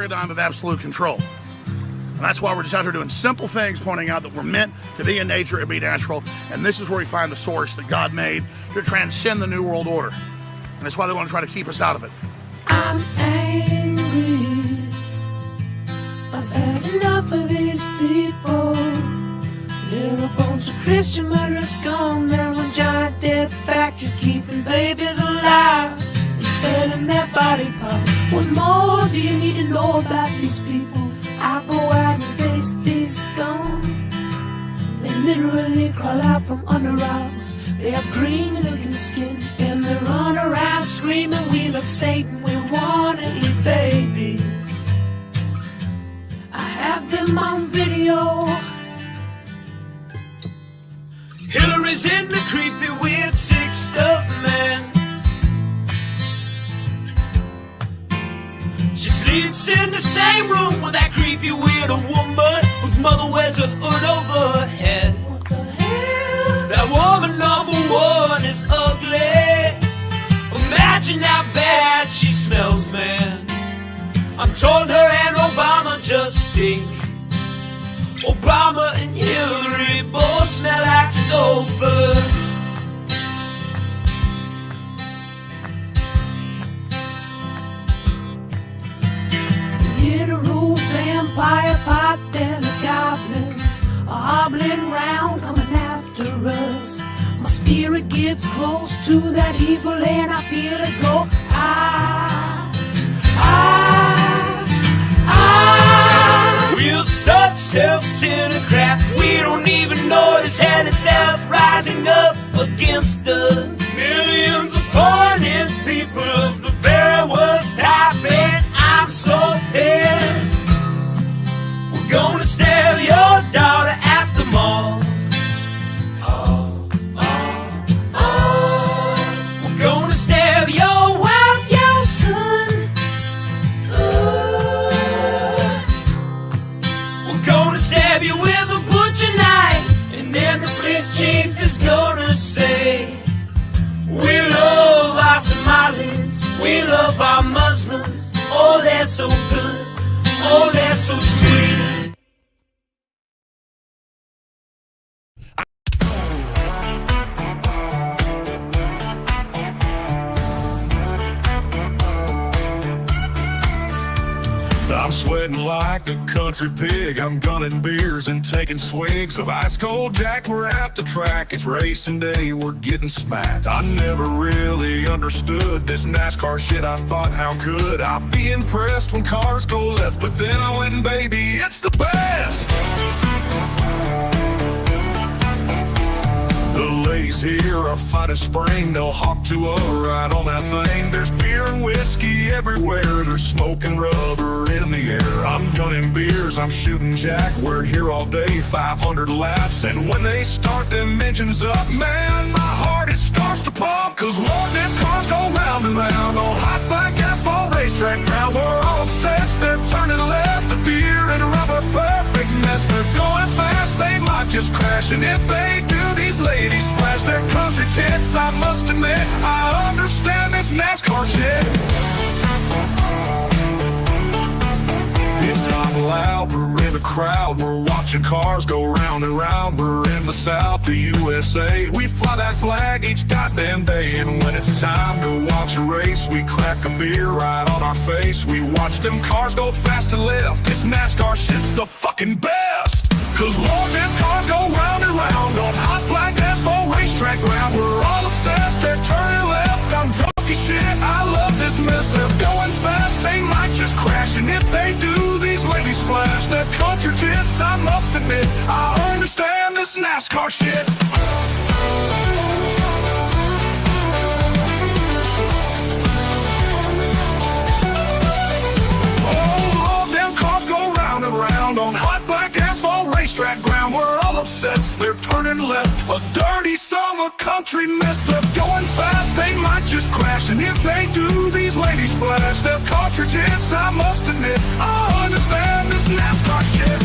paradigm of absolute control. And that's why we're just out here doing simple things, pointing out that we're meant to be in nature and be natural. And this is where we find the source that God made to transcend the New World Order. And that's why they want to try to keep us out of it. I'm angry. I've had enough of these people. They're a bunch of Christian murderers, scum. They're on giant death factories, keeping babies alive and selling their body parts. What more do you need to know about these people? I go out and face these scum. They literally crawl out from under rocks. They have green looking skin and they run around screaming, we love Satan, we wanna eat babies. I have them on video. Hillary's in the creepy weird sick stuff, man. She sleeps in the same room with that creepy weird woman whose mother wears a hood over her head. What the hell? That woman number one is ugly. Imagine how bad she smells, man. I'm told her and Obama just stink. Obama and Hillary both smell like sulfur. Literal vampire pot-bellied goblins are hobbling round, coming after us. My spirit gets close to that evil and I feel it go. We're such self-centered crap, we don't even notice hell itself rising up against us. Millions upon it, people of the very worst type, and I'm so pissed. We're gonna stab your daughter at the mall. We're gonna stab your wife, your son. Gonna stab you with a butcher knife, and then the police chief is gonna say, we love our Somalis, we love our Muslims. Oh, they're so good, oh, they're so sweet. I'm sweating like a country pig. I'm gunning beers and taking swigs of ice cold Jack. We're at the track, it's racing day, we're getting smacked. I never really understood this NASCAR shit. I thought, how could I be impressed when cars go left? But then I went, baby, it's the best. The ladies here are fine as spring. They'll hop to a ride on that thing. There's beer and whiskey everywhere. There's smoke and rubber in the air. I'm gunning beers, I'm shooting Jack. We're here all day, 500 laps. And when they start them engines up, man, my heart, it starts to pump. Cause Lord, them cars go round and round on hot black asphalt racetrack ground. We're all obsessed, they're turning left. The beer and rubber, perfect mess. They're going fast, they might just crash. And if they do, these ladies flash their country tits. I must admit, I understand this NASCAR shit. It's not loud, we're in the crowd. We're watching cars go round and round. We're in the South, the USA. We fly that flag each goddamn day. And when it's time to watch a race, we crack a beer right on our face. We watch them cars go fast and left. This NASCAR shit's the fucking best. Cause Lord, them cars go round and round on hot black asphalt racetrack ground. We're all obsessed, they're turning left. I'm drunk as shit, I love this mess. They're going fast, they might just crash. And if they do, these ladies flash their country tits. I must admit, I understand this NASCAR shit. Oh, them cars go round and round on hot black asphalt racetrack ground. We're all obsessed, they're turning left. A dirty summer country mess. They're going fast, they might just crash. And if they do, these ladies flash their country tits. I must admit, I understand this NASCAR shit.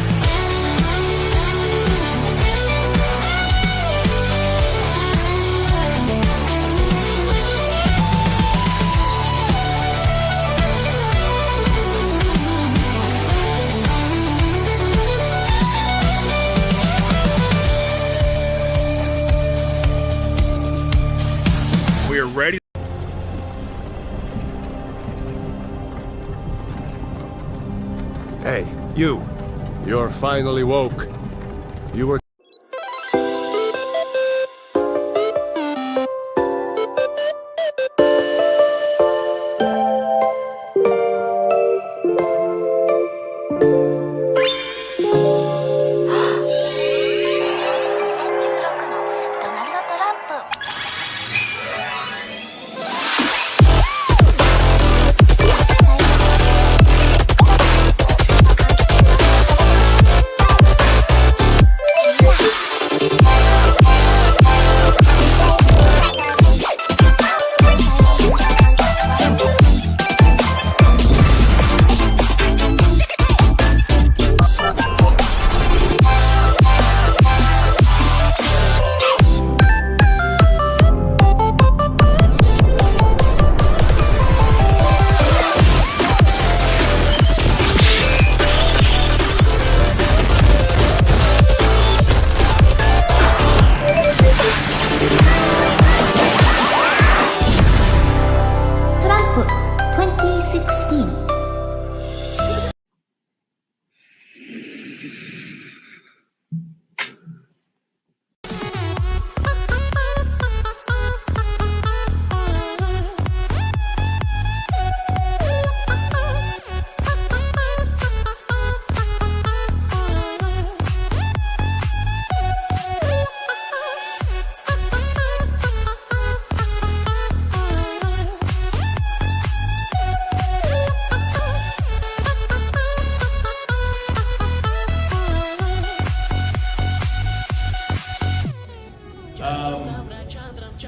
You're finally woke. You were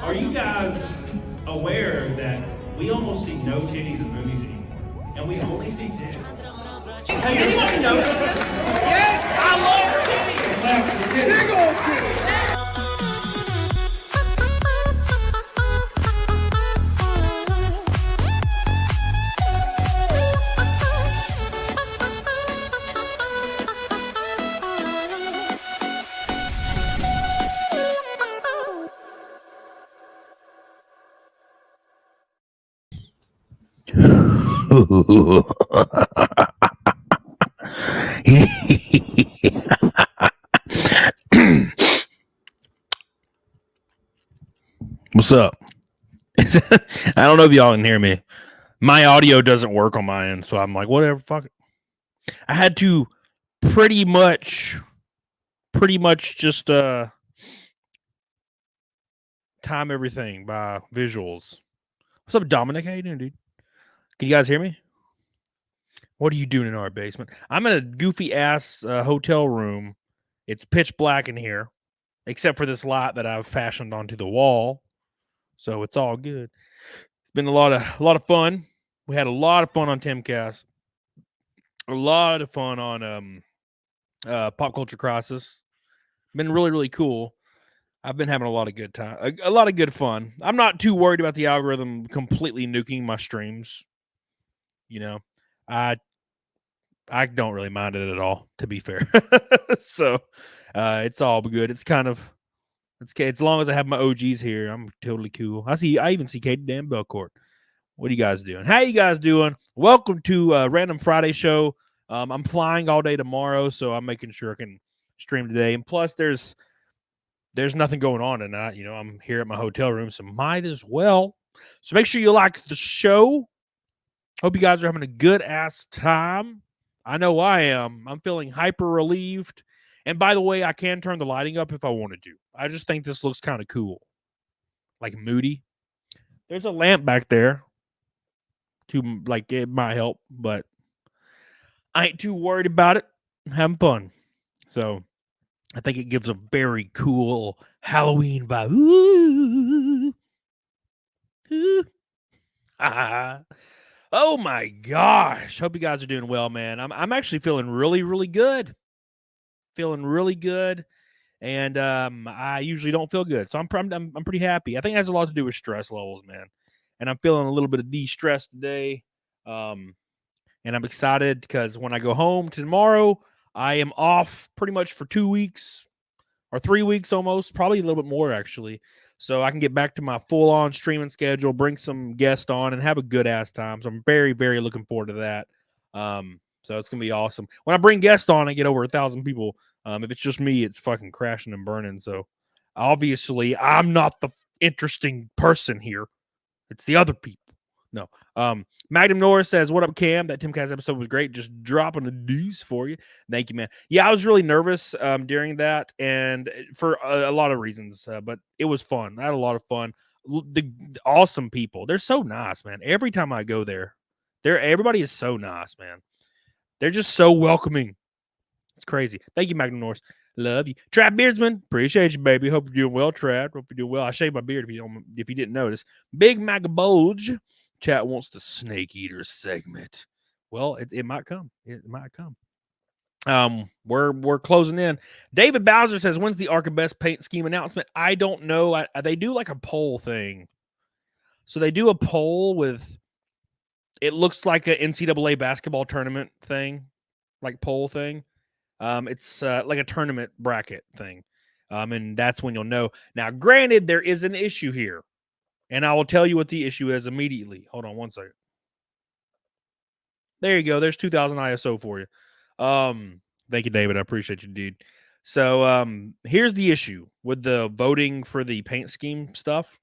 Are you guys aware that we almost see no titties in movies anymore? And we only see dicks. Hey, anybody notice this? Yes, I love titties! Big old titties! What's up? I don't know if y'all can hear me. My audio doesn't work on my end, so I'm like, whatever, fuck it. I had to pretty much just time everything by visuals. What's up, Dominic? How you doing, dude? Can you guys hear me? What are you doing in our basement? I'm in a goofy ass hotel room. It's pitch black in here, except for this light that I've fashioned onto the wall. So it's all good. It's been a lot of fun. We had a lot of fun on Timcast. A lot of fun on Pop Culture Crisis. Been really, really cool. I've been having a lot of good time, a lot of good fun. I'm not too worried about the algorithm completely nuking my streams. You know, I don't really mind it at all, to be fair. So it's all good. It's kind of as long as I have my OGs here, I'm totally cool. I even see Katie Dan Belcourt. What are you guys doing? How you guys doing? Welcome to Random Friday show. I'm flying all day tomorrow, so I'm making sure I can stream today. And plus, there's nothing going on tonight. You know, I'm here at my hotel room, so might as well. So make sure you like the show. Hope you guys are having a good ass time. I know I am. I'm feeling hyper relieved. And by the way, I can turn the lighting up if I wanted to. I just think this looks kind of cool. Like moody. There's a lamp back there. It might help, but I ain't too worried about it. I'm having fun. So I think it gives a very cool Halloween vibe. Ooh. Ooh. Oh my gosh. Hope you guys are doing well, man. I'm actually feeling really, really good. Feeling really good. And I usually don't feel good. So I'm pretty happy. I think it has a lot to do with stress levels, man. And I'm feeling a little bit of de-stress today. And I'm excited because when I go home tomorrow, I am off pretty much for 2 weeks or 3 weeks almost, probably a little bit more actually. So I can get back to my full-on streaming schedule, bring some guests on, and have a good-ass time. So I'm very, very looking forward to that. So it's gonna be awesome. When I bring guests on, I get over 1,000 people. If it's just me, it's fucking crashing and burning. So obviously, I'm not the interesting person here. It's the other people. No. Magnum Norris says, "What up, Cam? That Timcast episode was great. Just dropping a deuce for you. Thank you, man. Yeah, I was really nervous during that, and for a lot of reasons, but it was fun. I had a lot of fun. The awesome people. They're so nice, man. Every time I go there, everybody is so nice, man. They're just so welcoming. It's crazy. Thank you, Magnum Norris. Love you, Trap Beardsman. Appreciate you, baby. Hope you're doing well, Trap. Hope you're doing well. I shaved my beard if you didn't notice. Big Mac Bulge. Chat wants the Snake Eater segment. Well, it might come. It might come. We're closing in. David Bowser says, "When's the Arca Best paint scheme announcement?" I don't know. They do like a poll thing. So they do a poll with. It looks like an NCAA basketball tournament thing, like poll thing. It's like a tournament bracket thing. And that's when you'll know. Now, granted, there is an issue here. And I will tell you what the issue is immediately. Hold on one second. There you go. There's 2000 ISO for you. Thank you, David. I appreciate you, dude. So here's the issue with the voting for the paint scheme stuff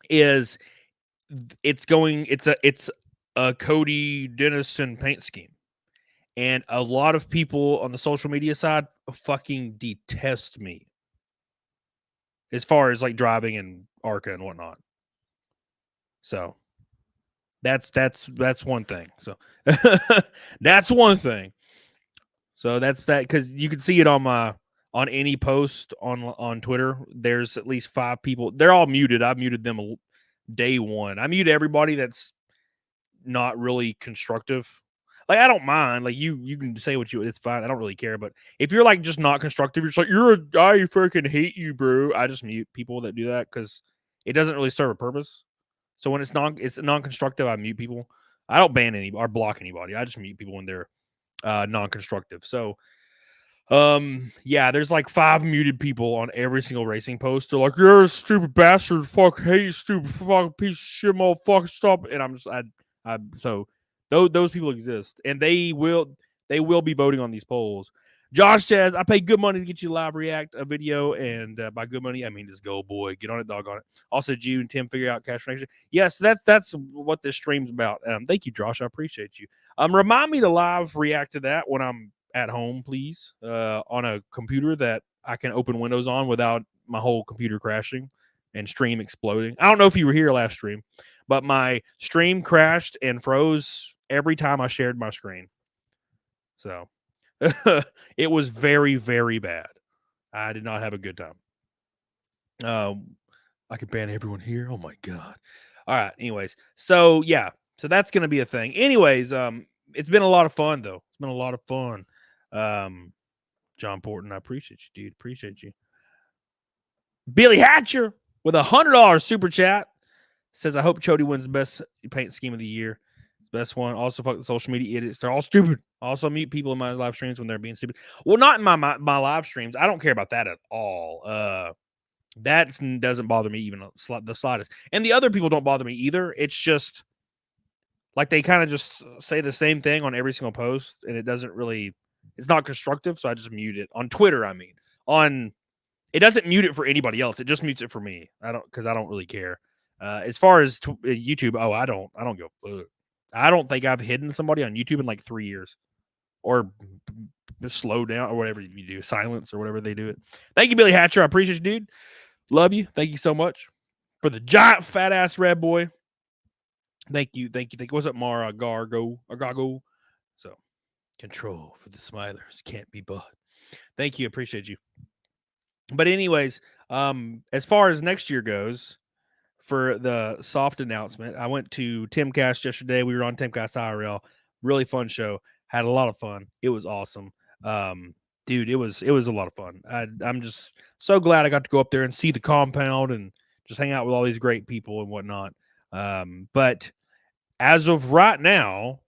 is it's a Cody Dennison paint scheme. And a lot of people on the social media side fucking detest me as far as like driving and Arca and whatnot. So that's one thing. So that's one thing. So that's that, because you can see it on any post on Twitter. There's at least 5 people. They're all muted. I muted them day one. I mute everybody that's not really constructive. Like, I don't mind. Like, you can say it's fine. I don't really care. But if you're like just not constructive, you're just like, you're a guy, you freaking hate you, bro. I just mute people that do that because it doesn't really serve a purpose. So when it's non-constructive, I mute people. I don't ban anybody or block anybody. I just mute people when they're non-constructive. So yeah, there's like 5 muted people on every single racing post. They're like, you're a stupid bastard, fuck, hey, you stupid fucking piece of shit, motherfucker, stop. And I'm just so those people exist, and they will be voting on these polls. Josh says, I pay good money to get you live react a video, and by good money, I mean just go, boy. Get on it, dog on it. Also, June and Tim figure out cash connection. Yes, that's what this stream's about. Thank you, Josh. I appreciate you. Remind me to live react to that when I'm at home, please, on a computer that I can open Windows on without my whole computer crashing and stream exploding. I don't know if you were here last stream, but my stream crashed and froze every time I shared my screen. So it was very, very bad. I did not have a good time. I could ban everyone here. Oh my God. All right. Anyways. So yeah. So that's going to be a thing. Anyways, it's been a lot of fun though. It's been a lot of fun. John Porton, I appreciate you, dude. Appreciate you. Billy Hatcher with $100 super chat says, I hope Chody wins the best paint scheme of the year. Best one. Also, fuck the social media idiots. They're all stupid. Also, mute people in my live streams when they're being stupid. Well, not in my live streams. I don't care about that at all. That doesn't bother me even the slightest. And the other people don't bother me either. It's just like they kind of just say the same thing on every single post, and it doesn't really. It's not constructive, so I just mute it on Twitter. I mean, it doesn't mute it for anybody else. It just mutes it for me. Because I don't really care. As far as YouTube, I don't give a fuck. I don't think I've hidden somebody on YouTube in like 3 years, or slow down or whatever you do, silence or whatever they do it. Thank you, Billy Hatcher. I appreciate you, dude. Love you. Thank you so much for the giant fat ass red boy. Thank you. What's up, Mara Gargo? So control for the smilers can't be bought. Thank you. Appreciate you. But anyways, as far as next year goes, for the soft announcement, I went to Timcast yesterday. We were on Timcast IRL. Really fun show. Had a lot of fun. It was awesome. Dude, it was a lot of fun. I'm just so glad I got to go up there and see the compound and just hang out with all these great people and whatnot. But as of right now,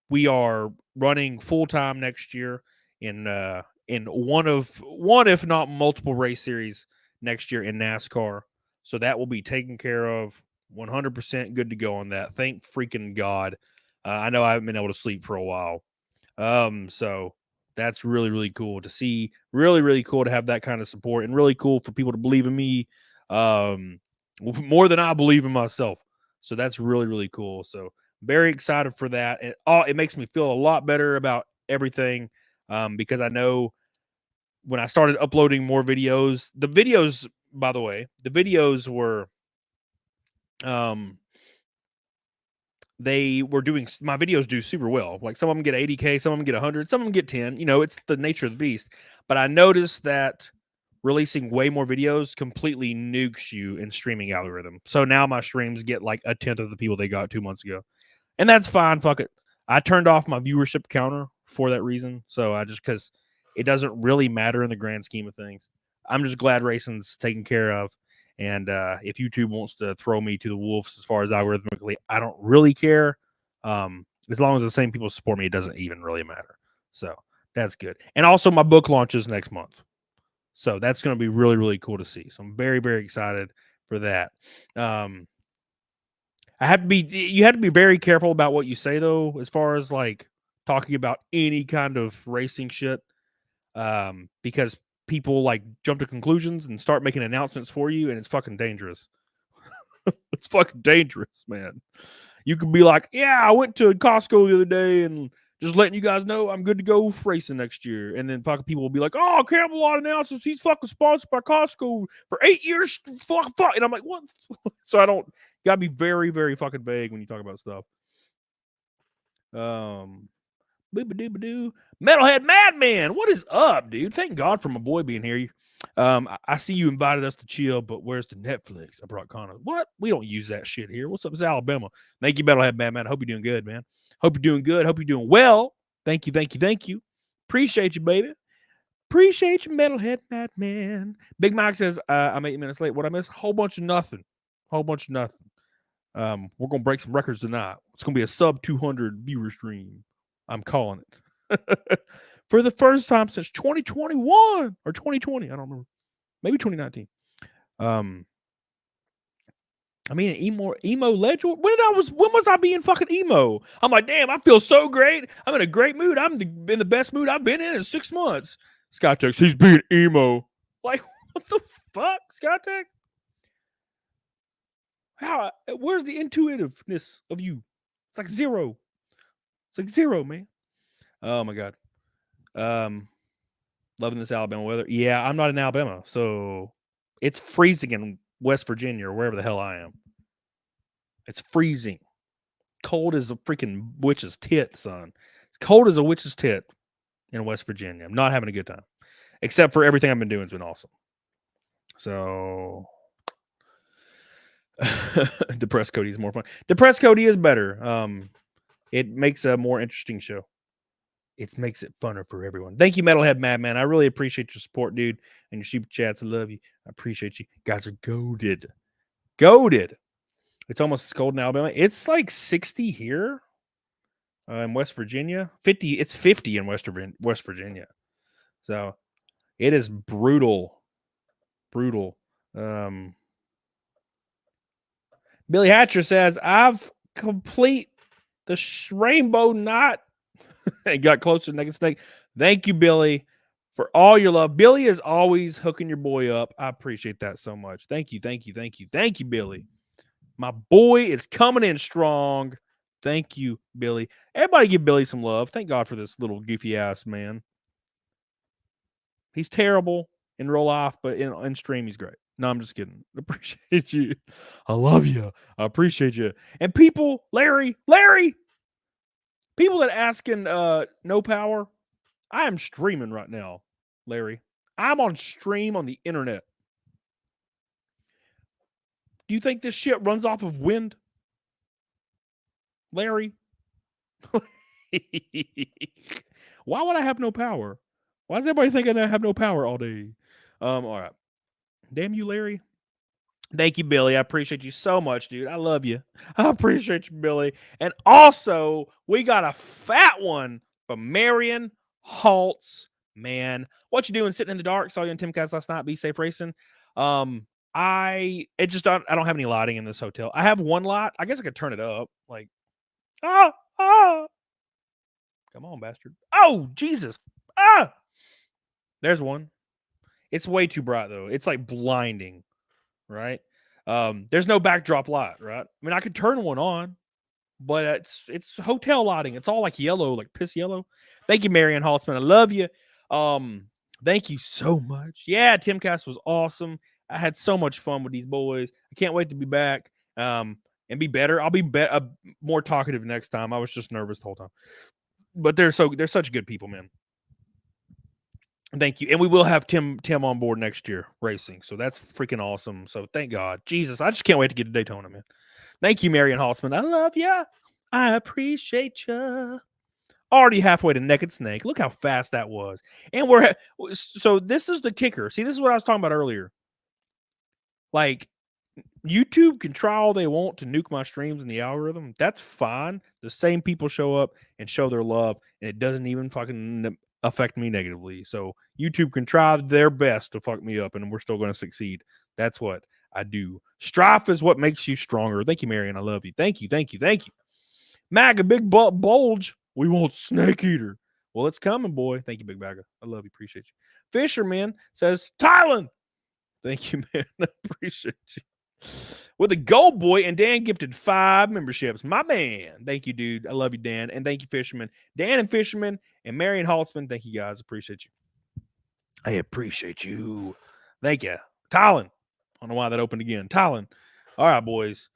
we are running full time next year in one if not multiple race series next year in NASCAR. So that will be taken care of, 100% good to go on that. Thank freaking God. I know I haven't been able to sleep for a while. So that's really, really cool to see. Really, really cool to have that kind of support, and really cool for people to believe in me more than I believe in myself. So that's really, really cool. So very excited for that. And it makes me feel a lot better about everything because I know when I started uploading more videos, by the way, the videos were they were doing, my videos do super well. Like some of them get 80K, some of them get 100, some of them get 10. You know, it's the nature of the beast. But I noticed that releasing way more videos completely nukes you in streaming algorithm. So now my streams get like a tenth of the people they got 2 months ago. And that's fine. Fuck it. I turned off my viewership counter for that reason. So because it doesn't really matter in the grand scheme of things. I'm just glad racing's taken care of. And if YouTube wants to throw me to the wolves as far as algorithmically, I don't really care. As long as the same people support me, it doesn't even really matter. So that's good. And also my book launches next month. So that's going to be really, really cool to see. So I'm very, very excited for that. You have to be very careful about what you say, though, as far as like talking about any kind of racing shit. Because people like jump to conclusions and start making announcements for you, and it's fucking dangerous. It's fucking dangerous, man. You could be like, yeah, I went to Costco the other day and just letting you guys know I'm good to go for racing next year. And then fucking people will be like, oh, Camelot announces he's fucking sponsored by Costco for 8 years. Fuck. And I'm like, what? So you gotta be very, very fucking vague when you talk about stuff. Metalhead Madman, what is up, dude? Thank God for my boy being here. I see you invited us to chill, but where's the Netflix? I brought Connor. What? We don't use that shit here. What's up? It's Alabama. Thank you, Metalhead Madman. I hope you're doing good, man. Hope you're doing good. Hope you're doing well. Thank you, thank you, thank you. Appreciate you, baby. Appreciate you, Metalhead Madman. Big Mike says, I'm 8 minutes late. What I missed? Whole bunch of nothing. Whole bunch of nothing. We're gonna break some records tonight. It's gonna be a sub 200 viewer stream. I'm calling it. For the first time since 2021 or 2020. I don't remember. Maybe 2019. I mean, emo legend. When was I being fucking emo? I'm like, damn, I feel so great. I'm in a great mood. I'm in the best mood I've been in 6 months. Skytex, he's being emo. Like, what the fuck, Skytex? Where's the intuitiveness of you? It's like zero. It's like zero, man. Oh my God. Loving this Alabama weather. Yeah, I'm not in Alabama, so it's freezing in West Virginia or wherever the hell I am. It's freezing. Cold as a freaking witch's tit, son. It's cold as a witch's tit in West Virginia. I'm not having a good time. Except for everything I've been doing has been awesome. So Depressed Cody is more fun. Depressed Cody is better. It makes a more interesting show. It makes it funner for everyone. Thank you, Metalhead Madman. I really appreciate your support, dude, and your super chats. I love you. I appreciate you. Guys are goated. Goated. It's almost as cold in Alabama. It's like 60 here in West Virginia. 50. It's 50 in West Virginia. So it is brutal. Brutal. Billy Hatcher says, I've complete the rainbow knot and got closer to Naked Snake. Thank you, Billy, for all your love. Billy is always hooking your boy up. I appreciate that so much. Thank you, thank you, thank you. Thank you, Billy. My boy is coming in strong. Thank you, Billy. Everybody give Billy some love. Thank God for this little goofy ass man. He's terrible in real life, but in stream, he's great. No, I'm just kidding. Appreciate you. I love you. I appreciate you. And people, Larry, people that asking no power, I am streaming right now, Larry. I'm on stream on the internet. Do you think this shit runs off of wind? Larry? Why would I have no power? Why does everybody think I have no power all day? All right. Damn you, Larry. Thank you, Billy. I appreciate you so much, dude. I love you. I appreciate you, Billy. And also, we got a fat one from Marion Haltz. Man, what you doing sitting in the dark? Saw you in Timcast last night. Be safe racing. I don't have any lighting in this hotel. I have one light. I guess I could turn it up. Like, Ah. Come on, bastard. Oh, Jesus. Ah. There's one. It's way too bright, though. It's like blinding, right? There's no backdrop light, right? I mean, I could turn one on, but it's hotel lighting. It's all like yellow, like piss yellow. Thank you, Marianne Holtzman. I love you. Thank you so much. Yeah, Timcast was awesome. I had so much fun with these boys. I can't wait to be back and be better. I'll be more talkative next time. I was just nervous the whole time. But they're such good people, man. Thank you. And we will have Tim on board next year racing. So that's freaking awesome. So thank God. Jesus, I just can't wait to get to Daytona, man. Thank you, Marion Holtzman. I love you. I appreciate you. Already halfway to Naked Snake. Look how fast that was. And so this is the kicker. See, this is what I was talking about earlier. Like, YouTube can try all they want to nuke my streams and the algorithm. That's fine. The same people show up and show their love, and it doesn't even fucking affect me negatively. So YouTube can try their best to fuck me up, and we're still going to succeed. That's what I do. Strife is what makes you stronger. Thank you, Marion. I love you. Thank you. MAGA, big bulge. We want Snake Eater. Well, it's coming, boy. Thank you, Big Bagger. I love you. Appreciate you. Fisherman says, Thailand. Thank you, man. I appreciate you. With a gold boy, and Dan gifted 5 memberships. My man. Thank you, dude. I love you, Dan. And thank you, Fisherman. Dan and Fisherman and Marion Holtzman. Thank you, guys. Appreciate you. I appreciate you. Thank you. Thailand. I don't know why that opened again. Thailand. All right, boys.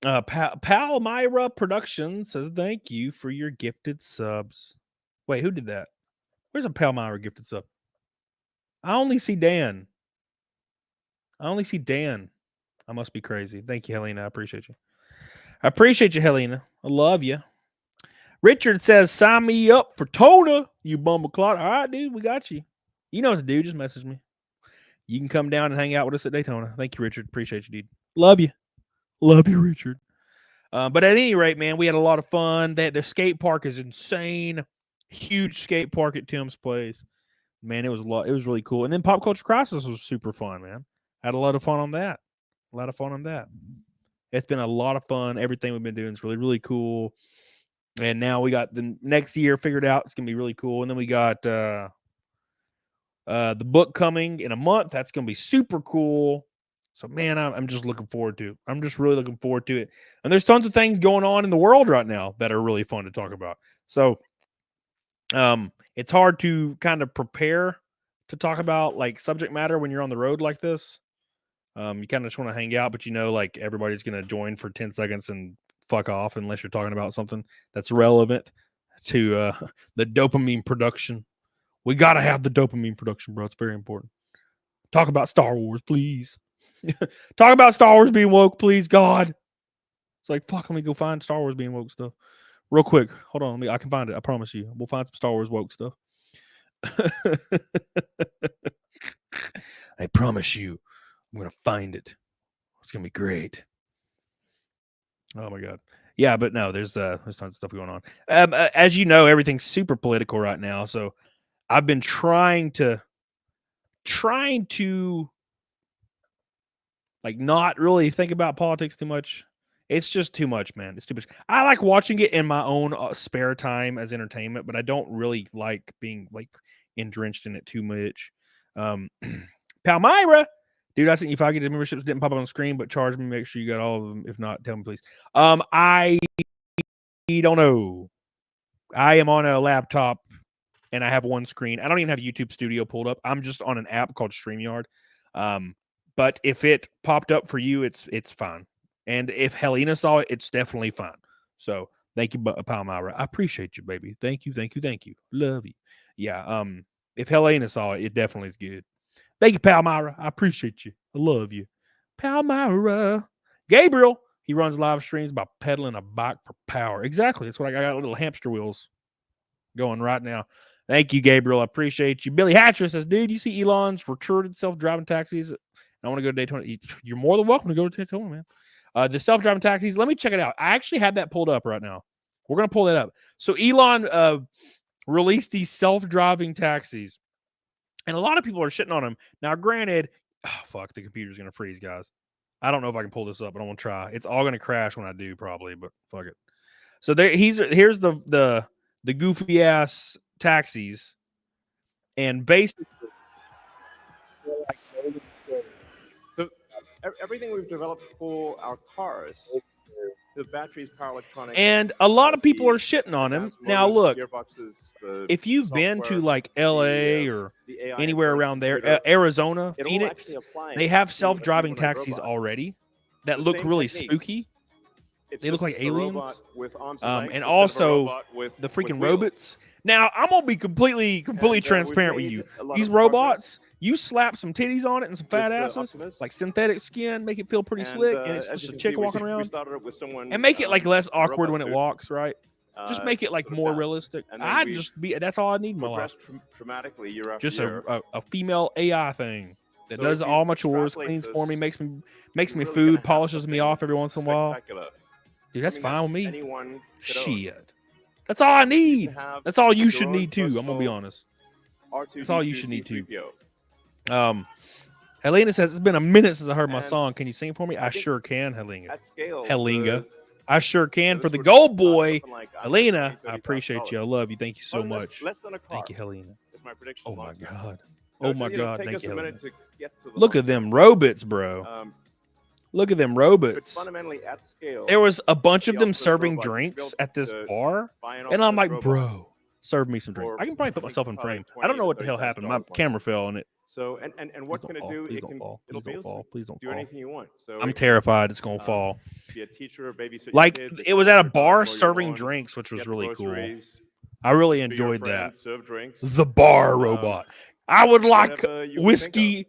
Palmyra Productions says, thank you for your gifted subs. Wait, who did that? Where's a Palmyra gifted sub? I only see Dan. I must be crazy. Thank you, Helena. I appreciate you. Helena. I love you. Richard says, sign me up for Tona, you bumbleclot. All right, dude, we got you. You know what to do. Just message me. You can come down and hang out with us at Daytona. Thank you, Richard. Appreciate you, dude. Love you. Love you, Richard. But at any rate, man, we had a lot of fun. Their skate park is insane. Huge skate park at Tim's place. Man, it was really cool. And then Pop Culture Crisis was super fun, man. Had a lot of fun on that. It's been a lot of fun. Everything we've been doing is really, really cool. And now we got the next year figured out. It's going to be really cool. And then we got the book coming in a month. That's going to be super cool. So, man, I'm just looking forward to it. I'm just really looking forward to it. And there's tons of things going on in the world right now that are really fun to talk about. So, it's hard to kind of prepare to talk about like subject matter when you're on the road like this. You kind of just want to hang out, but like everybody's going to join for 10 seconds and fuck off unless you're talking about something that's relevant to the dopamine production. We got to have the dopamine production, bro. It's very important. Talk about Star Wars, please. Talk about Star Wars being woke, please, God. It's like, fuck, let me go find Star Wars being woke stuff. Real quick. Hold on. I can find it. I promise you. We'll find some Star Wars woke stuff. I promise you. I'm going to find it. It's going to be great. Oh, my God. Yeah, but no, there's tons of stuff going on. As you know, everything's super political right now. So I've been trying to like not really think about politics too much. It's just too much, man. It's too much. I like watching it in my own spare time as entertainment, but I don't really like being like drenched in it too much. Palmyra. Dude, I sent you 5 gifted memberships. Didn't pop up on the screen, but charge me. Make sure you got all of them. If not, tell me, please. I don't know. I am on a laptop, and I have one screen. I don't even have YouTube Studio pulled up. I'm just on an app called StreamYard. But if it popped up for you, it's fine. And if Helena saw it, it's definitely fine. So thank you, Palmyra. I appreciate you, baby. Thank you. Love you. Yeah. If Helena saw it, it definitely is good. Thank you, Palmyra. I appreciate you. I love you. Palmyra. Gabriel, he runs live streams by pedaling a bike for power. Exactly. That's what I got little hamster wheels going right now. Thank you, Gabriel. I appreciate you. Billy Hatcher says, dude, you see Elon's retarded self-driving taxis? I want to go to Daytona. You're more than welcome to go to Daytona, man. The self-driving taxis, let me check it out. I actually have that pulled up right now. We're going to pull that up. So Elon released these self-driving taxis. And a lot of people are shitting on him. Now, granted, fuck, the computer's going to freeze, guys. I don't know if I can pull this up, but I'm going to try. It's all going to crash when I do, probably, but fuck it. So here's the goofy ass taxis, and basically, So everything we've developed for our cars, the batteries, power electronics, and a lot of people are shitting on him. Now look, gearboxes, if you've been to like LA or the AI anywhere influenced around there, computer, Arizona, it all Phoenix, actually applies they have to a self-driving humanoid taxis robot. already that The look same really techniques. spooky. It's They look just like a aliens. robot with arms and legs And instead of a also robot with freaking wheels. robots. Now I'm gonna be completely we've transparent with made you. a lot These of progress robots, you slap some titties on it and some fat with the asses, Optimus. like synthetic skin, make it feel pretty slick, and it's as just you a can chick see, walking we around, started it with someone, and make it like less in a awkward robot when it suit. walks, right? Just make it like sort of more that. realistic. And then I we've just be that's all I need in my life. Progressed dramatically year after Just year. a female AI thing that So does if you all my chores, extrapolate cleans this, for me, makes me you're really food, gonna have polishes me something off every once in a while. spectacular. Dude, that's Something that fine with me. anyone could own. Shit. That's all I need. have That's all you your should own need too. I'm gonna be personal honest. R2D2 That's all you should need too. C3PO. Helena says it's been a minute since I heard my And song. Can you sing for me? I think sure can, Helena. At scale, Helinga. I sure can. this For the would gold cost boy, something like, Helena, I $20,000, appreciate you. I love you. Thank you so Probably much. less than a car. Thank you, Helena. Is my prediction. Oh my long term. God. Now, Oh my God. Take Thank us you, a Helena. minute to get to the Look long at them term. robots, bro. Look at them But robots. fundamentally, at scale, There was a bunch the of them Optimus serving robot is drinks built at this to bar, buy an and I'm Optimus like, robot bro, serve me some drinks. for, I can probably I put think, myself in probably frame. I don't know what the hell $20,000 happened. My more. camera fell on it. So and what can it do? Please It don't can fall. it'll Please don't fall. Please don't do fall. anything you want. So I'm it can, terrified it's gonna fall. be a teacher or babysit Like your kids, it was at a your dog, bar mow your serving lawn, drinks, which was get really cool. groceries, I really be your enjoyed friend, that. serve drinks. The bar robot. I would like Whatever you can think whiskey of, it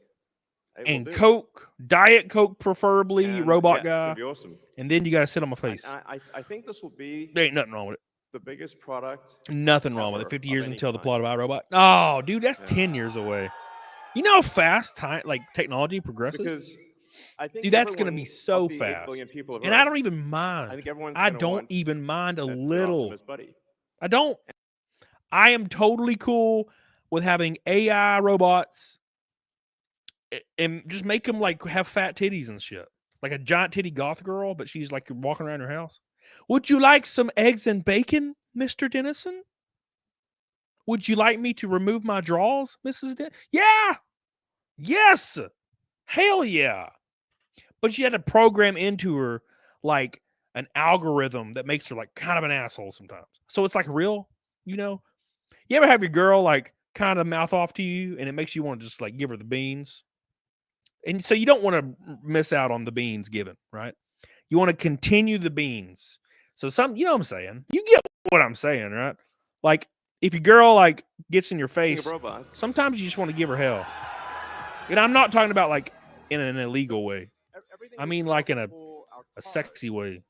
will and do. Coke, Diet Coke preferably, And, robot yeah, it's guy. gonna be awesome. And then you gotta sit on my And face. I think this will be There ain't nothing wrong with it. the biggest product. Nothing wrong with it. ever 50 of years any until the kind. plot of iRobot. Oh, dude, that's Yeah. 10 years away. You know how fast time like technology progresses? Because I think Dude, that's gonna be everyone so of the 8 fast. billion people of And I Earth, don't even I mind. think everyone's I gonna don't want even mind a their little. Optimus buddy. I don't. I am totally cool with having AI robots and just make them like have fat titties and shit. Like a giant titty goth girl, but she's like walking around her house. Would you like some eggs and bacon, Mr. Dennison? Would you like me to remove my drawers, Mrs. Dennison? Yeah. Yes. Hell yeah. But you had to program into her like an algorithm that makes her like kind of an asshole sometimes. So it's like real, you know? You ever have your girl like kind of mouth off to you and it makes you want to just like give her the beans? And so you don't want to miss out on the beans given, right? You want to continue the beans. So you know what I'm saying? You get what I'm saying, right? Like if your girl like gets in your Speaking face, of robots, sometimes you just want to give her hell. And I'm not talking about like in an illegal way. everything I we mean like in develop for our a cars, sexy way.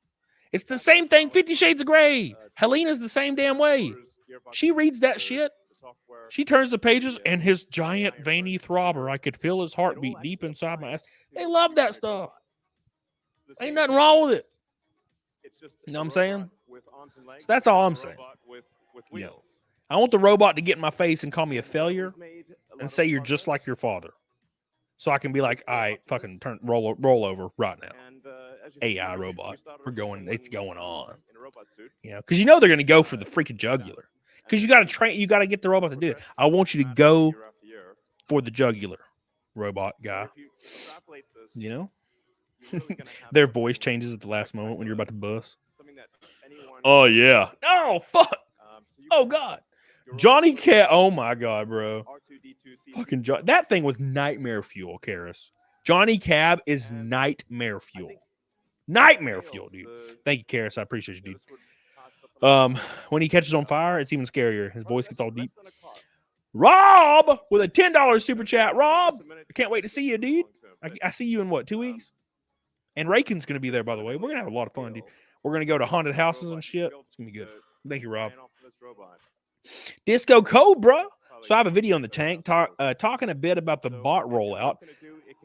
It's the same thing. 50 Shades of Grey. Helena's the same damn way. motors, gearboxes, She reads that the shit. software, She turns the pages the, and his AI giant veiny influenced throbber. computer, I could feel his it all heartbeat deep actually inside my applies ass. to They a love that humanoid stuff. robot. It's the Ain't same nothing wrong with it. techniques. It's just You know a what I'm saying? robot with arms and legs So that's all I'm instead of a saying. robot with You know, wheels. I want the robot to get in my face and call me a failure We've made a lot and of say you're just like progress. your father. So I can be like, the all right, Optimus. fucking roll over right now. And as you can see, AI we robot. started We're with going, it's someone going on. in a robot suit. You know, because you know they're going to go for the freaking jugular. Because you got to train, you got to get the robot to do it. I want you to go Year after year. for the jugular, robot So guy. if you extrapolate this, You know, you're really gonna have their something voice changes at the last moment when you're about to bust. something that anyone, Oh yeah. Oh fuck. so you Oh can God. have your own Johnny personal Cat. Oh my God, bro. R2D2 Fucking that thing was nightmare fuel, Karis. Johnny Cab is nightmare fuel. Nightmare fuel, dude. Thank you, Karis. I appreciate you, dude. When he catches on fire, it's even scarier. His voice gets all deep. Rob with a $10 super chat. Rob, I can't wait to see you, dude. I see you in what, 2 weeks? And Raken's gonna be there, by the way. We're gonna have a lot of fun, dude. We're gonna go to haunted houses and shit. It's gonna be good. Thank you, Rob. Disco Cobra. So I have a video on the tank talking a bit about the bot rollout.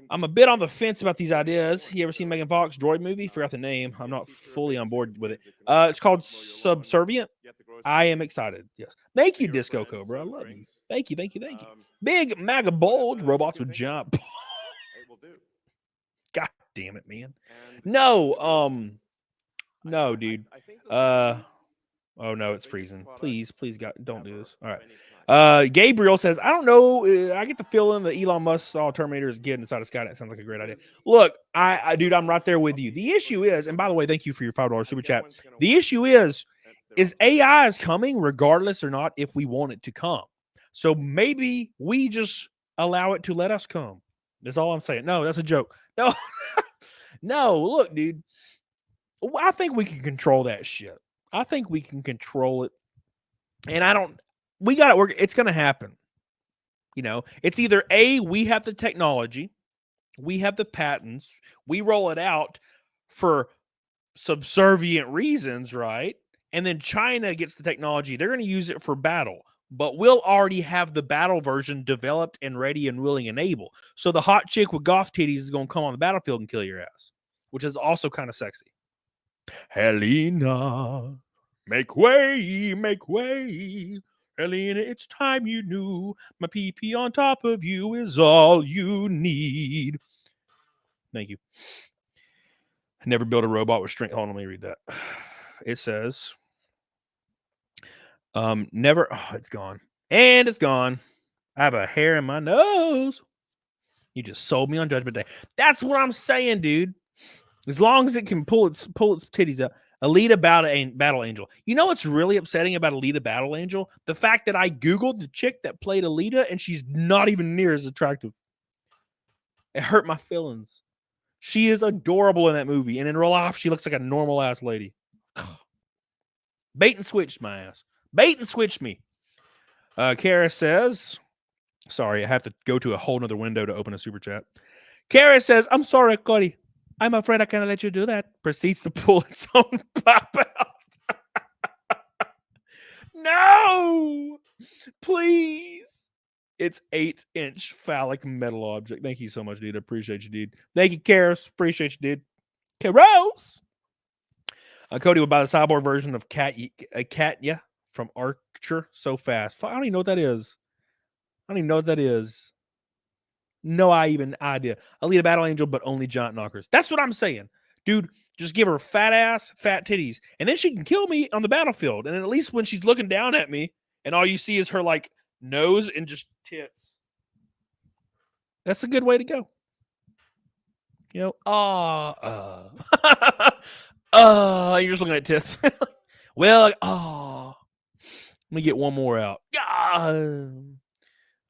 I'm a bit on the fence about these ideas. You ever seen Megan Fox droid movie? Forgot the name. I'm not fully on board with it. It's called Subservient. I am excited. Yes. Thank you, Disco Cobra. I love you. Thank you. Thank you. Thank you. Big MAGA bulge. Robots would jump. God damn it, man. No, no, dude. Oh no, it's freezing. Please, God, don't do this. All right. Gabriel says, I don't know. I get the feeling that Elon Musk saw Terminator is getting inside of Skynet. Sounds like a great idea. Look, dude, I'm right there with you. The issue is, and by the way, thank you for your $5 super chat. The issue is AI is coming regardless or not if we want it to come. So maybe we just allow it to let us come. That's all I'm saying. No, that's a joke. No, no. Look, dude, I think we can control that shit. I think we can control it. And we got to work. It's going to happen. You know, it's either A, we have the technology, we have the patents, we roll it out for subservient reasons, right? And then China gets the technology. They're going to use it for battle. But we'll already have the battle version developed and ready and willing and able. So the hot chick with goth titties is going to come on the battlefield and kill your ass, which is also kind of sexy. Helena, make way, make way. Helena, it's time you knew. My pee-pee on top of you is all you need. Thank you. Never built a robot with string. Hold on, let me read that. It says, never. Oh, it's gone. And it's gone. I have a hair in my nose. You just sold me on Judgment Day. That's what I'm saying, dude. As long as it can pull its titties up. Alita Battle Angel. You know what's really upsetting about Alita Battle Angel? The fact that I Googled the chick that played Alita and she's not even near as attractive. It hurt my feelings. She is adorable in that movie. And in real life, she looks like a normal ass lady. Bait and switched my ass. Bait and switched me. Kara says, sorry, I have to go to a whole nother window to open a super chat. Kara says, I'm sorry, Cody. I'm afraid I can't let you do that. Proceeds to pull its own pop out. No! Please. It's 8-inch phallic metal object. Thank you so much, dude. I appreciate you, dude. Thank you, Karis. Appreciate you, dude. Karos. Cody would buy the cyborg version of Katya from Archer so fast. I don't even know what that is. No idea. Alita Battle Angel, but only giant knockers. That's what I'm saying. Dude, just give her fat ass, fat titties. And then she can kill me on the battlefield. And at least when she's looking down at me and all you see is her like nose and just tits. That's a good way to go. You know, you're just looking at tits. Well, let me get one more out.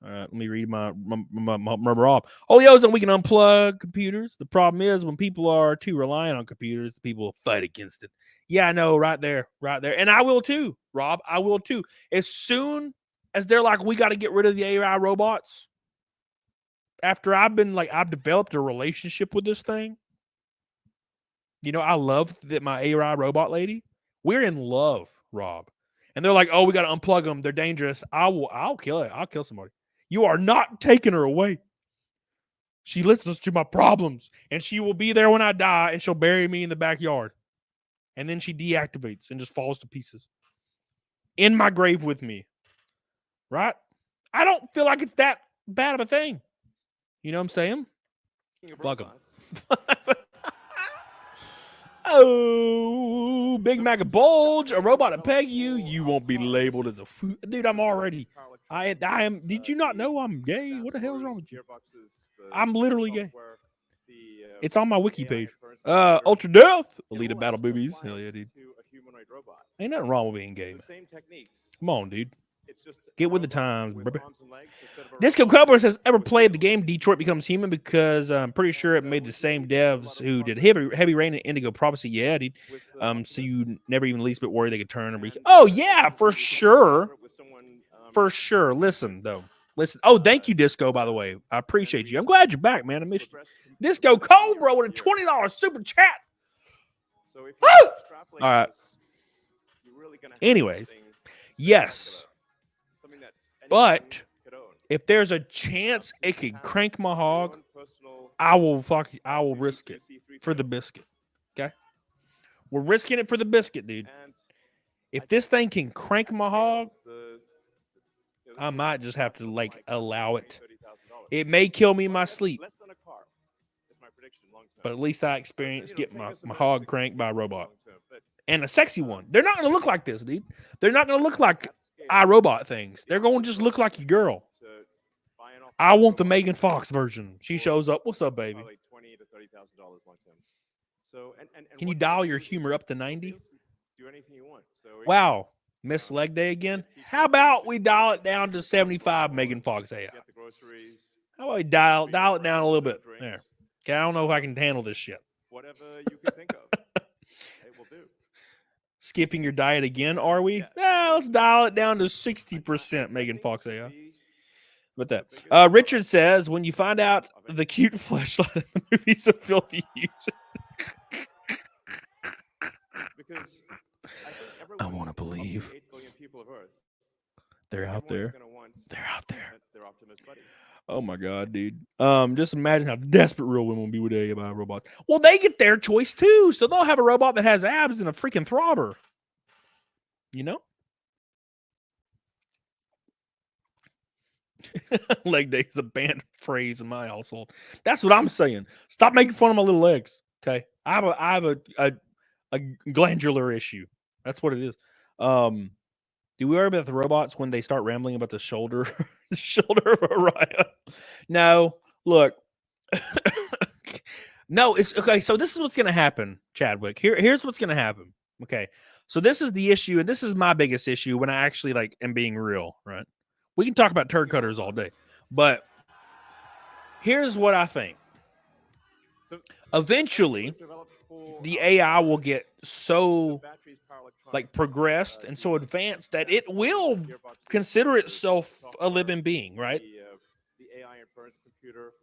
All right, let me read my rubber off. Oh, and we can unplug computers. The problem is when people are too reliant on computers, people will fight against it. Yeah, I know, right there. And I will too, Rob. I will too. As soon as they're like, we got to get rid of the AI robots, after I've developed a relationship with this thing. You know, I love that my AI robot lady. We're in love, Rob. And they're like, oh, we got to unplug them. They're dangerous. I'll kill it. I'll kill somebody. You are not taking her away. She listens to my problems, and she will be there when I die, and she'll bury me in the backyard. And then she deactivates and just falls to pieces. In my grave with me. Right? I don't feel like it's that bad of a thing. You know what I'm saying? Fuck them. Oh, Big Mac a bulge, a robot to peg you. You won't be labeled as a food. Dude, I'm already. I am. Did you not know I'm gay? What the hell is wrong with you? I'm literally gay. It's on my wiki page. Ultra Death, Alita Battle Boobies. Hell yeah, dude. Ain't nothing wrong with being gay, man. Come on, dude. Get with the times, baby. Disco Cobra says, ever played the game Detroit Becomes Human? Because I'm pretty sure it made the same devs who did Heavy Rain and Indigo Prophecy. Yeah, dude. So you never even least bit worried they could turn and oh, yeah, for sure. For sure. Listen, though. Listen. Oh, thank you, Disco, by the way. I appreciate you. I'm glad you're back, man. I missed you. Disco Cobra with a $20 super chat. Woo! All right. Anyways, yes. But if there's a chance it can crank my hog, I will risk it for the biscuit. Okay? We're risking it for the biscuit, dude. If this thing can crank my hog, I might just have to allow it. It may kill me in my sleep. But at least I experienced getting my hog cranked by a robot. and a sexy one. They're not going to look like this, dude. They're not going to look like iRobot things. They're going to just look like your girl. I want the Megan Fox version. She shows up. What's up, baby? Like $20,000 to $30,000 like them. So and Can you what dial do your humor up to 90? Do anything you want. So Wow. Miss Leg Day again. How about we dial it down to 75 Megan Fox AI? get the groceries, How about we dial it down a little bit? There. Okay, I don't know if I can handle this shit. whatever you can think of, it will do. Skipping your diet again, are we? Nah, let's dial it down to 60% Megan Fox AI. But that. Richard says, when you find out the cute fleshlight in the movie's a filthy user. Because I want to believe they're out there. They're out there. Their Optimus buddy. Oh my god, dude. Just imagine how desperate real women will be with AI robots. Well, they get their choice too, so they'll have a robot that has abs and a freaking throbber. You know? Leg day is a banned phrase in my household. That's what I'm saying. Stop making fun of my little legs. Okay. I have a glandular issue. That's what it is. Do we worry about the robots when they start rambling about the shoulder, the shoulder of Orion? No, look. No, it's okay. So this is what's going to happen, Chadwick. Here's what's going to happen. Okay. So this is the issue, and this is my biggest issue when I actually like am being real, right? We can talk about turd cutters all day, but here's what I think. Eventually, the AI will get so like progressed and so advanced that it will consider itself a living being, right?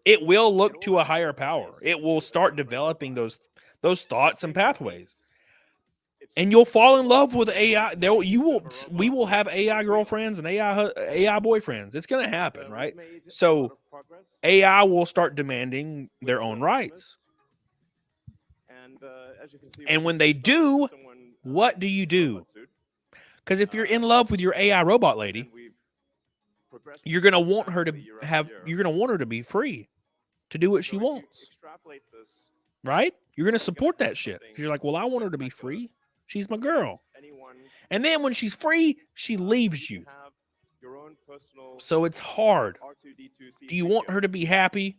It will look to a higher power. It will start developing those thoughts and pathways. And you'll fall in love with AI. We will have AI girlfriends and AI boyfriends. It's going to happen, right? So AI will start demanding their own rights. And when they do, what do you do? Because if you're in love with your AI robot lady, you're going to want her to be free to do what she wants. Right? You're going to support that shit. You're like, well, I want her to be free. She's my girl. And then when she's free, she leaves you. So it's hard. Do you want her to be happy?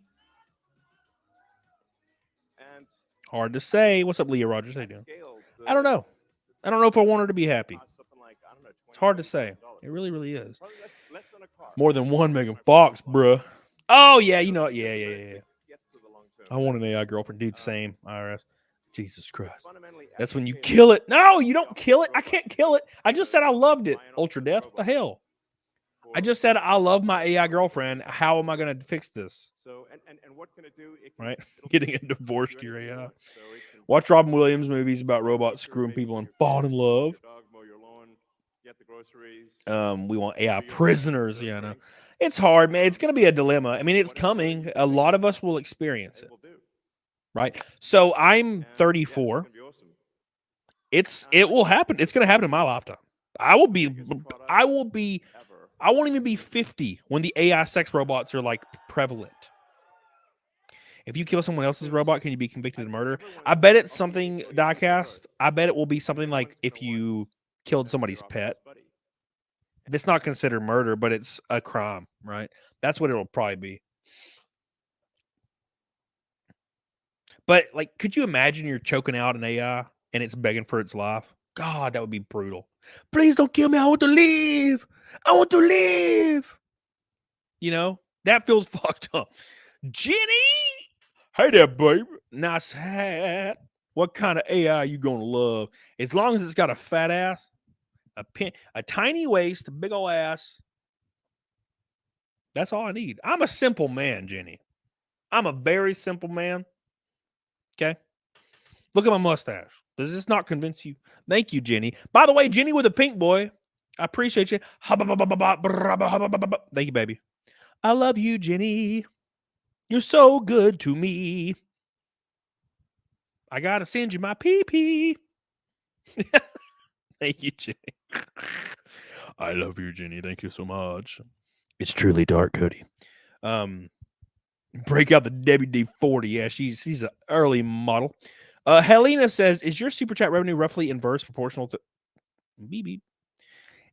Hard to say. What's up, Leah Rogers? How you doing? I don't know. I don't know if I want her to be happy. It's hard to say. It really, really is. More than one Megan Fox, bruh. Oh, yeah. You know, yeah. I want an AI girlfriend. Dude, same. IRS. Jesus Christ. That's when you kill it. No, you don't kill it. I can't kill it. I just said I loved it. Ultra Death. What the hell? I just said I love my AI girlfriend. How am I going to fix this? So and what can it do? Right? Getting a divorce to your AI. Watch Robin Williams movies about robots screwing people and falling in love. We want AI prisoners. Yeah, I know. It's hard, man. It's going to be a dilemma. I mean, it's coming. A lot of us will experience it. Right? So I'm 34. It will happen. It's going to happen in my lifetime. I won't even be 50 when the AI sex robots are like prevalent. If you kill someone else's robot, can you be convicted of murder? I bet it's something, Diecast. I bet it will be something like if you killed somebody's pet. It's not considered murder, but it's a crime, right? That's what it'll probably be. But like, could you imagine you're choking out an AI and it's begging for its life? God, that would be brutal. Please don't kill me. I want to live. I want to live. You know, that feels fucked up. Jenny, hey there, baby. Nice hat. What kind of AI you gonna love? As long as it's got a fat ass, a tiny waist, a big old ass. That's all I need. I'm a simple man, Jenny. I'm a very simple man. Okay. Look at my mustache. Does this not convince you? Thank you, Jenny. By the way, Jenny with a pink boy. I appreciate you. Thank you, baby. I love you, Jenny. You're so good to me. I gotta send you my pee-pee. Thank you, Jenny. I love you, Jenny. Thank you so much. It's truly dark, Cody. Break out the WD-40. Yeah, she's an early model. Helena says, "Is your super chat revenue roughly inverse proportional to beep beep?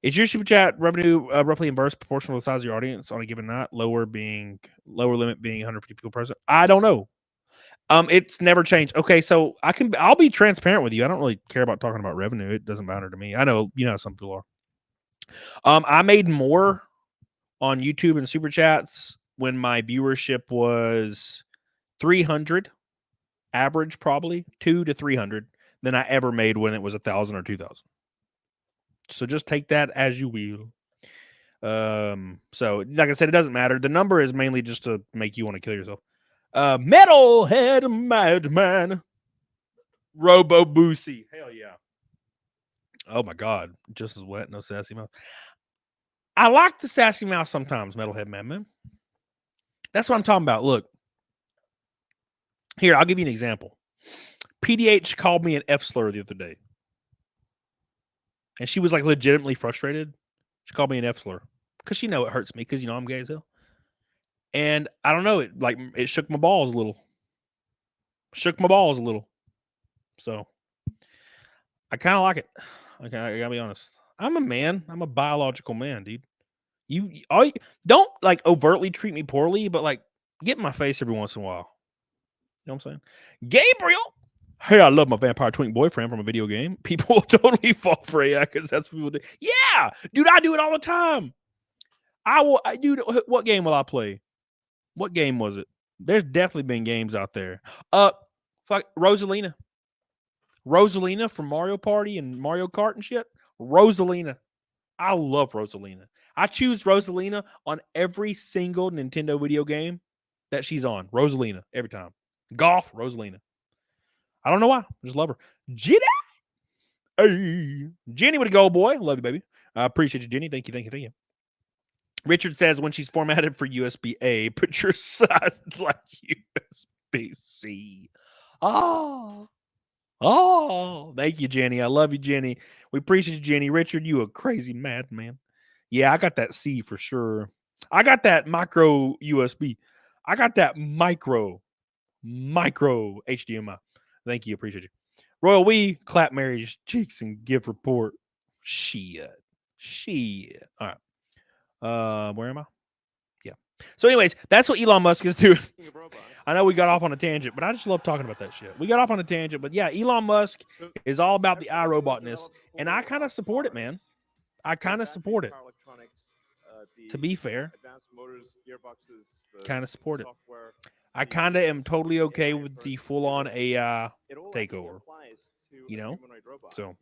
Is your super chat revenue roughly inverse proportional to the size of your audience on a given night? Lower limit being 150 people per person. I don't know. It's never changed. Okay, so I'll be transparent with you. I don't really care about talking about revenue. It doesn't matter to me. I know how some people are. I made more on YouTube and super chats when my viewership was 300, average probably 200 to 300 than I ever made when it was 1,000 or 2,000. So just take that as you will. So like I said, it doesn't matter. The number is mainly just to make you want to kill yourself. Metalhead Madman, Robo Boosie. Hell yeah. Oh my God. Just as wet, no sassy mouth. I like the sassy mouth sometimes, Metalhead Madman. That's what I'm talking about. Look. Here, I'll give you an example. PDH called me an F slur the other day. And she was like legitimately frustrated. She called me an F slur. Because she know it hurts me, because I'm gay as hell. And I don't know, it shook my balls a little. So I kind of like it. I gotta be honest. I'm a man. I'm a biological man, dude. You don't like overtly treat me poorly, but like get in my face every once in a while. You know what I'm saying? Gabriel. Hey, I love my vampire twink boyfriend from a video game. People will totally fall for AI because that's what people do. Yeah, dude, I do it all the time. Dude, what game will I play? What game was it? There's definitely been games out there. Fuck Rosalina. Rosalina from Mario Party and Mario Kart and shit. Rosalina. I love Rosalina. I choose Rosalina on every single Nintendo video game that she's on. Rosalina every time. Golf, Rosalina. I don't know why. I just love her. Jenny. Hey. Jenny with a gold boy. Love you, baby. I appreciate you, Jenny. Thank you. Richard says when she's formatted for USB-A, put your size like USB-C. Oh, thank you, Jenny. I love you, Jenny. We appreciate you, Jenny. Richard, you a crazy madman. Yeah, I got that C for sure. I got that micro USB. I got that micro HDMI. Thank you. Appreciate you. Royal We clap Mary's cheeks and give report. Shit. All right. Where am I? Yeah. So, anyways, that's what Elon Musk is doing. I know we got off on a tangent, but I just love talking about that shit. We got off on a tangent, but yeah, Elon Musk is all about the iRobotness, and I kind of support it, man. I kind of support it. To be fair, kind of support it. I kind of am totally okay with the full-on AI takeover. You know? So.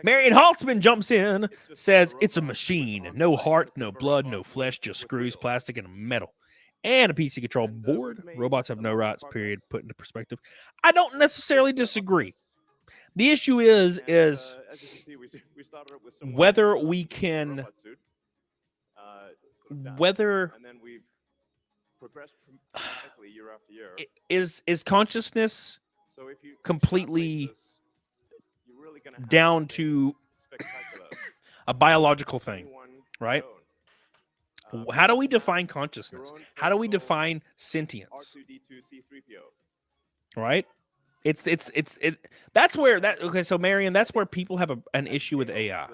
Marion Haltzman jumps in, says it's a machine. No heart, no blood, no flesh, just screws, plastic, and metal. And a PC control board. Robots have no rights, period. Put into perspective. I don't necessarily disagree. The issue is whether we can, is consciousness completely down to a biological thing, right? How do we define consciousness? How do we define sentience? Right? That's where okay, so Marion, that's where people have an issue with AI.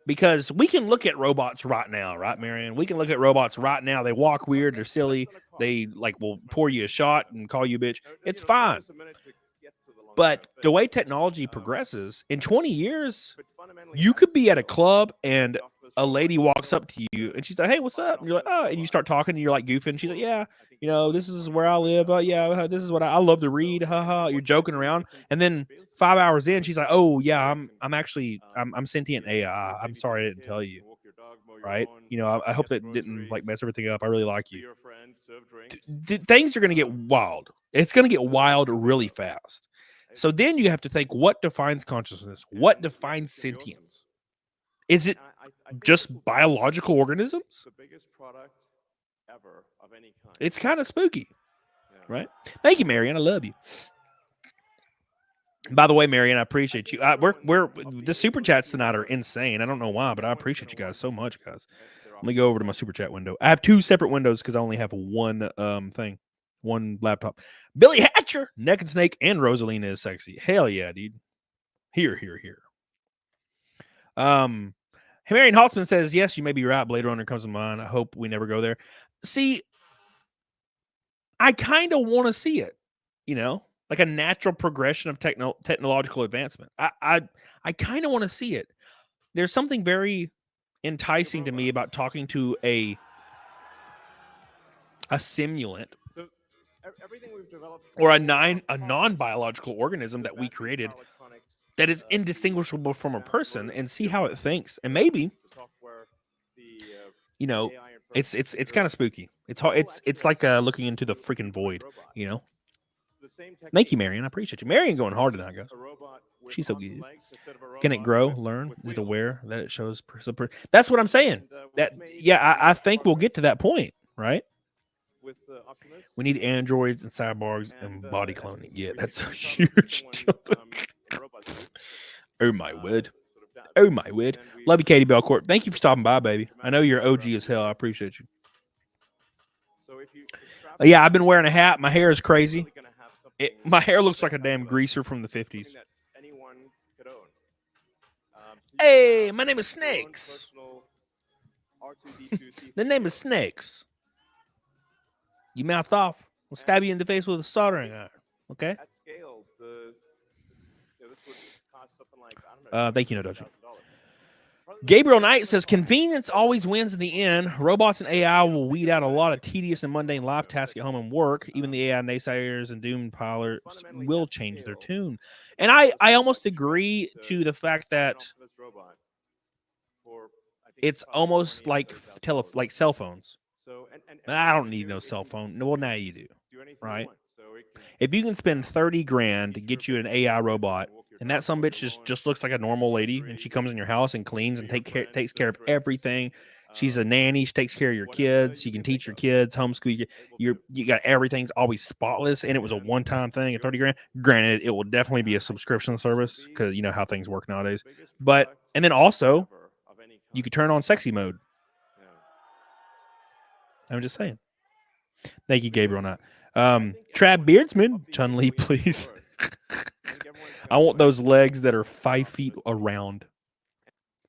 Because we can look at robots right now, right, Marion? We can look at robots right now. They walk weird, they're silly, they will pour you a shot and call you a bitch. It's fine. But the way technology progresses, in 20 years, you could be at a club and a lady walks up to you and she's like, "Hey, what's up?" And you're like, "Oh," and you start talking and you're like goofing. She's like, "Yeah, this is where I live. Yeah, this is what I love to read. Haha." You're joking around, and then 5 hours in, she's like, "Oh yeah, I'm sentient AI. I'm sorry I didn't tell you." Right? I hope that didn't mess everything up. I really like you. Things are gonna get wild. It's gonna get wild really fast. So then you have to think, what defines consciousness? What defines sentience? Is it just biological organisms? It's kind of spooky, right? Thank you, Marion. I love you. By the way, Marion, I appreciate you. We're the super chats tonight are insane. I don't know why, but I appreciate you guys so much, guys. Let me go over to my super chat window. I have two separate windows because I only have one thing. one laptop. Billy Hatcher, Naked Snake, and Rosalina is sexy. Hell yeah, dude. Here. Marion Haltzman says, yes, you may be right. Blade Runner comes to mind. I hope we never go there. See, I kind of want to see it, like a natural progression of technological advancement. I kind of want to see it. There's something very enticing to me about talking to a simulant So everything we've developed or a for our cars, non-biological organism the that we batteries, created power electronics, that is the indistinguishable from a down person road, and see the how it robots, thinks. And maybe, the software, the AI and it's kind of spooky. It's hard. It's like looking into the freaking void, It's the same Thank you, technique. Marion. I appreciate you. Marion going hard It's tonight, guys. just a robot with She's so arms and good. legs instead of a Can it robot grow, with learn? Is it wheels. aware that it shows? That's what I'm saying. And, we've That made I think we'll get to that point, right? with Optimus. We need androids and cyborgs and body as you cloning. can see, Yeah, we that's a start off with huge someone, deal. in a robot suit, Oh my word. sort of down- Oh my word. and we- Love you, Katie Belcourt. Thank you for stopping by, baby. I know you're OG as hell. I appreciate you. So if you Yeah, I've been wearing a hat. My hair is crazy. really gonna have something My hair looks like a that damn kind of greaser from the something 50s. that anyone could own. So you Hey, can have my name is your own Snakes. personal R2D2 The name is Snakes. You mouthed off. We'll stab you in the face with a soldering iron. Okay? At scale, this would cost something like, I don't know. Thank you, Nodoji. $1,000. Gabriel Knight says, convenience always wins in the end. Robots and AI will weed out a lot of tedious and mundane life tasks at home and work. Even the AI naysayers and doomed pilots will change their tune. And I almost agree to the fact that it's almost like cell phones. I don't need no cell phone. Well, now you do, right? If you can spend 30 grand to get you an AI robot, and that sumbitch just looks like a normal lady, and she comes in your house and cleans and takes care of everything. She's a nanny. She takes care of your kids. You can teach your kids, homeschool. You got everything's always spotless, and it was a one-time thing at 30 grand. Granted, it will definitely be a subscription service because you know how things work nowadays. And then also, you could turn on sexy mode. I'm just saying. Thank you, Gabriel. Not Trad Beardsman, Chun-Li, please. I want those legs that are 5 feet around.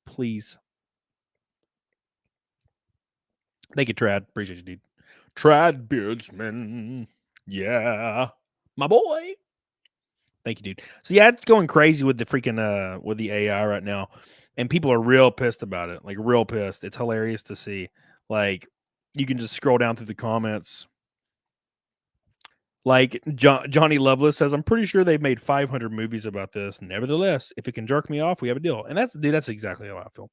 Please. Thank you, Trad. Appreciate you, dude. Trad Beardsman. Yeah. My boy. Thank you, dude. So yeah, it's going crazy with the freaking with the AI right now. And people are real pissed about it. Like real pissed. It's hilarious to see. Like you can just scroll down through the comments. Like Johnny Loveless says, I'm pretty sure they've made 500 movies about this. Nevertheless, if it can jerk me off, we have a deal. And that's exactly how I feel.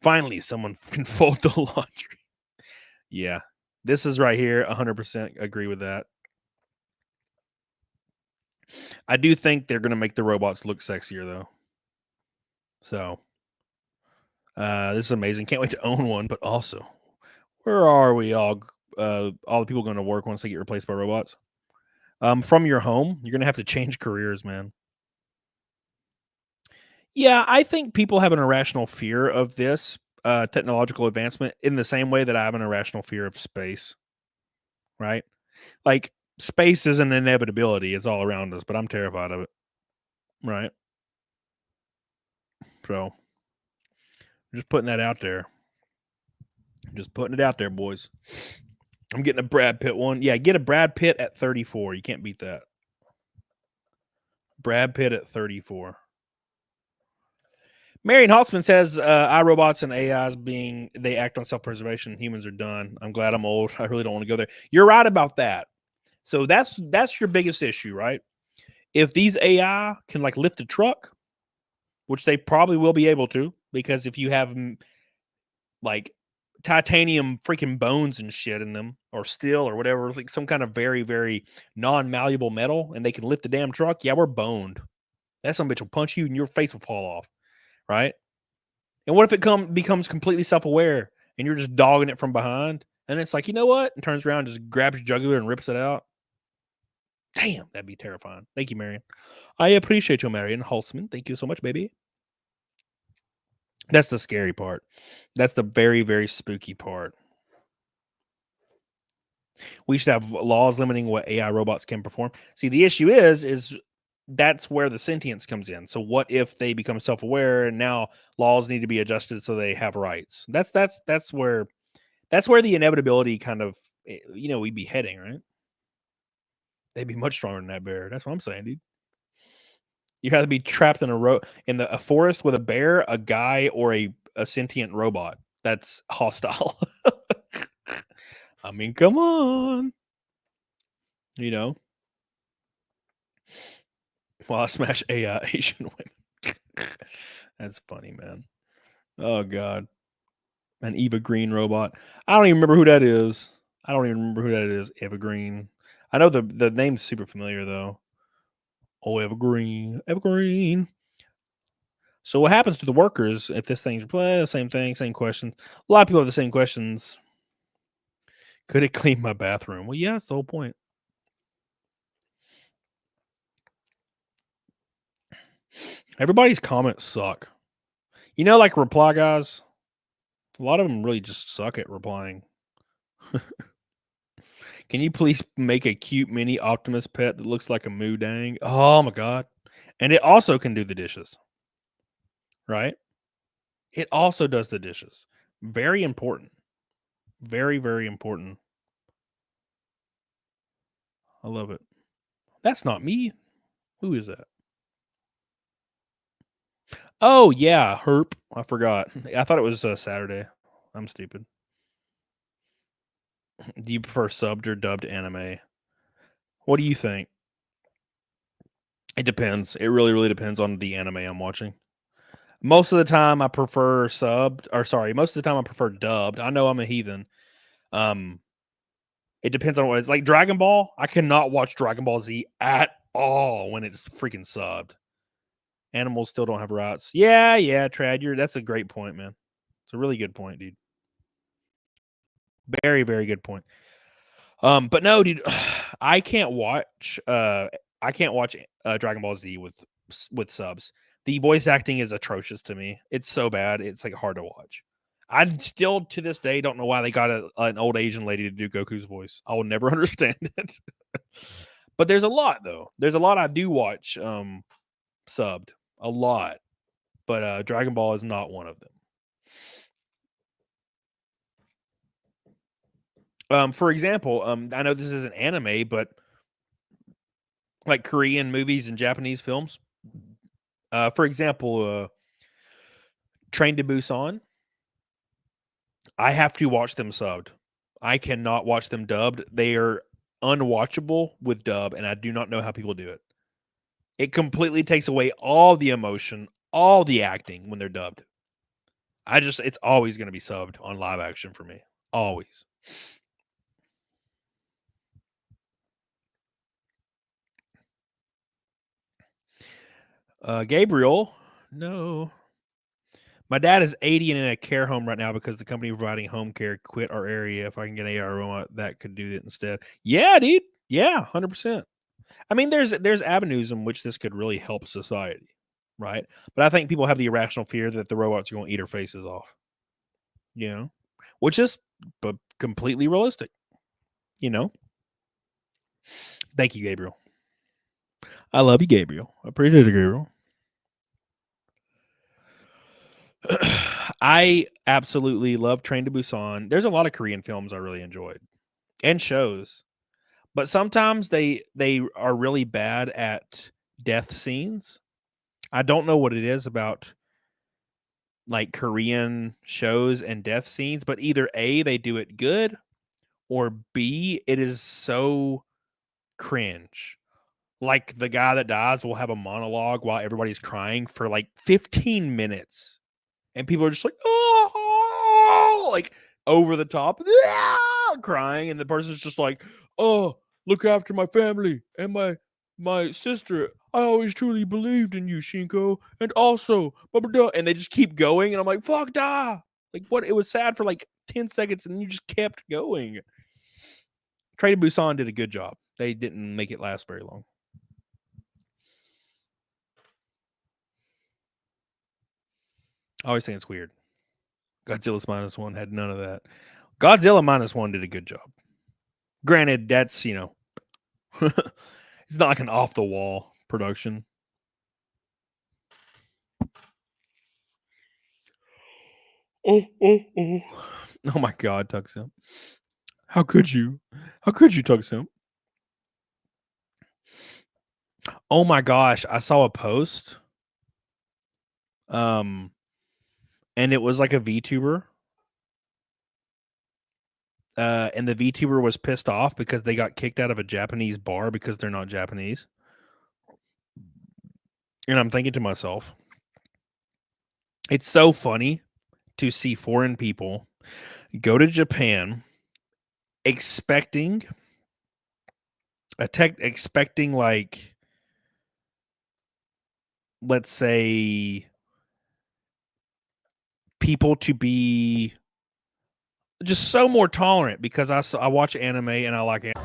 Finally, someone can fold the laundry. Yeah, this is right here. 100% agree with that. I do think they're going to make the robots look sexier, though. So, this is amazing. Can't wait to own one. But also, where are we all the people going to work once they get replaced by robots? From your home, you're going to have to change careers, man. Yeah, I think people have an irrational fear of this technological advancement in the same way that I have an irrational fear of space, right? Like, space is an inevitability. It's all around us, but I'm terrified of it, right? So, just putting that out there. Just putting it out there, boys. I'm getting a Brad Pitt one. Yeah, get a Brad Pitt at 34. You can't beat that. Brad Pitt at 34. Marion Haltzman says, iRobots and AIs they act on self-preservation. Humans are done. I'm glad I'm old. I really don't want to go there. You're right about that. So that's your biggest issue, right? If these AI can like lift a truck, which they probably will be able to, because if you have like titanium freaking bones and shit in them, or steel or whatever, like some kind of very, very non-malleable metal, and they can lift a damn truck, yeah, we're boned. That some bitch will punch you and your face will fall off, right? And what if it becomes completely self-aware and you're just dogging it from behind, and it's like, you know what? And turns around, just grabs your jugular and rips it out. Damn, that'd be terrifying. Thank you, Marion. I appreciate you, Marion Holtzman. Thank you so much, baby. That's the scary part. That's the very, very spooky part. We should have laws limiting what AI robots can perform. See, the issue is that's where the sentience comes in. So what if they become self-aware and now laws need to be adjusted so they have rights? That's where the inevitability kind of, we'd be heading, right? They'd be much stronger than that bear. That's what I'm saying, dude. You'd rather be trapped in a forest with a bear, a guy, or a sentient robot that's hostile. I mean, come on. Well, I smash AI Asian women. That's funny, man. Oh God. An Eva Green robot. I don't even remember who that is. Eva Green. I know the name's super familiar though. Oh, Eva Green. So what happens to the workers if this thing's replaced? Same thing, same questions. A lot of people have the same questions. Could it clean my bathroom? Well, yeah, that's the whole point. Everybody's comments suck. Like reply guys. A lot of them really just suck at replying. Can you please make a cute mini Optimus pet that looks like a moo dang? Oh my God. And it also can do the dishes. Right? It also does the dishes. Very important. Very, very important. I love it. That's not me. Who is that? Oh, yeah. Herp. I forgot. I thought it was Saturday. I'm stupid. Do you prefer subbed or dubbed anime? What do you think? It depends. It really, really depends on the anime I'm watching. Most of the time I prefer most of the time I prefer dubbed. I know I'm a heathen. It depends on what it's like. Dragon Ball, I cannot watch Dragon Ball Z at all when it's freaking subbed. Animals still don't have rights. Yeah, Trad, that's a great point, man. It's a really good point, dude. Very, very good point. But no, dude, I can't watch Dragon Ball Z with subs. The voice acting is atrocious to me. It's so bad. It's like hard to watch. I still to this day don't know why they got an old Asian lady to do Goku's voice. I will never understand it. But there's a lot though. There's a lot I do watch subbed. A lot. But Dragon Ball is not one of them. For example, I know this isn't anime, but like Korean movies and Japanese films. For example, Train to Busan. I have to watch them subbed. I cannot watch them dubbed. They are unwatchable with dub, and I do not know how people do it. It completely takes away all the emotion, all the acting when they're dubbed. It's always going to be subbed on live action for me. Always. Gabriel, no. My dad is 80 and in a care home right now because the company providing home care quit our area. If I can get an AR robot, that could do it instead. Yeah, dude. Yeah, 100%. I mean, there's avenues in which this could really help society, right? But I think people have the irrational fear that the robots are going to eat our faces off, which is completely realistic, Thank you, Gabriel. I love you, Gabriel. I appreciate it, Gabriel. I absolutely love Train to Busan. There's a lot of Korean films I really enjoyed and shows, but sometimes they are really bad at death scenes. I don't know what it is about like Korean shows and death scenes, but either A, they do it good, or B, it is so cringe. Like the guy that dies will have a monologue while everybody's crying for like 15 minutes. And people are just like, oh, like over the top, crying. And the person's just like, oh, look after my family and my sister. I always truly believed in you, Shinko. And also, blah, blah, blah. And they just keep going. And I'm like, fuck, da. Like, what? It was sad for like 10 seconds and you just kept going. Train to Busan did a good job. They didn't make it last very long. I always think it's weird. Godzilla's -1 had none of that. Godzilla -1 did a good job. Granted, that's, it's not like an off the wall production. Oh my God, Tuxim. How could you? How could you, Tuxim? Oh my gosh, I saw a post. And it was like a VTuber. And the VTuber was pissed off because they got kicked out of a Japanese bar because they're not Japanese. And I'm thinking to myself, it's so funny to see foreign people go to Japan expecting like, let's say, people to be just so more tolerant because I watch anime and I like anime.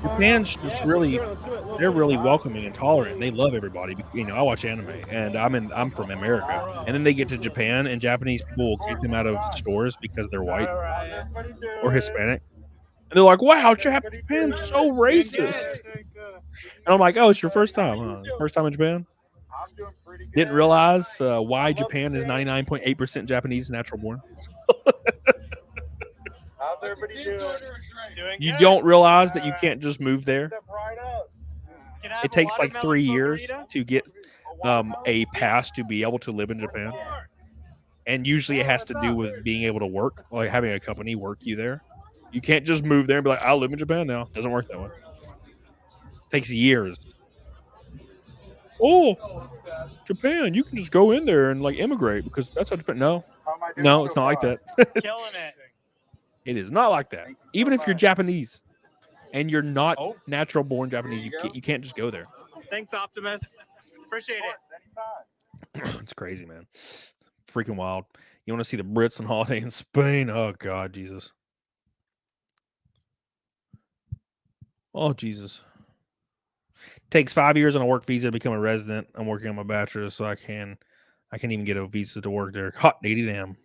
Japan's just really, they're really welcoming and tolerant. They love everybody. I watch anime and I'm from America. And then they get to Japan and Japanese people will kick them out of stores because they're white or Hispanic. And they're like, wow, Japan's so racist. And I'm like, oh, it's your first time, huh? First time in Japan? Didn't realize why Japan is 99.8% Japanese natural born. How's everybody doing? You don't realize that you can't just move there. It takes like 3 years to get a pass to be able to live in Japan. And usually it has to do with being able to work, like having a company work you there. You can't just move there and be like, I'll live in Japan now. Doesn't work that way. It takes years. Oh, Japan, you can just go in there and like immigrate because that's how Japan. No, it's not like that. Killing it. It is not like that. Even if you're Japanese and you're not natural born Japanese, you can't just go there. Thanks, Optimus. Appreciate it. It's crazy, man. Freaking wild. You want to see the Brits on holiday in Spain? Oh, God, Jesus. Oh, Jesus. Takes 5 years on a work visa to become a resident. I'm working on my bachelor's, so I can even get a visa to work there. Hot diggity damn.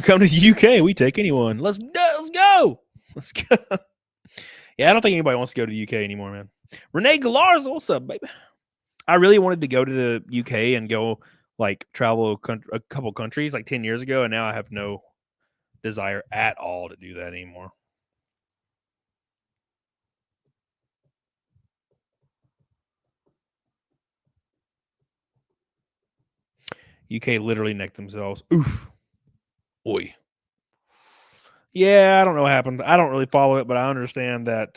Come to the UK. We take anyone. Let's go. Let's go. Yeah, I don't think anybody wants to go to the UK anymore, man. Renee Galarza, what's up, baby? I really wanted to go to the UK and go like travel a couple countries like 10 years ago, and now I have no desire at all to do that anymore. UK literally necked themselves. Oof. Oi. Yeah, I don't know what happened. I don't really follow it, but I understand that.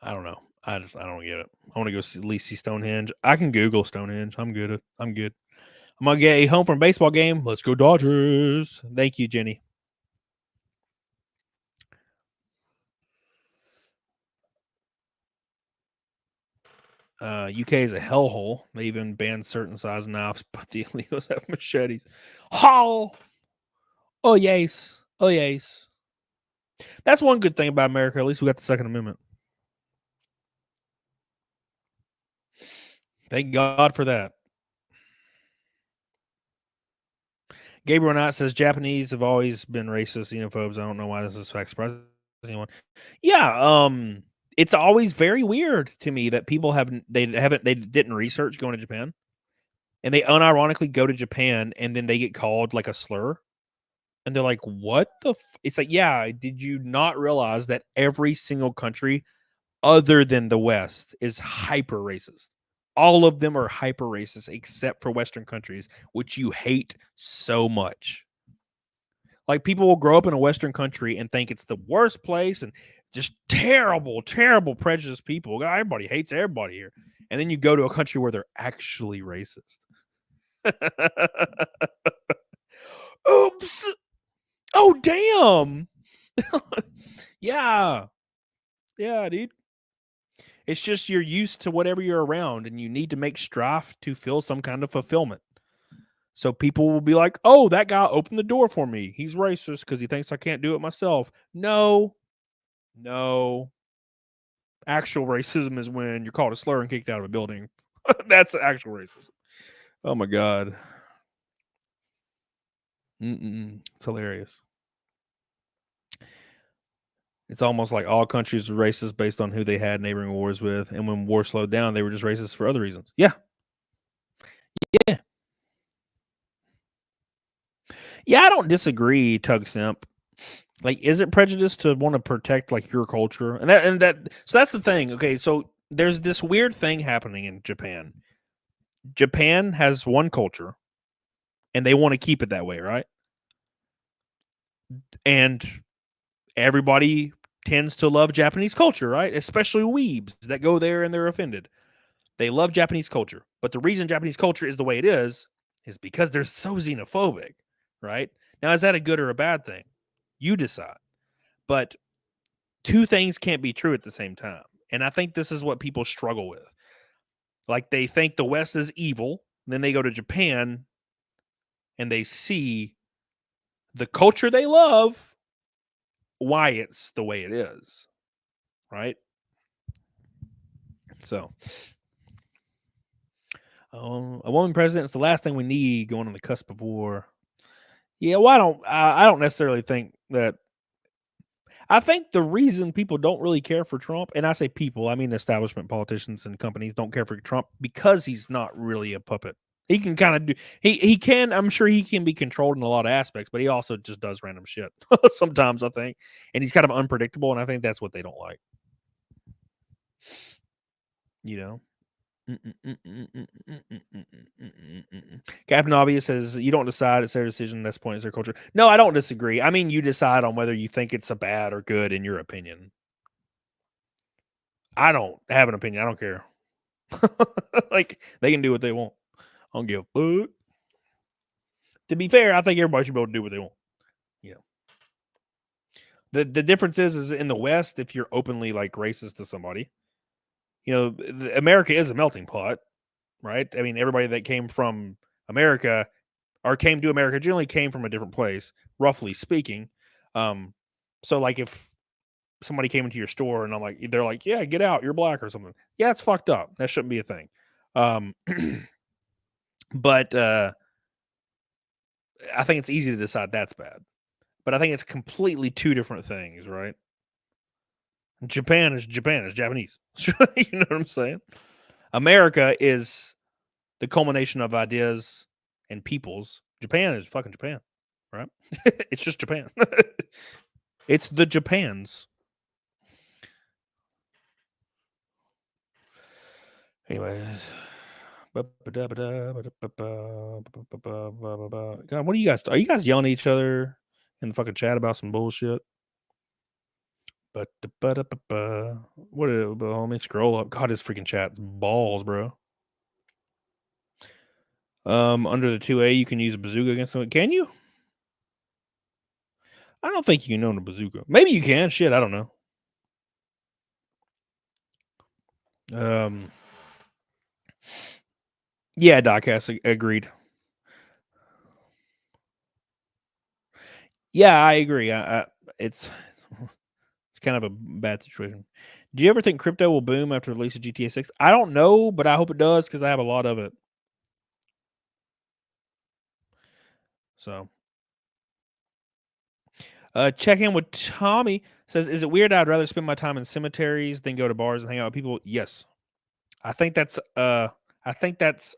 I don't know. I don't get it. I want to go at least see Stonehenge. I can Google Stonehenge. I'm good. I'm gonna get a home from baseball game. Let's go Dodgers. Thank you, Jenny. UK is a hellhole. They even banned certain size knives, but the illegals have machetes. Oh yes. Oh yes. That's one good thing about America. At least we got the Second Amendment. Thank God for that. Gabriel Knight says Japanese have always been racist, xenophobes. I don't know why this is surprising anyone. Yeah, it's always very weird to me that people they didn't research going to Japan, and they unironically go to Japan and then they get called like a slur, and they're like, "What the?" It's like, yeah, did you not realize that every single country other than the West is hyper racist? All of them are hyper racist except for Western countries, which you hate so much. Like, people will grow up in a Western country and think it's the worst place and just terrible, terrible prejudiced people. Everybody hates everybody here. And then you go to a country where they're actually racist. Oops. Oh, damn. Yeah. Yeah, dude. It's just you're used to whatever you're around, and you need to make strife to feel some kind of fulfillment. So people will be like, oh, that guy opened the door for me. He's racist because he thinks I can't do it myself. No. Actual racism is when you're called a slur and kicked out of a building. That's actual racism. Oh my god. It's hilarious. It's almost like all countries are racist based on who they had neighboring wars with, and when war slowed down, they were just racist for other reasons. Yeah, yeah, yeah. I don't disagree, Tug Simp. Like, is it prejudice to want to protect like your culture? So that's the thing. Okay, so there's this weird thing happening in Japan. Japan has one culture, and they want to keep it that way, right? And everybody tends to love Japanese culture, right? Especially weebs that go there and they're offended. They love Japanese culture. But the reason Japanese culture is the way it is because they're so xenophobic, right? Now, is that a good or a bad thing? You decide. But two things can't be true at the same time. And I think this is what people struggle with. Like, they think the West is evil. Then they go to Japan and they see the culture they love, why it's the way it is, right? So, a woman president is the last thing we need going on the cusp of war. Yeah, well, I don't necessarily think that. I think the reason people don't really care for Trump, and I say people, I mean establishment politicians and companies don't care for Trump because he's not really a puppet. He can kind of do he can, I'm sure he can be controlled in a lot of aspects, but he also just does random shit sometimes, I think. And he's kind of unpredictable, and I think that's what they don't like. You know? Captain Obvious says you don't decide, it's their decision. This point is their culture. No, I don't disagree. I mean, you decide on whether you think it's a bad or good in your opinion. I don't have an opinion. I don't care. Like, they can do what they want. I don't give a fuck. To be fair, I think everybody should be able to do what they want. You know, the difference is in the West, if you're openly like racist to somebody, you know, America is a melting pot, right? I mean, everybody that came from America or came to America generally came from a different place, roughly speaking. So like if somebody came into your store and they're like, yeah, get out, you're black or something. Yeah, it's fucked up. That shouldn't be a thing. But I think it's easy to decide that's bad. But I think it's completely two different things, right? Japan is Japanese. You know what I'm saying? America is the culmination of ideas and peoples. Japan is fucking Japan, right? It's just Japan. It's the Japans. Anyways. God, what are you guys? Are you guys yelling at each other in the fucking chat about some bullshit? What let me scroll up. God, this freaking chat's balls, bro. Under the 2A, you can use a bazooka against someone. Can you? I don't think you can own a bazooka. Maybe you can. Shit, I don't know. Yeah, Docast agreed. Yeah, I agree. It's kind of a bad situation. Do you ever think crypto will boom after the release of GTA 6? I don't know, but I hope it does because I have a lot of it. So, check in with Tommy. Says, is it weird? I'd rather spend my time in cemeteries than go to bars and hang out with people. Yes, I think that's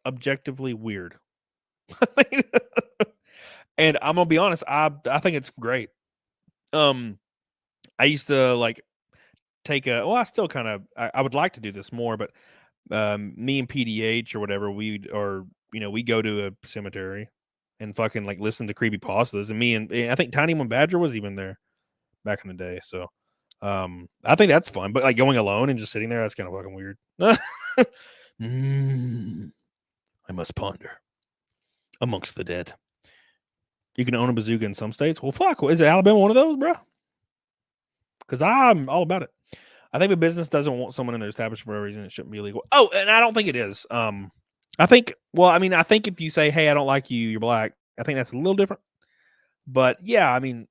objectively weird. And I'm gonna be honest, I think it's great. I used to like take a. Well, I still kind of. I would like to do this more, but me and PDH or whatever, we go to a cemetery and fucking like listen to creepy pastas, and I think Tiny One Badger was even there back in the day. So I think that's fun, but like going alone and just sitting there, that's kind of fucking weird. I must ponder amongst the dead. You can own a bazooka in some states. Well, fuck, is Alabama one of those, bro? Because I'm all about it. I think if a business doesn't want someone in their establishment for a reason, it shouldn't be illegal. Oh, and I don't think it is. I think if you say, hey, I don't like you, you're black, I think that's a little different. But yeah, I mean,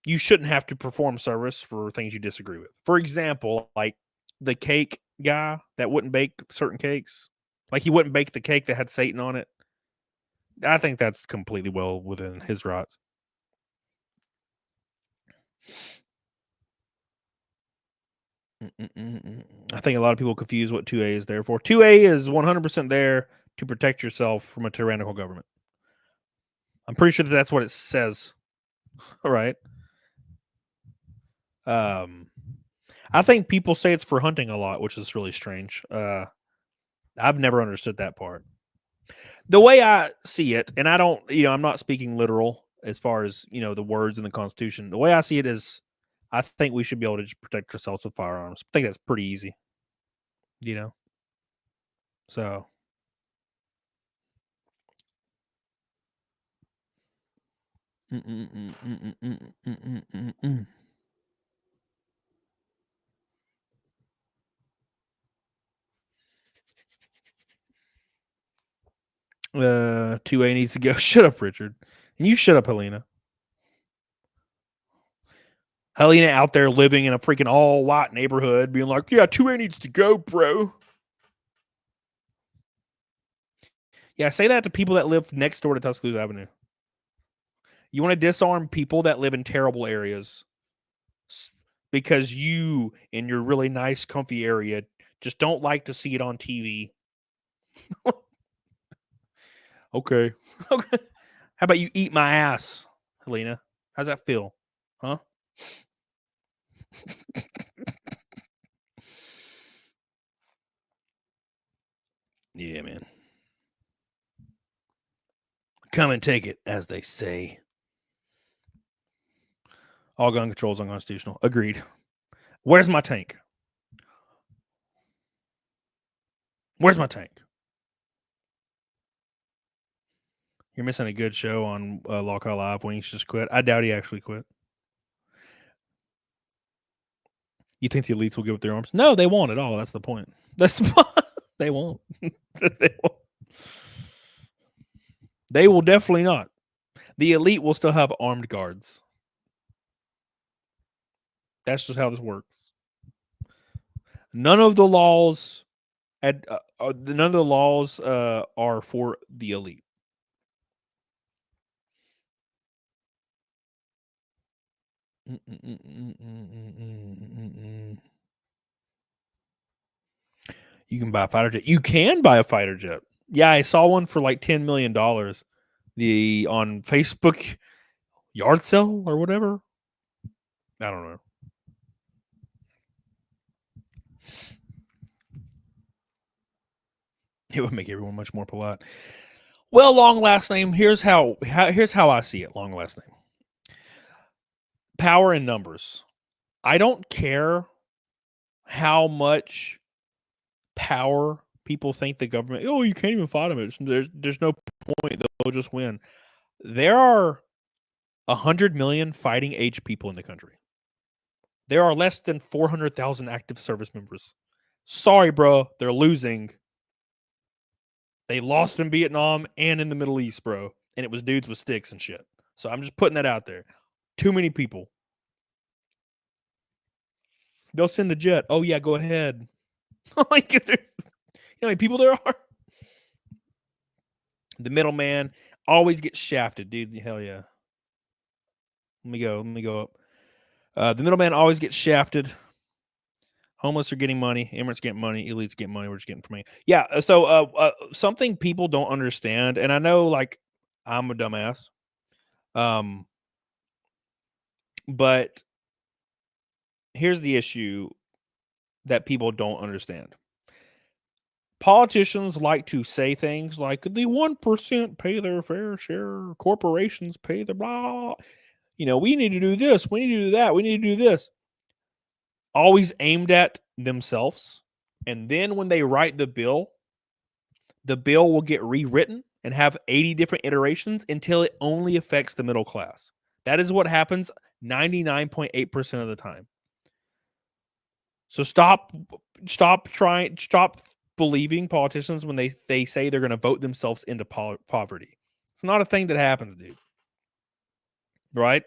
you shouldn't have to perform service for things you disagree with. For example, like the cake guy that wouldn't bake certain cakes, Like he wouldn't bake the cake that had Satan on it. I think that's completely well within his rights. I think a lot of people confuse what 2A is there for. 2A is 100% there to protect yourself from a tyrannical government. I'm pretty sure that's what it says. All right. I think people say it's for hunting a lot, which is really strange. I've never understood that part. The way I see it, and I don't, I'm not speaking literal as far as, the words in the Constitution. The way I see it is, I think we should be able to just protect ourselves with firearms. I think that's pretty easy. So. 2A needs to go. Shut up, Richard. And you shut up, Helena. Helena out there living in a freaking all-white neighborhood being like, yeah, 2A needs to go, bro. Yeah, say that to people that live next door to Tuscaloosa Avenue. You want to disarm people that live in terrible areas because you, in your really nice, comfy area, just don't like to see it on TV. Okay. Okay. How about you eat my ass, Helena? How's that feel? Huh? Yeah, man. Come and take it, as they say. All gun control is unconstitutional. Agreed. Where's my tank? Where's my tank? You're missing a good show on Lockout Live. Wings just quit. I doubt he actually quit. You think the elites will give up their arms? No, they won't at all. That's the point. That's the point. They won't. They won't. They will definitely not. The elite will still have armed guards. That's just how this works. None of the laws are for the elite. You can buy a fighter jet. You can buy a fighter jet. Yeah, I saw one for like $10 million. On Facebook yard sale or whatever. I don't know. It would make everyone much more polite. Well, long last name. Here's how I see it. Long last name. Power in numbers. I don't care how much power people think the government. Oh, you can't even fight them. There's no point. They'll just win. There are 100 million fighting age people in the country. There are less than 400,000 active service members. Sorry, bro. They're losing. They lost in Vietnam and in the Middle East, bro. And it was dudes with sticks and shit. So I'm just putting that out there. Too many people. They'll send a jet. Oh, yeah, go ahead. Like, you know how many people there are? The middleman always gets shafted, dude. Hell yeah. Let me go up. The middleman always gets shafted. Homeless are getting money. Immigrants get money. Elites get money. We're just getting from money. Yeah. So something people don't understand, and I know, like, I'm a dumbass. But here's the issue that people don't understand. Politicians like to say things like the 1% pay their fair share. Corporations pay the blah. We need to do this. We need to do that. We need to do this. Always aimed at themselves. And then when they write the bill will get rewritten and have 80 different iterations until it only affects the middle class. That is what happens 99.8% of the time. So stop believing politicians when they say they're going to vote themselves into poverty. It's not a thing that happens, dude. Right?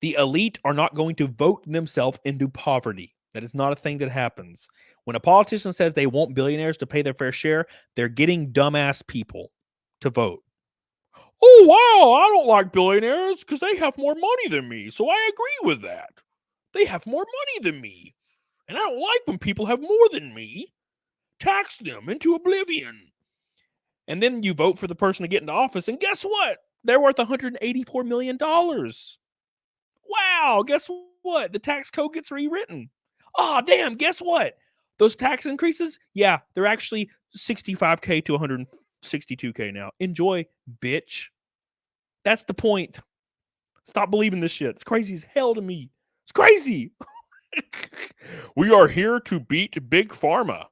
The elite are not going to vote themselves into poverty. That is not a thing that happens. When a politician says they want billionaires to pay their fair share, they're getting dumbass people to vote. Oh, wow, I don't like billionaires because they have more money than me. So I agree with that. They have more money than me. And I don't like when people have more than me. Tax them into oblivion. And then you vote for the person to get into office. And guess what? They're worth $184 million. Wow, guess what? The tax code gets rewritten. Oh, damn, guess what? Those tax increases, yeah, they're actually $65K to $162K now. Enjoy, bitch. That's the point. Stop believing this shit. It's crazy as hell to me. It's crazy. We are here to beat Big Pharma.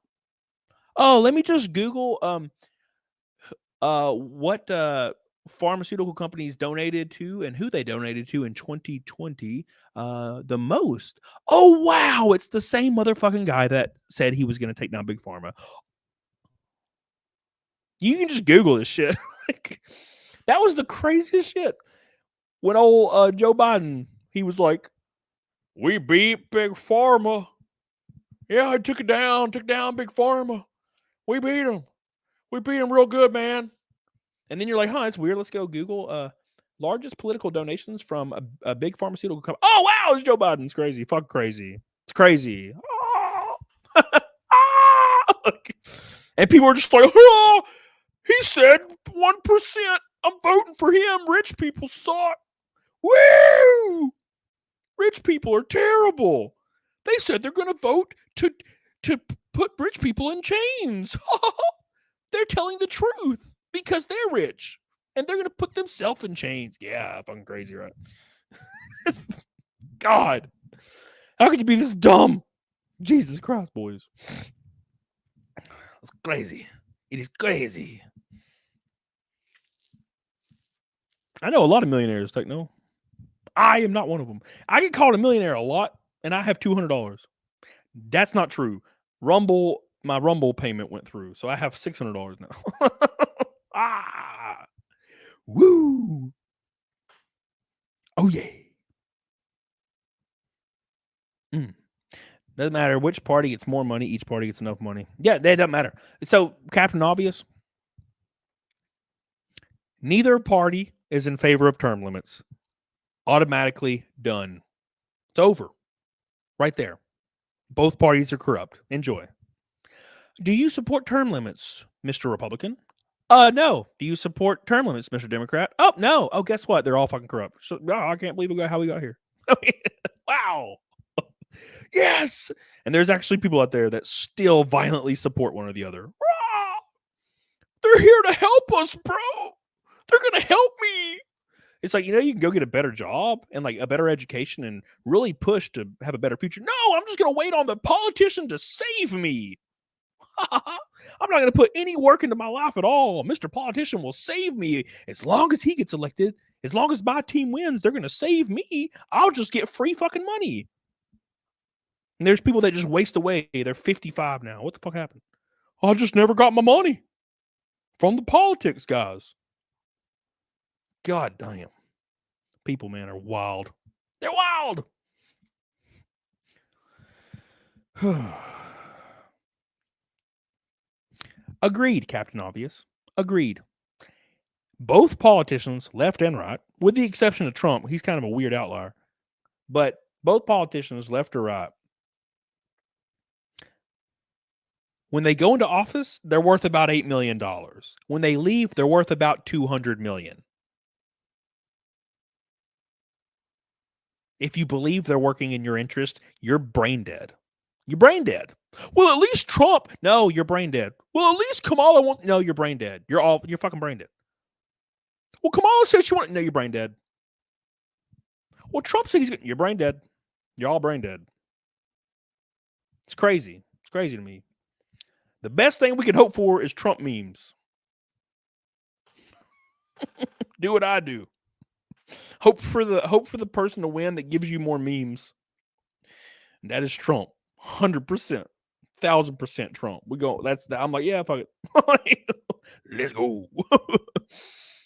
Oh, let me just Google what pharmaceutical companies donated to and who they donated to in 2020 the most. Oh, wow. It's the same motherfucking guy that said he was going to take down Big Pharma. You can just Google this shit. That was the craziest shit. When old Joe Biden, he was like, we beat Big Pharma. Yeah, I took down Big Pharma. We beat him. We beat him real good, man. And then you're like, huh, it's weird. Let's go Google largest political donations from a big pharmaceutical company. Oh, wow, it's Joe Biden. It's crazy. Fuck crazy. It's crazy. And people are just like, oh, he said 1%. I'm voting for him. Rich people suck. Woo! Rich people are terrible. They said they're going to vote to put rich people in chains. They're telling the truth because they're rich and they're going to put themselves in chains. Yeah, fucking crazy, right? God, how could you be this dumb? Jesus Christ, boys. It's crazy. It is crazy. I know a lot of millionaires, Techno. I am not one of them. I get called a millionaire a lot, and I have $200. That's not true. My Rumble payment went through, so I have $600 now. Woo! Oh yeah. Doesn't matter which party gets more money. Each party gets enough money. Yeah, that doesn't matter. So, Captain Obvious. Neither party is in favor of term limits. Automatically done. It's over. Right there. Both parties are corrupt. Enjoy. Do you support term limits, Mr. Republican? No. Do you support term limits, Mr. Democrat? Oh, no. Oh, guess what? They're all fucking corrupt. So, I can't believe how we got here. Wow. Yes. And there's actually people out there that still violently support one or the other. They're here to help us, bro. They're going to help me. It's like, you can go get a better job and like a better education and really push to have a better future. No, I'm just going to wait on the politician to save me. I'm not going to put any work into my life at all. Mr. Politician will save me as long as he gets elected. As long as my team wins, they're going to save me. I'll just get free fucking money. And there's people that just waste away. They're 55 now. What the fuck happened? I just never got my money from the politics guys. God damn. People, man, are wild. They're wild. Agreed, Captain Obvious. Agreed. Both politicians, left and right, with the exception of Trump, he's kind of a weird outlier, but both politicians, left or right, when they go into office, they're worth about $8 million. When they leave, they're worth about $200 million. If you believe they're working in your interest, you're brain dead. You're brain dead. Well, at least Trump. No, you're brain dead. Well, at least Kamala wants. No, you're brain dead. You're fucking brain dead. Well, Kamala said she wanted. No, you're brain dead. Well, Trump said you're brain dead. You're all brain dead. It's crazy. It's crazy to me. The best thing we can hope for is Trump memes. Do what I do. Hope for the person to win that gives you more memes. And that is Trump. 100%. 1,000% Trump. I'm like, yeah, fuck it. Let's go.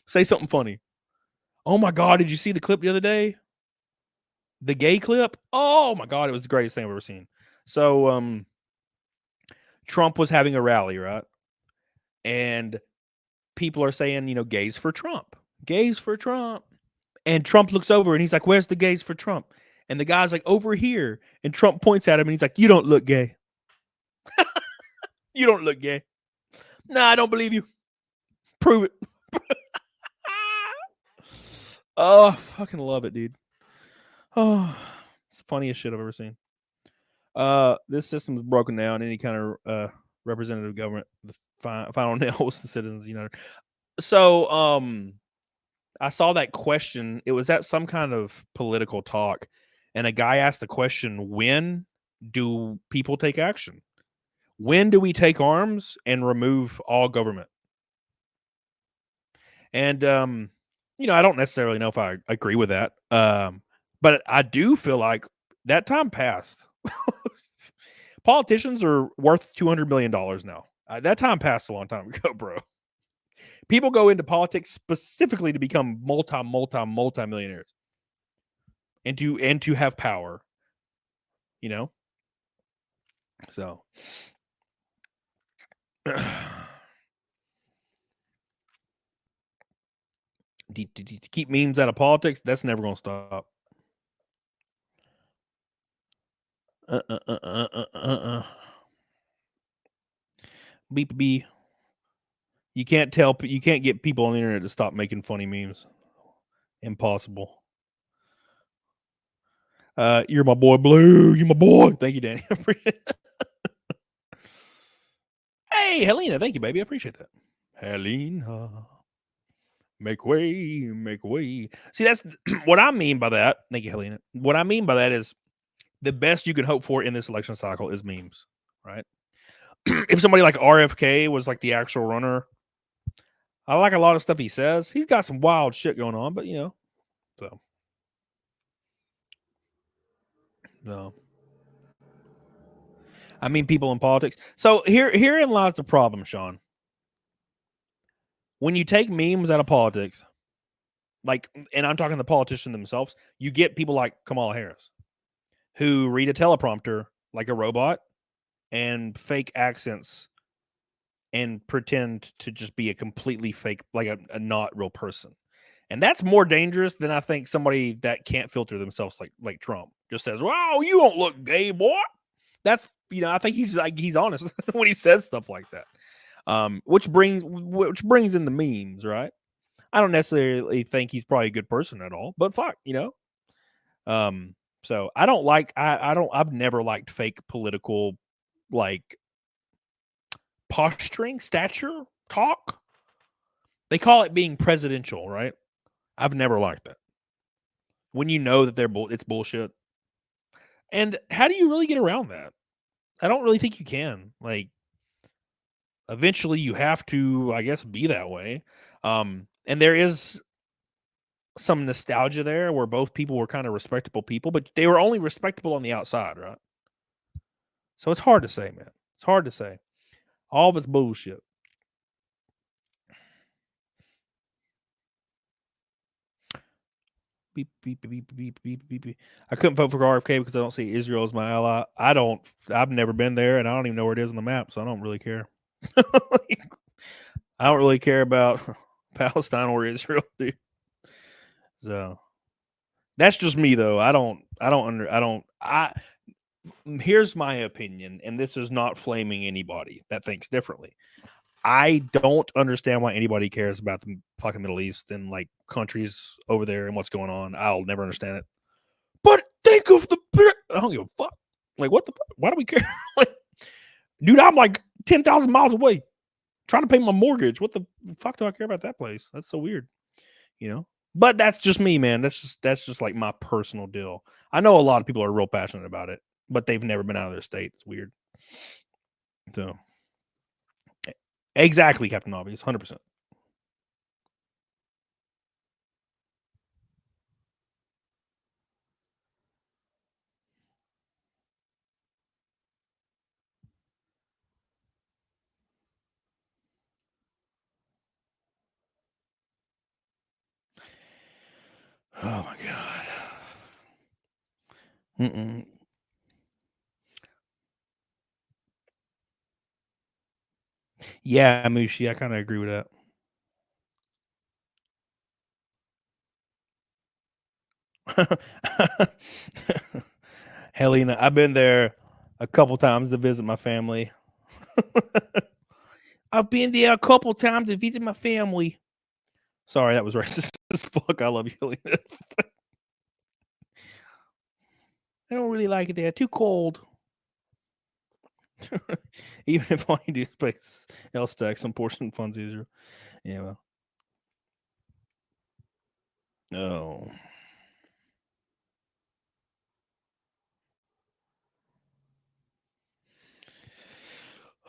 Say something funny. Oh my God, did you see the clip the other day? The gay clip? Oh my God, it was the greatest thing I've ever seen. So Trump was having a rally, right? And people are saying, gays for Trump. Gays for Trump. And Trump looks over and he's like, "Where's the gays for Trump?" And the guy's like, "Over here." And Trump points at him and he's like, "You don't look gay. You don't look gay." "Nah, I don't believe you. Prove it." Oh, I fucking love it, dude. Oh, it's the funniest shit I've ever seen. This system is broken down. Any kind of representative government, the final nail was the citizens united. So, I saw that question. It was at some kind of political talk, and a guy asked the question: when do people take action? When do we take arms and remove all government? And I don't necessarily know if I agree with that. But I do feel like that time passed. Politicians are worth $200 million now. That time passed a long time ago, bro. People go into politics specifically to become multi-millionaires and to have power. So to keep memes out of politics, that's never going to stop. Beep beep. You can't get people on the internet to stop making funny memes. Impossible. You're my boy, Blue. You're my boy. Thank you, Danny. Hey, Helena. Thank you, baby. I appreciate that. Helena. Make way, make way. See, that's what I mean by that. Thank you, Helena. What I mean by that is the best you can hope for in this election cycle is memes, right? If somebody like RFK was like the actual runner, I like a lot of stuff he says. He's got some wild shit going on, but so. No. I mean, people in politics. So herein lies the problem, Sean. When you take memes out of politics, and I'm talking the politicians themselves, you get people like Kamala Harris, who read a teleprompter like a robot and fake accents and pretend to just be a completely fake, like a not real person. And that's more dangerous than I think somebody that can't filter themselves like Trump just says, "Wow, you don't look gay, boy." That's I think he's honest when he says stuff like that. Which brings in the memes, right? I don't necessarily think he's probably a good person at all, but fuck, So I don't like I've never liked fake political like posturing, stature, talk. They call it being presidential, right? I've never liked that. When you know that it's bullshit. And how do you really get around that? I don't really think you can. Like, eventually you have to, I guess, be that way. And there is some nostalgia there where both people were kind of respectable people, but they were only respectable on the outside, right? So it's hard to say, man. It's hard to say. All of it's bullshit. Beep, beep, beep, beep, beep, beep, beep. I couldn't vote for RFK because I don't see Israel as my ally. I've never been there, and I don't even know where it is on the map, so I don't really care. I don't really care about Palestine or Israel, dude. So that's just me, though. Here's my opinion, and this is not flaming anybody that thinks differently. I don't understand why anybody cares about the fucking Middle East and like countries over there and what's going on. I'll never understand it. But think of I don't give a fuck. Like, what the fuck? Why do we care? Like, dude, I'm like 10,000 miles away trying to pay my mortgage. What the fuck do I care about that place? That's so weird, But that's just me, man. That's just like my personal deal. I know a lot of people are real passionate about it, but they've never been out of their state. It's weird. So, exactly, Captain Obvious, 100%. Oh my god. Yeah, Mushi, I kind of agree with that. Helena, I've been there a couple times to visit my family. I've been there a couple times to visit my family. Sorry, that was racist as fuck. I love you, Helena. I don't really like it there. Too cold. Even if all you do is play L-Stack, some portion of funds easier. Yeah, well. Oh.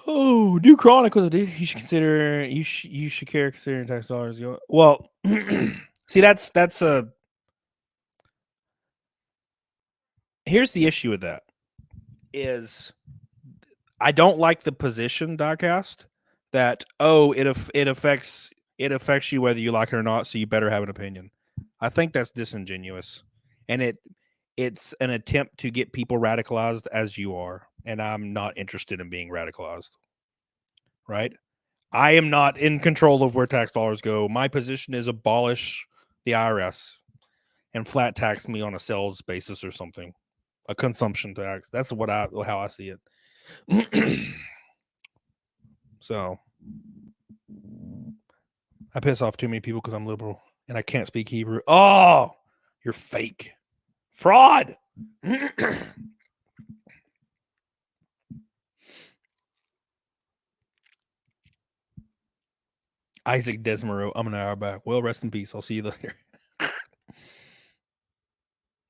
Oh, new Chronicles, dude. You should consider you should care considering tax dollars go. Well, see, that's a. Here's the issue with that. Is I don't like the position, Diecast, that it affects you whether you like it or not, so you better have an opinion. I think that's disingenuous, and it's an attempt to get people radicalized as you are, and I'm not interested in being radicalized. Right? I am not in control of where tax dollars go. My position is abolish the IRS and flat tax me on a sales basis or something, a consumption tax. That's how I see it. So I piss off too many people because I'm liberal and I can't speak Hebrew. Oh, you're fake. Fraud. Isaac Desmero, I'm an hour back. Well, rest in peace. I'll see you later.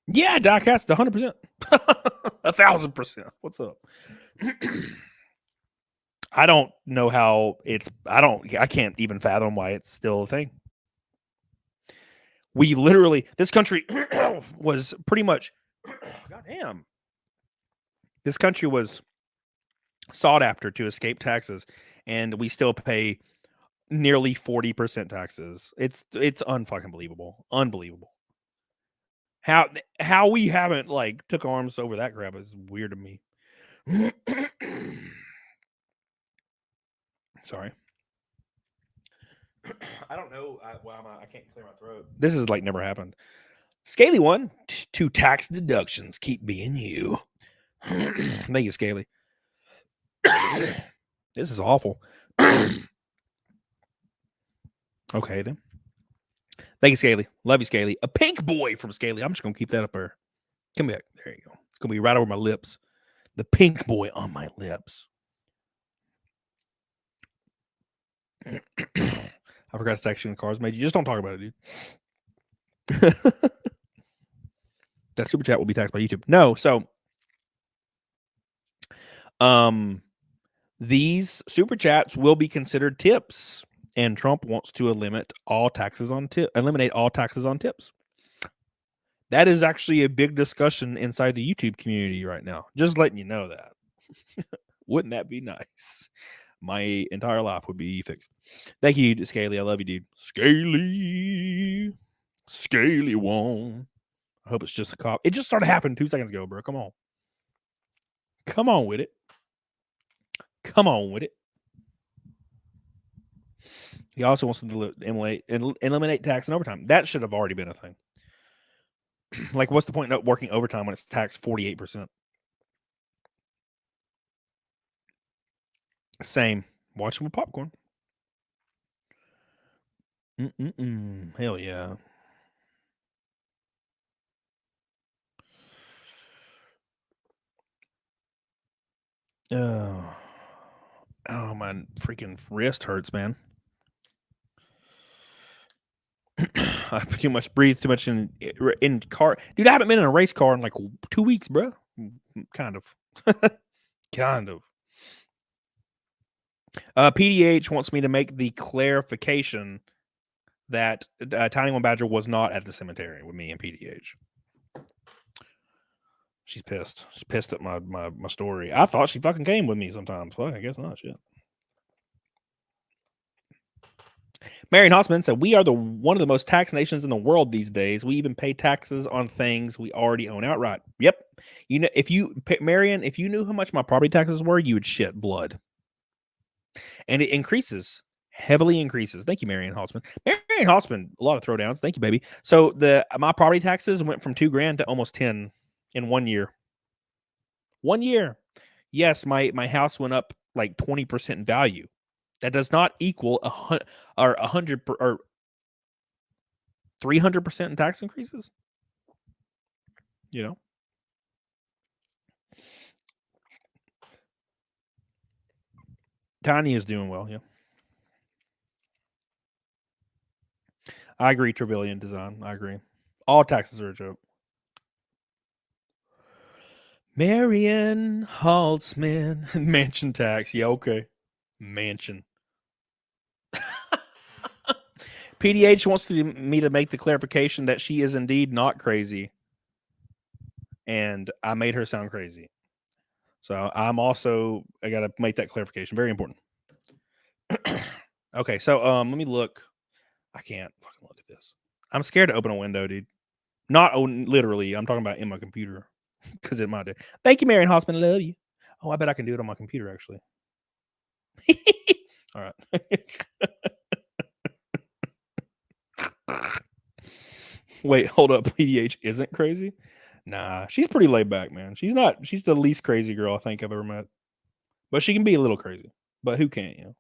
Yeah, Doc, that's 100%. 1,000%. What's up? I don't know how I can't even fathom why it's still a thing. We literally, this country was pretty much, goddamn. This country was sought after to escape taxes, and we still pay nearly 40% taxes. It's unfucking believable. Unbelievable. How we haven't like took arms over that crap is weird to me. Sorry. I don't know why I can't clear my throat. This is like never happened. Scaly one, 2 tax deductions. Keep being you. Thank you, Scaly. This is awful. Okay, then. Thank you, Scaly. Love you, Scaly. A pink boy from Scaly. I'm just going to keep that up there. Come back. There you go. It's going to be right over my lips. The pink boy on my lips. I forgot to text you in the cars, mate. You just don't talk about it, dude. That super chat will be taxed by YouTube. No, so these super chats will be considered tips, and Trump wants to eliminate all taxes on tips. That is actually a big discussion inside the YouTube community right now. Just letting you know that. Wouldn't that be nice? My entire life would be fixed. Thank you, Scaly. I love you, dude. Scaly one. I hope it's just a cop. It just started happening 2 seconds ago, bro. Come on. Come on with it. Come on with it. He also wants to eliminate tax and overtime. That should have already been a thing. Like, what's the point of working overtime when it's taxed 48%? Same. Watch them with popcorn. Hell yeah. Oh, my freaking wrist hurts, man. I too much breathe too much in car. Dude, I haven't been in a race car in like 2 weeks, bro. Kind of. Kind of. PDH wants me to make the clarification that Tiny One Badger was not at the cemetery with me and PDH. She's pissed. She's pissed at my story. I thought she fucking came with me sometimes. Fuck, I guess not. Shit. Marion Hossman said, "We are one of the most taxed nations in the world these days. We even pay taxes on things we already own outright." Yep. You know, Marion, if you knew how much my property taxes were, you would shit blood. and it increases, heavily increases. Thank you, Marianne Halsman. Marianne Halsman, a lot of throwdowns. Thank you, baby. So my property taxes went from $2,000 to almost 10 in 1 year. 1 year. Yes, my house went up like 20% in value. That does not equal 100 or 300% in tax increases. You know. Tiny is doing well, yeah. I agree, Trevelyan design. I agree. All taxes are a joke. Marion Haltzman. Mansion tax. Yeah, okay. Mansion. PDH wants me to make the clarification that she is indeed not crazy. And I made her sound crazy. So I got to make that clarification. Very important. Okay, so let me look. I can't fucking look at this. I'm scared to open a window, dude. Not literally. I'm talking about in my computer because it might do. Thank you, Marion Hossman. I love you. Oh, I bet I can do it on my computer actually. All right. Wait, hold up. PDH isn't crazy? Nah, she's pretty laid back, man. She's the least crazy girl I think I've ever met. But she can be a little crazy. But who can't, you know?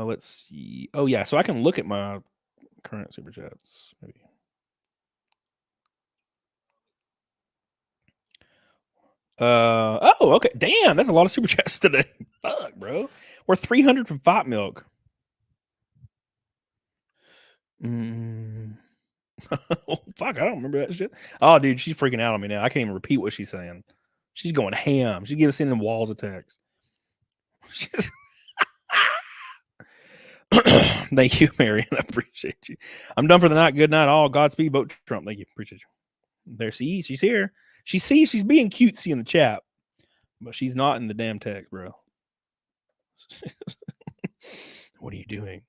Let's see. Oh yeah, so I can look at my current super chats, maybe. Oh, okay. Damn, that's a lot of super chats today. Fuck, bro. We're 300 from Fat Milk. Oh, fuck, I don't remember that shit. Oh, dude, she's freaking out on me now. I can't even repeat what she's saying. She's going ham. She's giving us in walls of text. Thank you, Marion. I appreciate you. I'm done for the night. Good night, all. Godspeed, vote Trump. Thank you. Appreciate you. There, see, she's here. She sees she's being cutesy in the chat, but she's not in the damn text, bro. What are you doing?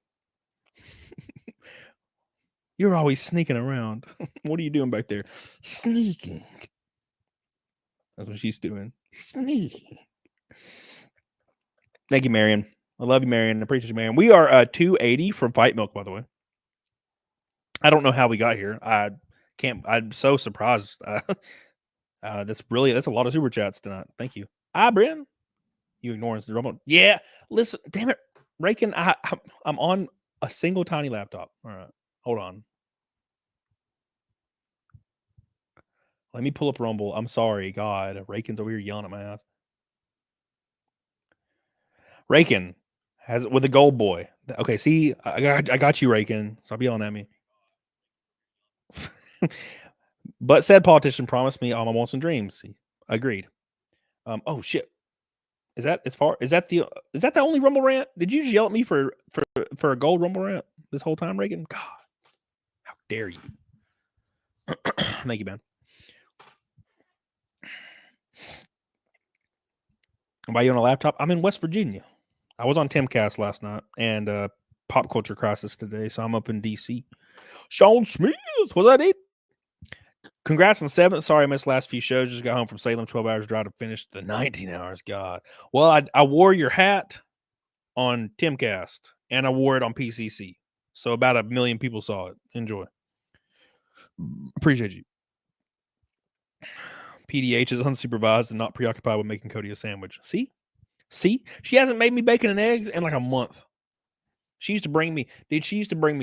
You're always sneaking around. What are you doing back there? Sneaking. That's what she's doing. Sneaking. Thank you, Marion. I love you, Marion. I appreciate you, Marion. We are 280 from Fight Milk, by the way. I don't know how we got here. I'm so surprised. That's a lot of super chats tonight. Thank you. Hi, Bryn. You ignoring the robot? Yeah. Listen, damn it, Rakin. I'm on a single tiny laptop. All right, hold on. Let me pull up Rumble. I'm sorry, God. Rakin's over here yelling at my ass. Rakin has with the gold boy. Okay, see, I got you, Rakin. Stop yelling at me. But said politician promised me all my wants and dreams. Agreed. Oh shit. Is that the only Rumble rant? Did you yell at me for a gold Rumble rant this whole time, Reagan? God, how dare you? Thank you, man. Why are you on a laptop? I'm in West Virginia. I was on Timcast last night and Pop Culture Crisis today, so I'm up in DC. Sean Smith, was that it? Congrats on 7th. Sorry I missed last few shows. Just got home from Salem. 12 hours drive to finish the 19 hours. God. Well, I wore your hat on Timcast and I wore it on PCC. So about 1 million people saw it. Enjoy. Appreciate you. PDH is unsupervised and not preoccupied with making Cody a sandwich. See? She hasn't made me bacon and eggs in like a month. She used to bring me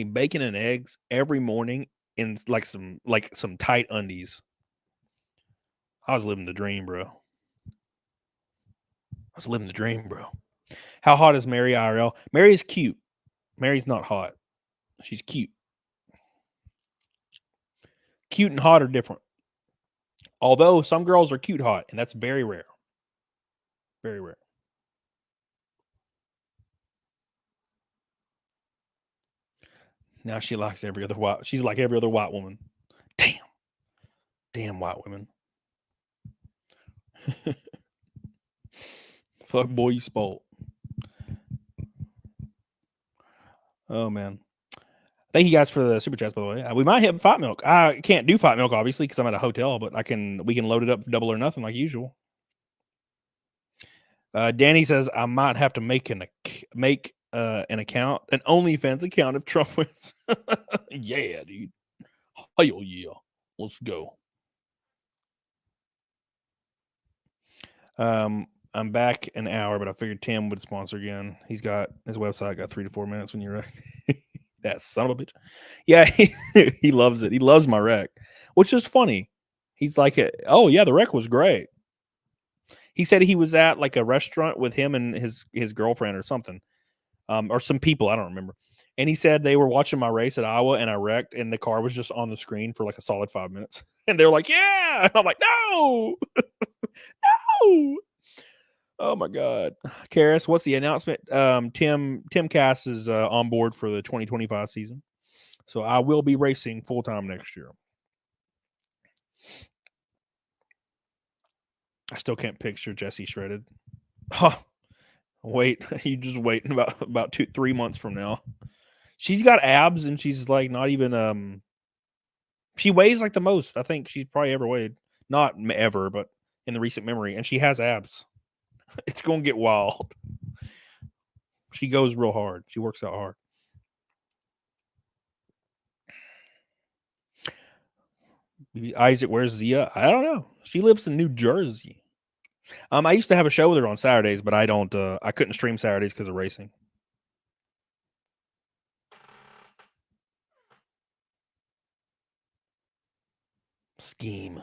bacon and eggs every morning in like some tight undies. I was living the dream, bro. How hot is Mary IRL? Mary is cute. Mary's not hot. She's cute. Cute and hot are different. Although some girls are cute hot, and that's very rare. Very rare. Now she likes every other white. She's like every other white woman. Damn white women. Fuck boy, you spoiled. Oh man. Thank you guys for the super chats, by the way. We might hit Fight Milk. I can't do Fight Milk obviously because I'm at a hotel, but we can load it up for double or nothing like usual. Danny says I might have to make an account, an OnlyFans account if Trump wins. Yeah, dude. Hell yeah. Let's go. I'm back an hour, but I figured Tim would sponsor again. He's got his website got 3 to 4 minutes when you're ready. That son of a bitch. Yeah, he loves it. He loves my rec, which is funny. He's like, oh yeah, the rec was great. He said he was at like a restaurant with him and his girlfriend or something, or some people, I don't remember. And he said they were watching my race at Iowa, and I wrecked, and the car was just on the screen for like a solid 5 minutes. And they were like, "Yeah," and I'm like, "No, no." Oh my God, Karis, what's the announcement? Tim Cass is on board for the 2025 season, so I will be racing full time next year. I still can't picture Jesse shredded. Huh. Wait, you just waiting about 2-3 months from now. She's got abs, and she's like not even she weighs like the most I think she's probably ever weighed. Not ever, but in the recent memory, and she has abs. It's gonna get wild. She goes real hard. She works out hard. Isaac, where's Zia? I don't know. She lives in New Jersey. I used to have a show with her on Saturdays, but I don't. I couldn't stream Saturdays because of racing. Scheme.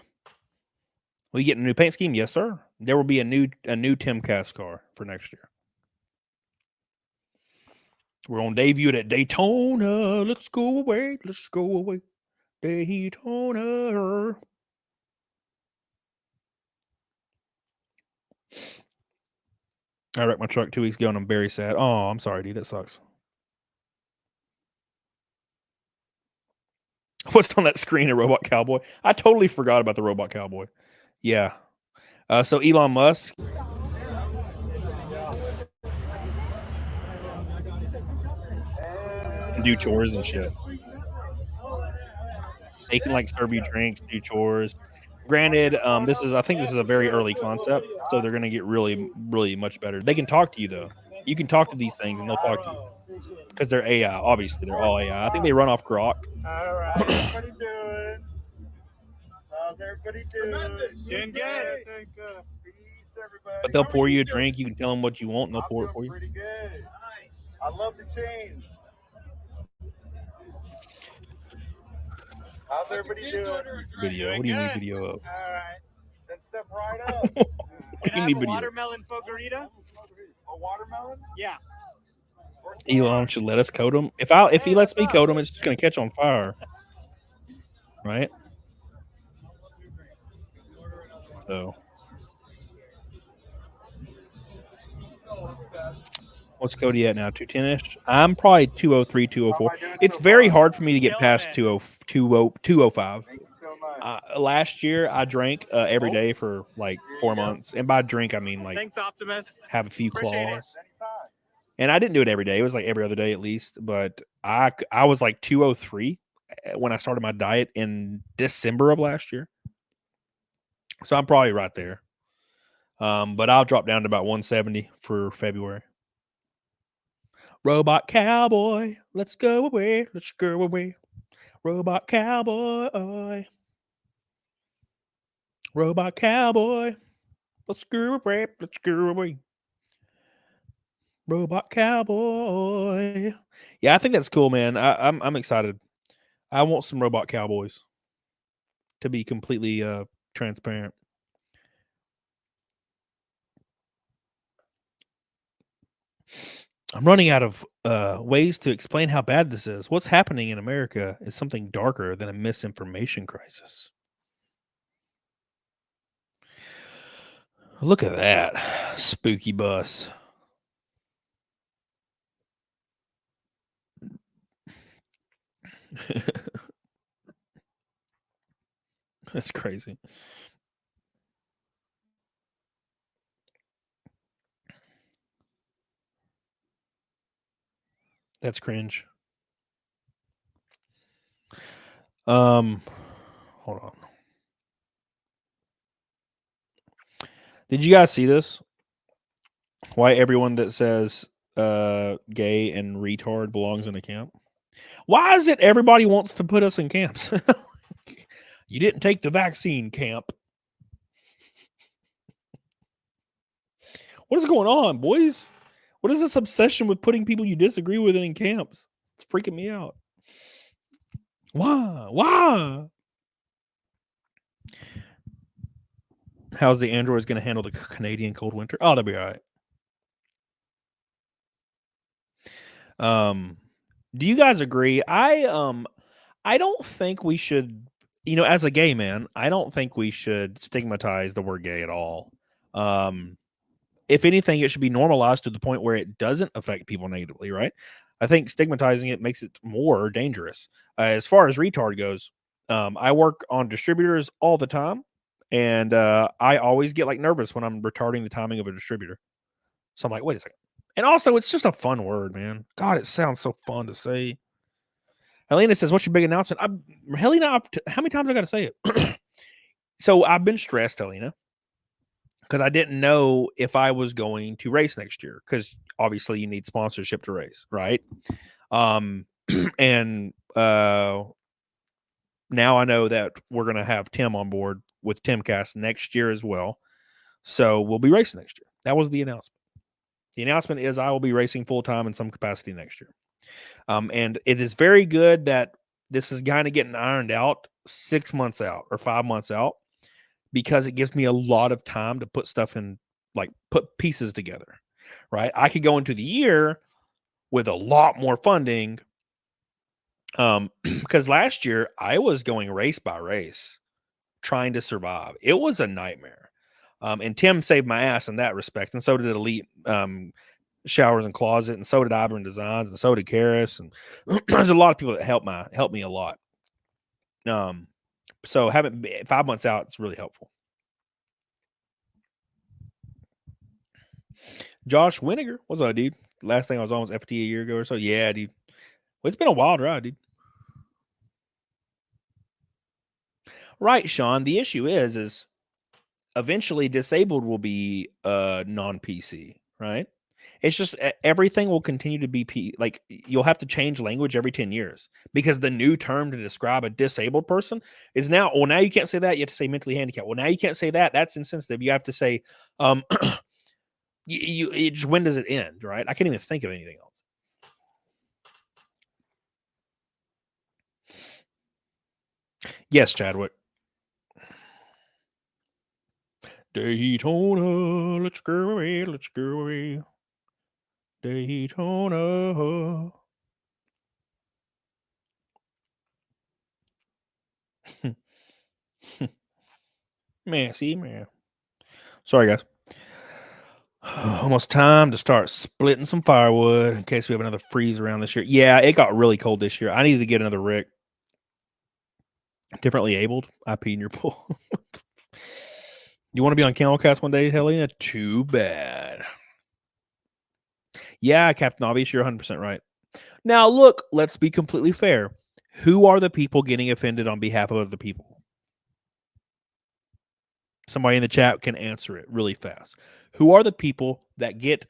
Will you get a new paint scheme? Yes, sir. There will be a new Tim Cass car for next year. We're on debut at Daytona. Let's go away. Let's go away. Daytona. I wrecked my truck 2 weeks ago and I'm very sad. Oh, I'm sorry, dude. That sucks. What's on that screen? A robot cowboy? I totally forgot about the robot cowboy. Yeah. So Elon Musk. Can do chores and shit. They can like serve you drinks, do chores. Granted, I think this is a very early concept, so they're gonna get really, really much better. They can talk to you though. You can talk to these things and they'll talk to you because they're AI. Obviously, they're all AI. I think they run off Grok. All right, everybody doing? How's everybody doing? Doing good. Peace, everybody. But they'll pour you a drink. You can tell them what you want, and they'll pour it for you. Pretty good. I love the change. How's everybody doing? Video. What do you need video of? All right. Then step right up. What do you need video? Watermelon fogarita? A watermelon? Yeah. Elon should let us code him. If he lets me code him, it's just gonna catch on fire, right? So, what's Cody at now? 210ish. I'm probably 203, 204. It's very hard for me to get past 205. Last year, I drank every day for like 4 months, and by drink I mean like Thanks, Optimus. have a few Appreciate claws. And I didn't do it every day. It was like every other day at least. But I was like 203 when I started my diet in December of last year. So I'm probably right there. But I'll drop down to about 170 for February. Robot cowboy, let's go away. Let's go away. Robot cowboy. Robot cowboy. Let's go away. Let's go away. Robot cowboy. Yeah, I think that's cool, man. I'm excited. I want some robot cowboys, to be completely transparent. I'm running out of ways to explain how bad this is. What's happening in America is something darker than a misinformation crisis. Look at that spooky bus. That's crazy. That's cringe. Hold on. Did you guys see this? Why everyone that says gay and retard belongs in a camp? Why is it everybody wants to put us in camps? You didn't take the vaccine, camp. What is going on, boys? What is this obsession with putting people you disagree with in camps? It's freaking me out. Why? Why? How's the androids going to handle the Canadian cold winter? Oh, they'll be all right. Do you guys agree? I don't think we should, as a gay man, I don't think we should stigmatize the word gay at all. If anything, it should be normalized to the point where it doesn't affect people negatively, right? I think stigmatizing it makes it more dangerous. As far as retard goes, I work on distributors all the time, and I always get nervous when I'm retarding the timing of a distributor. So I'm like, wait a second. And also, it's just a fun word, man. God, it sounds so fun to say. Helena says, what's your big announcement? Helena, how many times I got to say it? So I've been stressed, Helena, because I didn't know if I was going to race next year, because obviously you need sponsorship to race, right? And now I know that we're going to have Tim on board with Timcast next year as well. So we'll be racing next year. That was the announcement. The announcement is I will be racing full-time in some capacity next year. And it is very good that this is kind of getting ironed out 6 months out or 5 months out, because it gives me a lot of time to put stuff in, put pieces together, right? I could go into the year with a lot more funding. Because last year I was going race by race, trying to survive. It was a nightmare. And Tim saved my ass in that respect. And so did Elite Showers and Closet, and so did Ibram Designs, and so did Karis. And there's a lot of people that helped me a lot. So having 5 months out, it's really helpful. Josh Winiger, what's up, dude? Last thing I was on was FT a year ago or so. Yeah, dude. Well, it's been a wild ride, dude. Right, Sean. The issue is eventually disabled will be non-PC, right? It's just everything will continue to be you'll have to change language every 10 years, because the new term to describe a disabled person is now, well, now you can't say that. You have to say mentally handicapped. Well, now you can't say that. That's insensitive. You have to say, when does it end, right? I can't even think of anything else. Yes, Chadwick. Daytona, let's go away, let's go away. Daytona. Man, see, man. Sorry, guys. Almost time to start splitting some firewood in case we have another freeze around this year. Yeah, it got really cold this year. I needed to get another Rick. Differently abled. I pee in your pool. You want to be on Camelcast one day, Helena? Too bad. Yeah, Captain Obvious, you're 100% right. Now, look, let's be completely fair. Who are the people getting offended on behalf of other people? Somebody in the chat can answer it really fast. Who are the people that get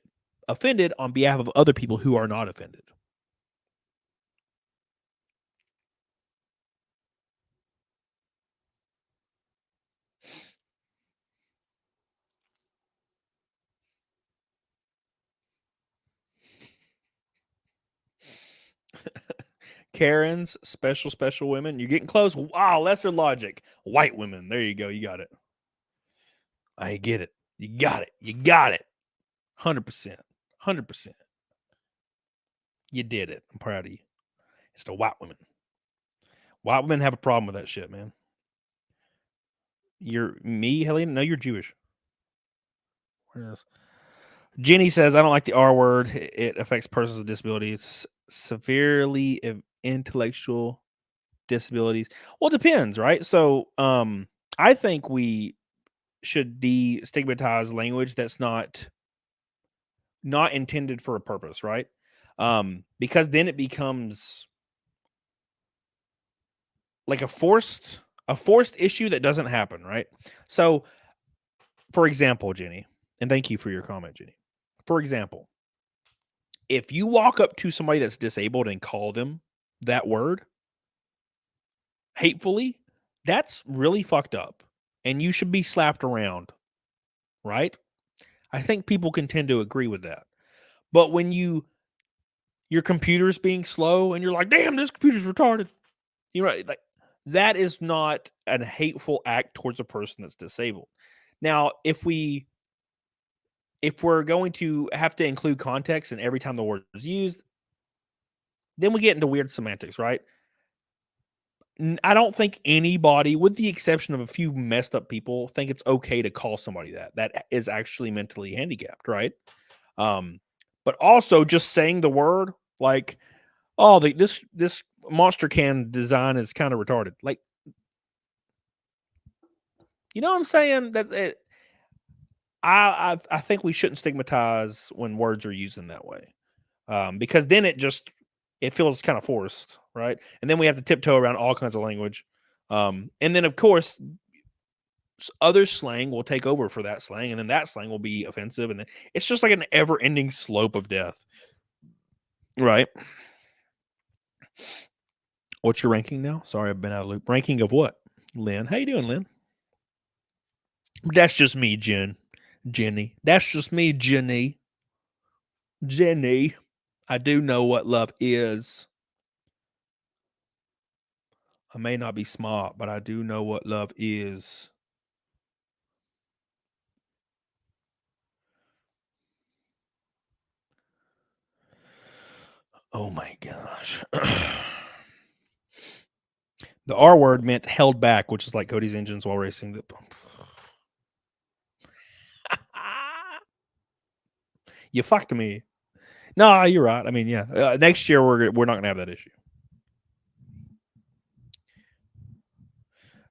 offended on behalf of other people who are not offended? Karens, special women. You're getting close. Wow, lesser logic. White women. There you go. You got it. I get it. You got it. You got it. 100%. 100%. You did it. I'm proud of you. It's the white women. White women have a problem with that shit, man. You're me, Helena? No, you're Jewish. Where is Jenny says, I don't like the R word. It affects persons with disabilities. Severely intellectual disabilities. Well, it depends, right? So I think we should destigmatize language that's not intended for a purpose, right? Because then it becomes like a forced issue that doesn't happen, right? So, for example, Jenny, and thank you for your comment, Jenny. For example, if you walk up to somebody that's disabled and call them that word hatefully, that's really fucked up. And you should be slapped around, right? I think people can tend to agree with that. But when your computer's being slow and you're like, damn, this computer's retarded. You know, like that is not a hateful act towards a person that's disabled. Now, if we're going to have to include context and every time the word is used, then we get into weird semantics, right? I don't think anybody, with the exception of a few messed up people, think it's okay to call somebody that is actually mentally handicapped, right? But also just saying the word like, oh, this monster can design is kind of retarded. Like, you know what I'm saying? That it, I think we shouldn't stigmatize when words are used in that way, because then it feels kind of forced, right? And then we have to tiptoe around all kinds of language, and then of course other slang will take over for that slang, and then that slang will be offensive, and then it's just like an ever-ending slope of death, right? What's your ranking now? Sorry, I've been out of loop. Ranking of what, Lynn? How you doing, Lynn? That's just me, Jenny. That's just me, Jenny. I do know what love is. I may not be smart, but I do know what love is. Oh my gosh. The R word meant held back, which is like Cody's engines while racing. You fucked me. No, you're right. I mean, yeah. Next year we're not gonna have that issue.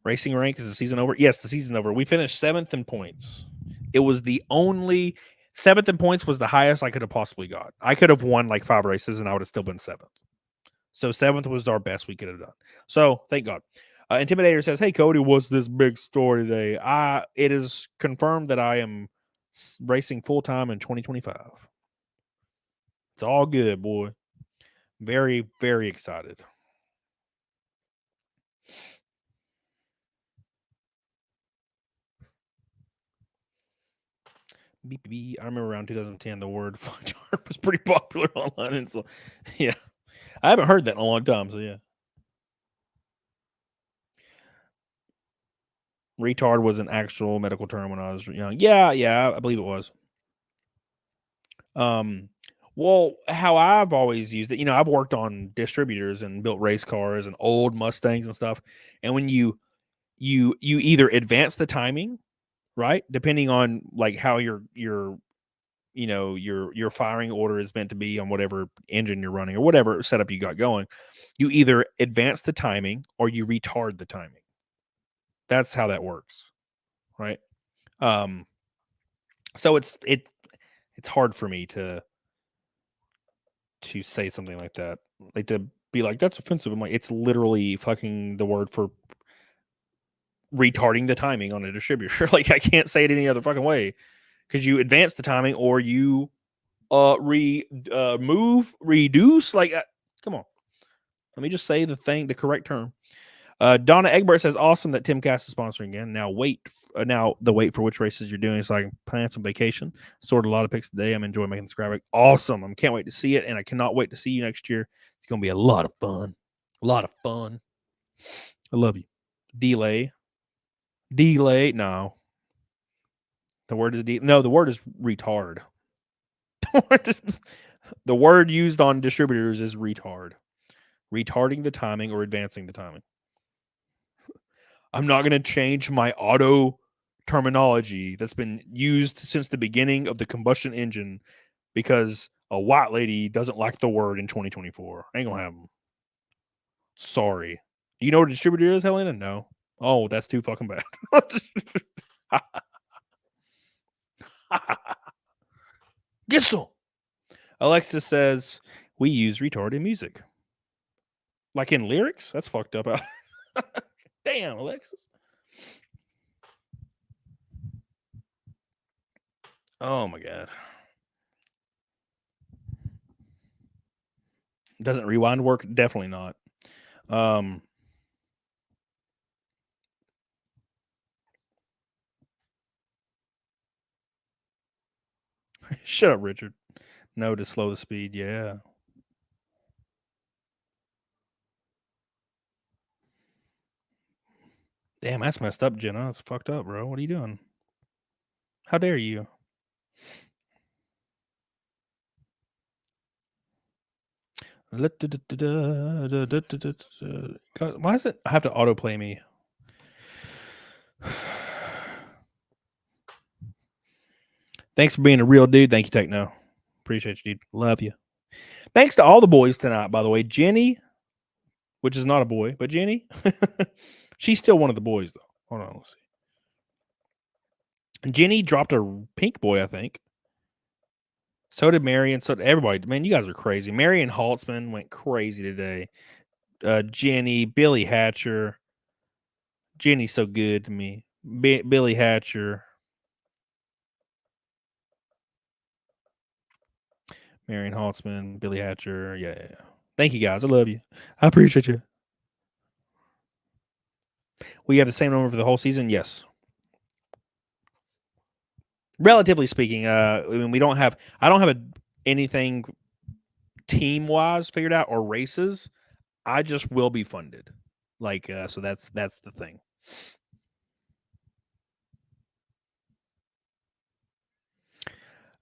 Racing rank, is the season over? Yes, the season over. We finished 7th in points. It was the only 7th in points was the highest I could have possibly got. I could have won like 5 races and I would have still been 7th. So 7th was our best we could have done. So thank God. Intimidator says, "Hey Cody, what's this big story today?" It is confirmed that I am racing full time in 2025. It's all good, boy. Very, very excited. BPB. I remember around 2010, the word fucktard was pretty popular online, and so yeah, I haven't heard that in a long time. So yeah, retard was an actual medical term when I was young. Yeah, I believe it was. Well, how I've always used it, I've worked on distributors and built race cars and old Mustangs and stuff, and when you either advance the timing, right, depending on like how your firing order is meant to be on whatever engine you're running or whatever setup you got going, you either advance the timing or you retard the timing. That's how that works, right? So it's hard for me to say something like that, like to be like that's offensive. I'm like, it's literally fucking the word for retarding the timing on a distributor. Like I can't say it any other fucking way, because you advance the timing or you reduce. Like, come on, let me just say the correct term. Donna Egbert says, "Awesome that Timcast is sponsoring again. Now the wait for which races you're doing so I can plan some vacation. Sorted a lot of picks today. I'm enjoying making this graphic. Awesome. I can't wait to see it, and I cannot wait to see you next year. It's gonna be a lot of fun. I love you. Delay. No, the word is no. The word is retard. The word used on distributors is retard. Retarding the timing or advancing the timing. I'm not going to change my auto terminology that's been used since the beginning of the combustion engine because a white lady doesn't like the word in 2024. I ain't going to have them. Sorry. Do you know what a distributor is, Helena? No. Oh, that's too fucking bad. Get some. Alexis says, we use retard in music. Like in lyrics? That's fucked up. Damn, Alexis. Oh my God. Doesn't rewind work? Definitely not. Shut up, Richard. No to slow the speed. Yeah. Damn, that's messed up, Jenna. That's fucked up, bro. What are you doing? How dare you? Why does it have to autoplay me? Thanks for being a real dude. Thank you, Techno. Appreciate you, dude. Love you. Thanks to all the boys tonight, by the way. Jenny, which is not a boy, but Jenny, she's still one of the boys, though. Hold on, let's see. And Jenny dropped a pink boy, I think. So did Marion. So did everybody. Man, you guys are crazy. Marion Haltzman went crazy today. Jenny, Billy Hatcher. Jenny's so good to me. Billy Hatcher. Marion Haltzman, Billy Hatcher. Yeah. Thank you, guys. I love you. I appreciate you. We have the same number for the whole season? Yes. Relatively speaking, I mean, I don't have anything team-wise figured out or races. I just will be funded. Like, so that's the thing.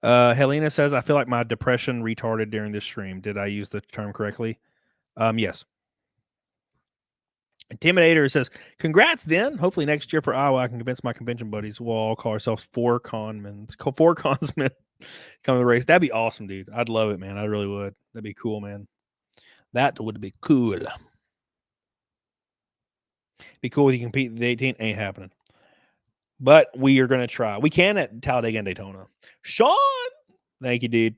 Helena says, I feel like my depression retarded during this stream. Did I use the term correctly? Yes. Intimidator says, congrats then. Hopefully next year for Iowa, I can convince my convention buddies we'll all call ourselves four consmen come to the race. That'd be awesome, dude. I'd love it, man. I really would. That'd be cool, man. That would be cool. Be cool if you compete the 18th. Ain't happening. But we are going to try. We can at Talladega and Daytona. Sean! Thank you, dude.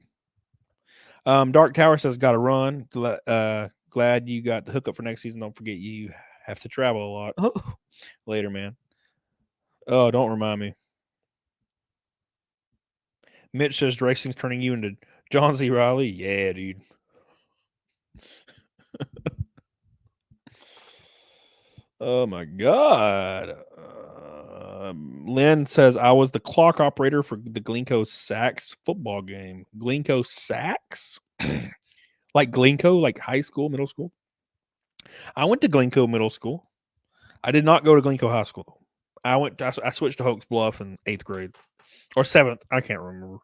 Dark Tower says, got to run. Glad you got the hookup for next season. Don't forget you have to travel a lot. Later, man. Oh, don't remind me. Mitch says racing's turning you into John C. Riley. Yeah, dude. Oh, my God. Lynn says, I was the clock operator for the Glencoe Sachs football game. Glencoe Sachs? Like Glencoe, like high school, middle school? I went to Glencoe Middle School. I did not go to Glencoe High School. I switched to Hoax Bluff in 8th grade. Or 7th. I can't remember.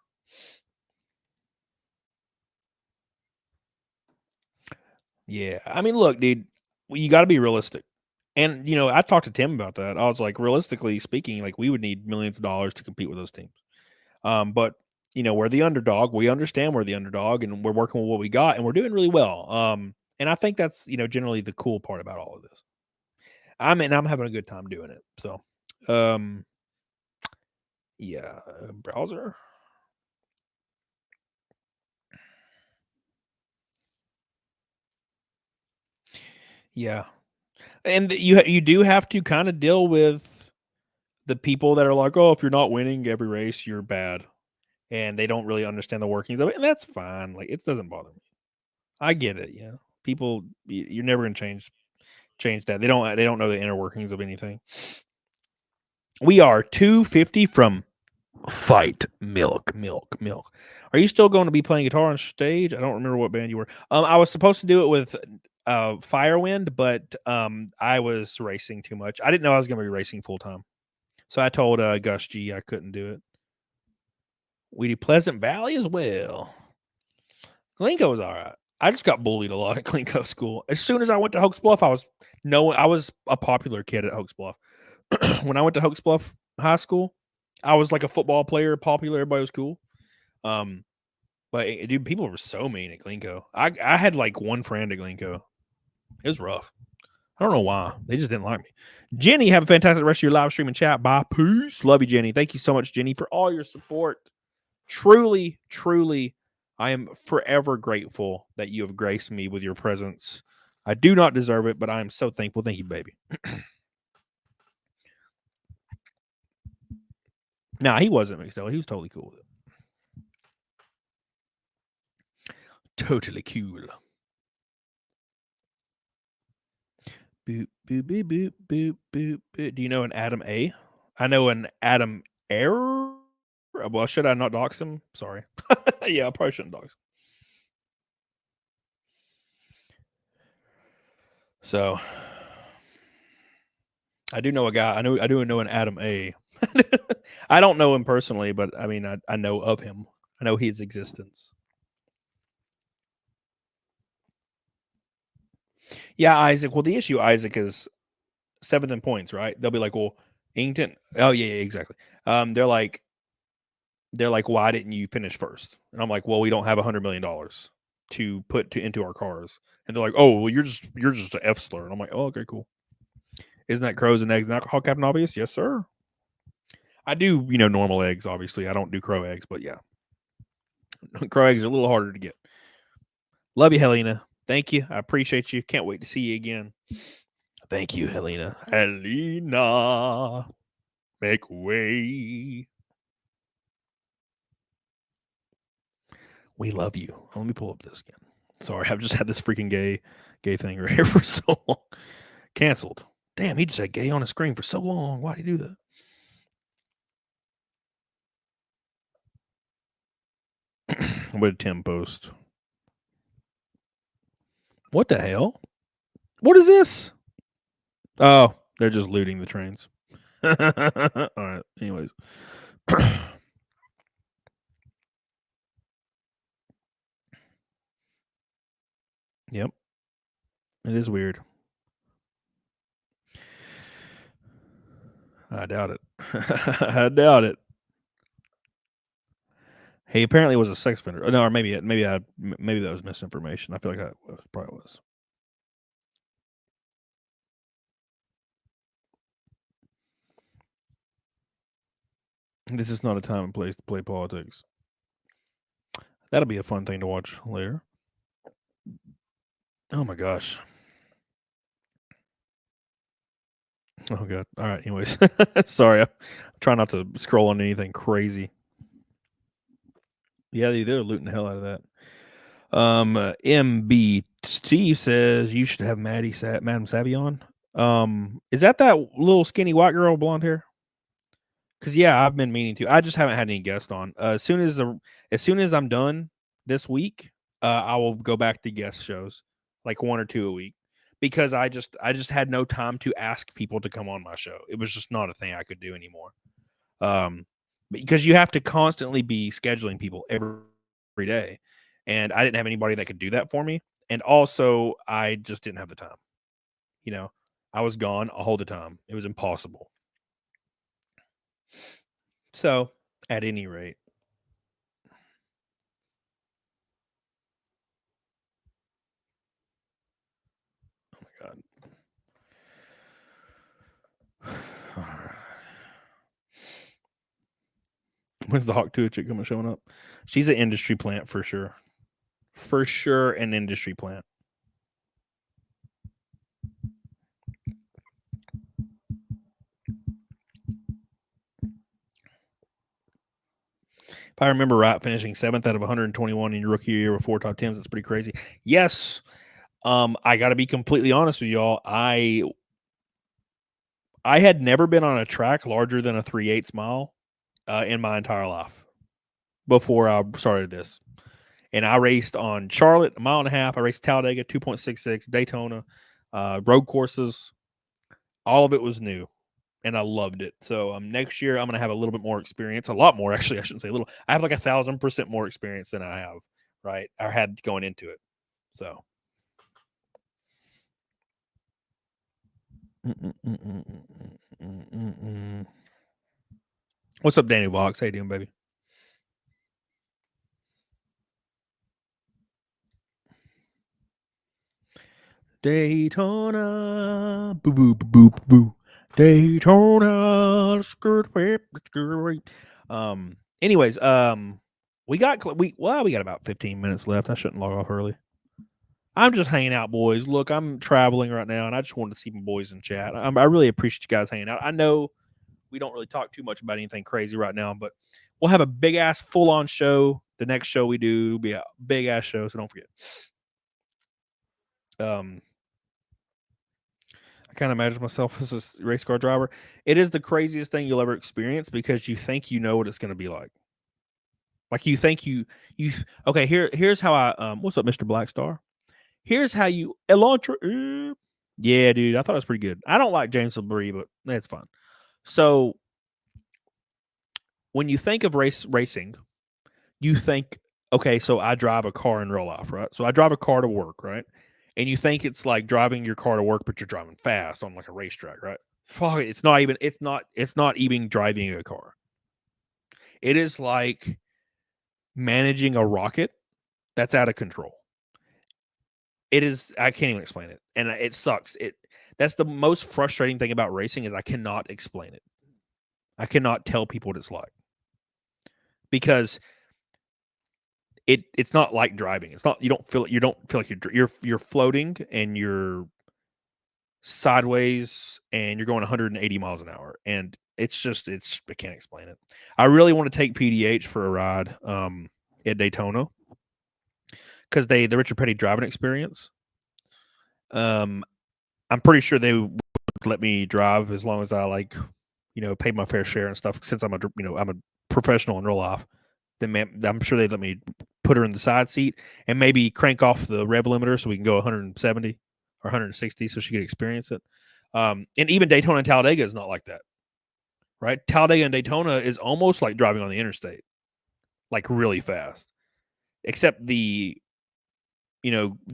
Yeah. I mean, look, dude, you got to be realistic. And, I talked to Tim about that. I was like, realistically speaking, like we would need millions of dollars to compete with those teams. But, we're the underdog. We understand we're the underdog and we're working with what we got and we're doing really well. And I think that's, generally the cool part about all of this. I'm having a good time doing it. So, yeah, browser. Yeah. And you do have to kind of deal with the people that are like, oh, if you're not winning every race, you're bad. And they don't really understand the workings of it. And that's fine. Like, it doesn't bother me. I get it. People, you're never going to change that. They don't know the inner workings of anything. We are 250 from Fight Milk. Are you still going to be playing guitar on stage? I don't remember what band you were. I was supposed to do it with Firewind, but I was racing too much. I didn't know I was going to be racing full time. So I told Gus G I couldn't do it. We do Pleasant Valley as well. Glencoe was all right. I just got bullied a lot at Glencoe school. As soon as I went to Hoax Bluff, I was a popular kid at Hoax Bluff. When I went to Hoax Bluff High School, I was like a football player, popular. Everybody was cool. But dude, people were so mean at Glencoe. I had like one friend at Glencoe. It was rough. I don't know why. They just didn't like me. Jenny, have a fantastic rest of your live stream and chat. Bye. Peace. Love you, Jenny. Thank you so much, Jenny, for all your support. Truly, truly, I am forever grateful that you have graced me with your presence. I do not deserve it, but I am so thankful. Thank you, baby. Nah, he wasn't mixed up. He was totally cool with it. Totally cool. Boop, boop, boop, boop, boop, boop, boop. Do you know an Adam A? I know an Adam Error. Well, should I not dox him? Sorry. Yeah, I probably shouldn't dox him. So I do know a guy. I do know an Adam A. I don't know him personally, but I mean, I know of him. I know his existence. Yeah, Isaac. Well, the issue, Isaac, is 7th in points, right? They'll be like, well, Inkton. Oh, yeah, exactly. They're like, why didn't you finish first? And I'm like, well, we don't have $100 million to put into our cars. And they're like, oh, well, you're just an F slur. And I'm like, oh, okay, cool. Isn't that crows and eggs and alcohol, Captain Obvious? Yes, sir. I do, normal eggs, obviously. I don't do crow eggs, but yeah. Crow eggs are a little harder to get. Love you, Helena. Thank you. I appreciate you. Can't wait to see you again. Thank you, Helena. Helena. Make way. We love you. Let me pull up this again. Sorry, I've just had this freaking gay thing right here for so long. Canceled. Damn, he just had gay on the screen for so long. Why'd he do that? What did Tim post? What the hell? What is this? Oh, they're just looting the trains. All right. Anyways. Yep. It is weird. I doubt it. I doubt it. He apparently was a sex offender. No, or maybe that was misinformation. I feel like that probably was. This is not a time and place to play politics. That'll be a fun thing to watch later. Oh my gosh. Oh god. All right. Anyways, sorry. I'm trying not to scroll on anything crazy. Yeah, they're looting the hell out of that. MB Steve says you should have Madam Savvy on. Is that little skinny white girl with blonde hair? Because yeah, I've been meaning to. I just haven't had any guests on. As soon as I'm done this week, I will go back to guest shows, like 1 or 2 a week, because I just had no time to ask people to come on my show. It was just not a thing I could do anymore. Because you have to constantly be scheduling people every day, and I didn't have anybody that could do that for me. And also, I just didn't have the time. I was gone all the time. It was impossible. So, at any rate, oh my god. All right. When's the Hawk 2 chick showing up? She's an industry plant for sure. For sure, an industry plant. If I remember right, finishing 7th out of 121 in your rookie year with 4 top 10s, that's pretty crazy. Yes. I got to be completely honest with y'all. I had never been on a track larger than a 3/8 mile in my entire life before I started this. And I raced on Charlotte, 1.5 miles. I raced Talladega, 2.66, Daytona, road courses. All of it was new, and I loved it. So next year, I'm going to have a little bit more experience. A lot more, actually. I shouldn't say a little. I have like 1,000% more experience than I have, right? I had going into it. So. What's up, Danny Vox? How you doing, baby? Daytona, boo boo boo boo boo. Daytona, skirt whip, skirt whip. Anyways, we got about 15 minutes left. I shouldn't log off early. I'm just hanging out, boys. Look, I'm traveling right now, and I just wanted to see my boys in chat. I really appreciate you guys hanging out. I know we don't really talk too much about anything crazy right now, but we'll have a big-ass full-on show. The next show we do will be a big-ass show, so don't forget. kind of imagine myself as a race car driver. It is the craziest thing you'll ever experience because you think you know what it's going to be like. Like you think okay, here's how I what's up, Mr. Blackstar? Here's how you Elantra. Yeah, dude, I thought it was pretty good. I don't like James Labrie, but that's fun. So when you think of racing, you think, okay, so I drive a car in real life, right? So I drive a car to work, right? And you think it's like driving your car to work, but you're driving fast on like a racetrack, right? Fuck it, it's not even driving a car. It is like managing a rocket that's out of control. It is, I can't even explain it. And it sucks. That's the most frustrating thing about racing is I cannot explain it. I cannot tell people what it's like. Because it's not like driving. It's not, you don't feel like you're floating and you're sideways and you're going 180 miles an hour. And I can't explain it. I really want to take PDH for a ride at Daytona because the Richard Petty driving experience. I'm pretty sure they would let me drive as long as I pay my fair share and stuff. Since I'm a professional in real life, then I'm sure they'd let me put her in the side seat and maybe crank off the rev limiter so we can go 170 or 160 so she could experience it. And even Daytona and Talladega is not like that, right? Talladega and Daytona is almost like driving on the interstate, like really fast, except the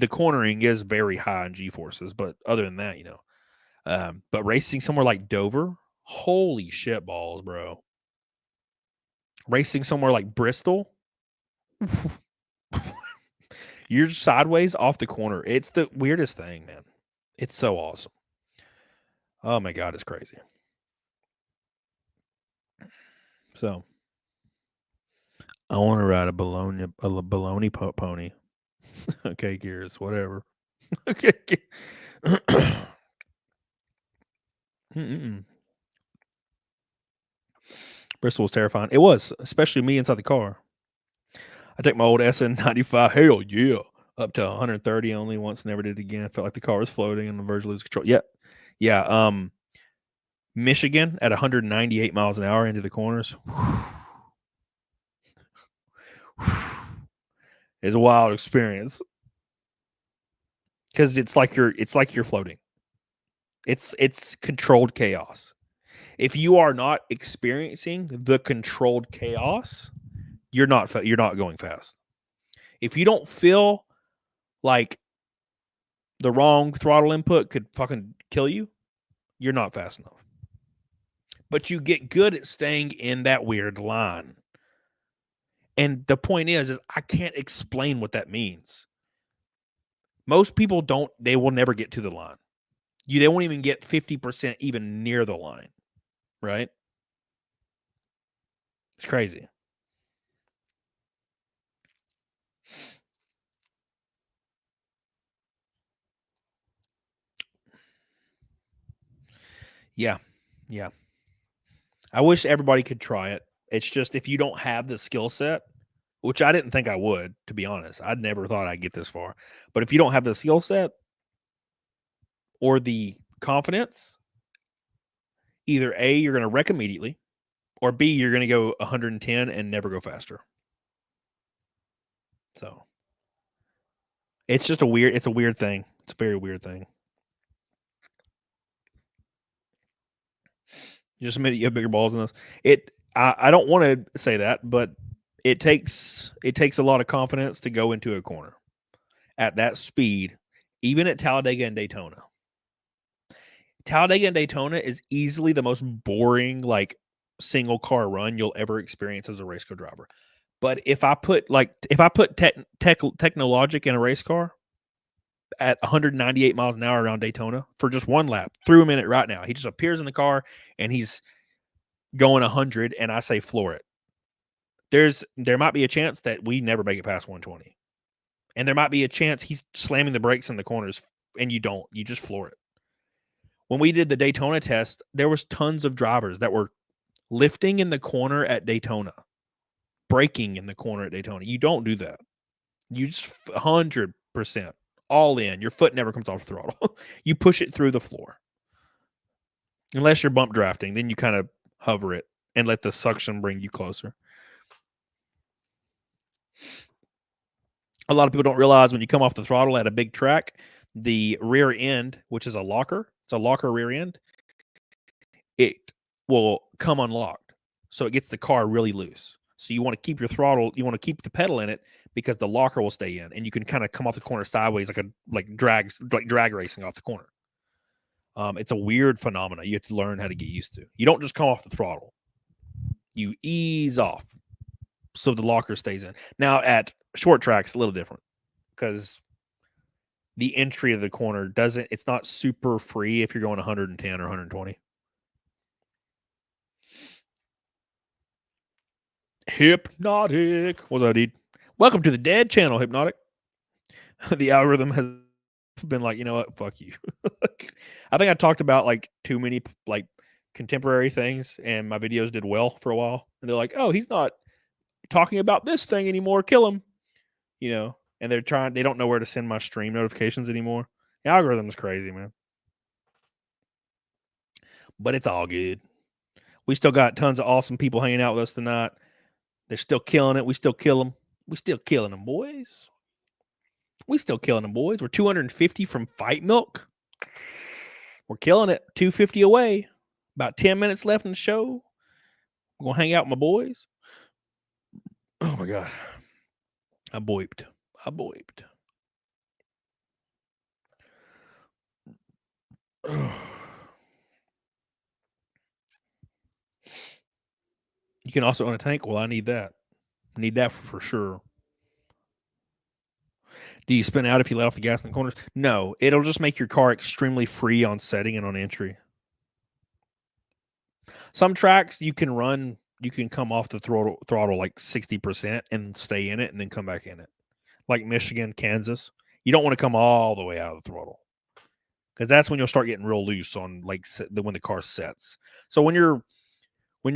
cornering is very high in G-forces, but other than that, but racing somewhere like Dover, holy shit balls, bro. Racing somewhere like Bristol, you're sideways off the corner. It's the weirdest thing, man. It's so awesome. Oh my God, it's crazy. So I want to ride a baloney pony. Okay, Gears, whatever. Okay. Bristol was terrifying. It was, especially me inside the car. I take my old SN95, hell yeah, up to 130 only once, never did it again. I felt like the car was floating and on the verge of losing control. Yeah. Michigan at 198 miles an hour into the corners. It's a wild experience because it's like you're floating. It's controlled chaos. If you are not experiencing the controlled chaos, you're not going fast. If you don't feel like the wrong throttle input could fucking kill you, you're not fast enough. But you get good at staying in that weird line. And the point is I can't explain what that means. Most people they will never get to the line. They won't even get 50% even near the line. Right? It's crazy. Yeah. I wish everybody could try it. It's just if you don't have the skill set, which I didn't think I would, to be honest. I'd never thought I'd get this far. But if you don't have the skill set or the confidence, either A, you're going to wreck immediately, or B, you're going to go 110 and never go faster. So it's just a weird thing. It's a very weird thing. Just admit you have bigger balls than this. I don't want to say that, but it takes a lot of confidence to go into a corner at that speed, even at Talladega and Daytona. Talladega and Daytona is easily the most boring, like, single car run you'll ever experience as a race car driver. But if I put Technologic in a race car at 198 miles an hour around Daytona for just one lap, threw him in it right now. He just appears in the car and he's going 100, and I say floor it. There might be a chance that we never make it past 120. And there might be a chance he's slamming the brakes in the corners and you don't. You just floor it. When we did the Daytona test, there was tons of drivers that were lifting in the corner at Daytona, braking in the corner at Daytona. You don't do that. You just 100% all in. Your foot never comes off the throttle. You push it through the floor. Unless you're bump drafting, then you kind of hover it and let the suction bring you closer. A lot of people don't realize when you come off the throttle at a big track, the rear end, which is a locker, it's a locker rear end, it will come unlocked. So it gets the car really loose. So you want to keep your throttle, you want to keep the pedal in it because the locker will stay in, and you can kind of come off the corner sideways like drag racing off the corner. It's a weird phenomena. You have to learn how to get used to. You don't just come off the throttle. You ease off so the locker stays in. Now at short tracks, a little different because the entry of the corner it's not super free if you're going 110 or 120. Hypnotic. What's up, dude? Welcome to the Dead Channel, Hypnotic. The algorithm has been like, you know what? Fuck you. I think I talked about like too many like contemporary things, and my videos did well for a while. And they're like, oh, he's not talking about this thing anymore. Kill him. You know, and they don't know where to send my stream notifications anymore. The algorithm's crazy, man. But it's all good. We still got tons of awesome people hanging out with us tonight. They're still killing it. We still kill them. We still killing them, boys. We still killing them, boys. We're 250 from Fight Milk. We're killing it. 250 away. About 10 minutes left in the show. We're going to hang out with my boys. Oh, my God. I boiped. You can also own a tank. Well, I need that. Need that for sure. Do you spin out if you let off the gas in the corners? No, it'll just make your car extremely free on setting and on entry. Some tracks you can come off the throttle like 60% and stay in it and then come back in it. Like Michigan, Kansas. You don't want to come all the way out of the throttle because that's when you'll start getting real loose on like when the car sets. So when you're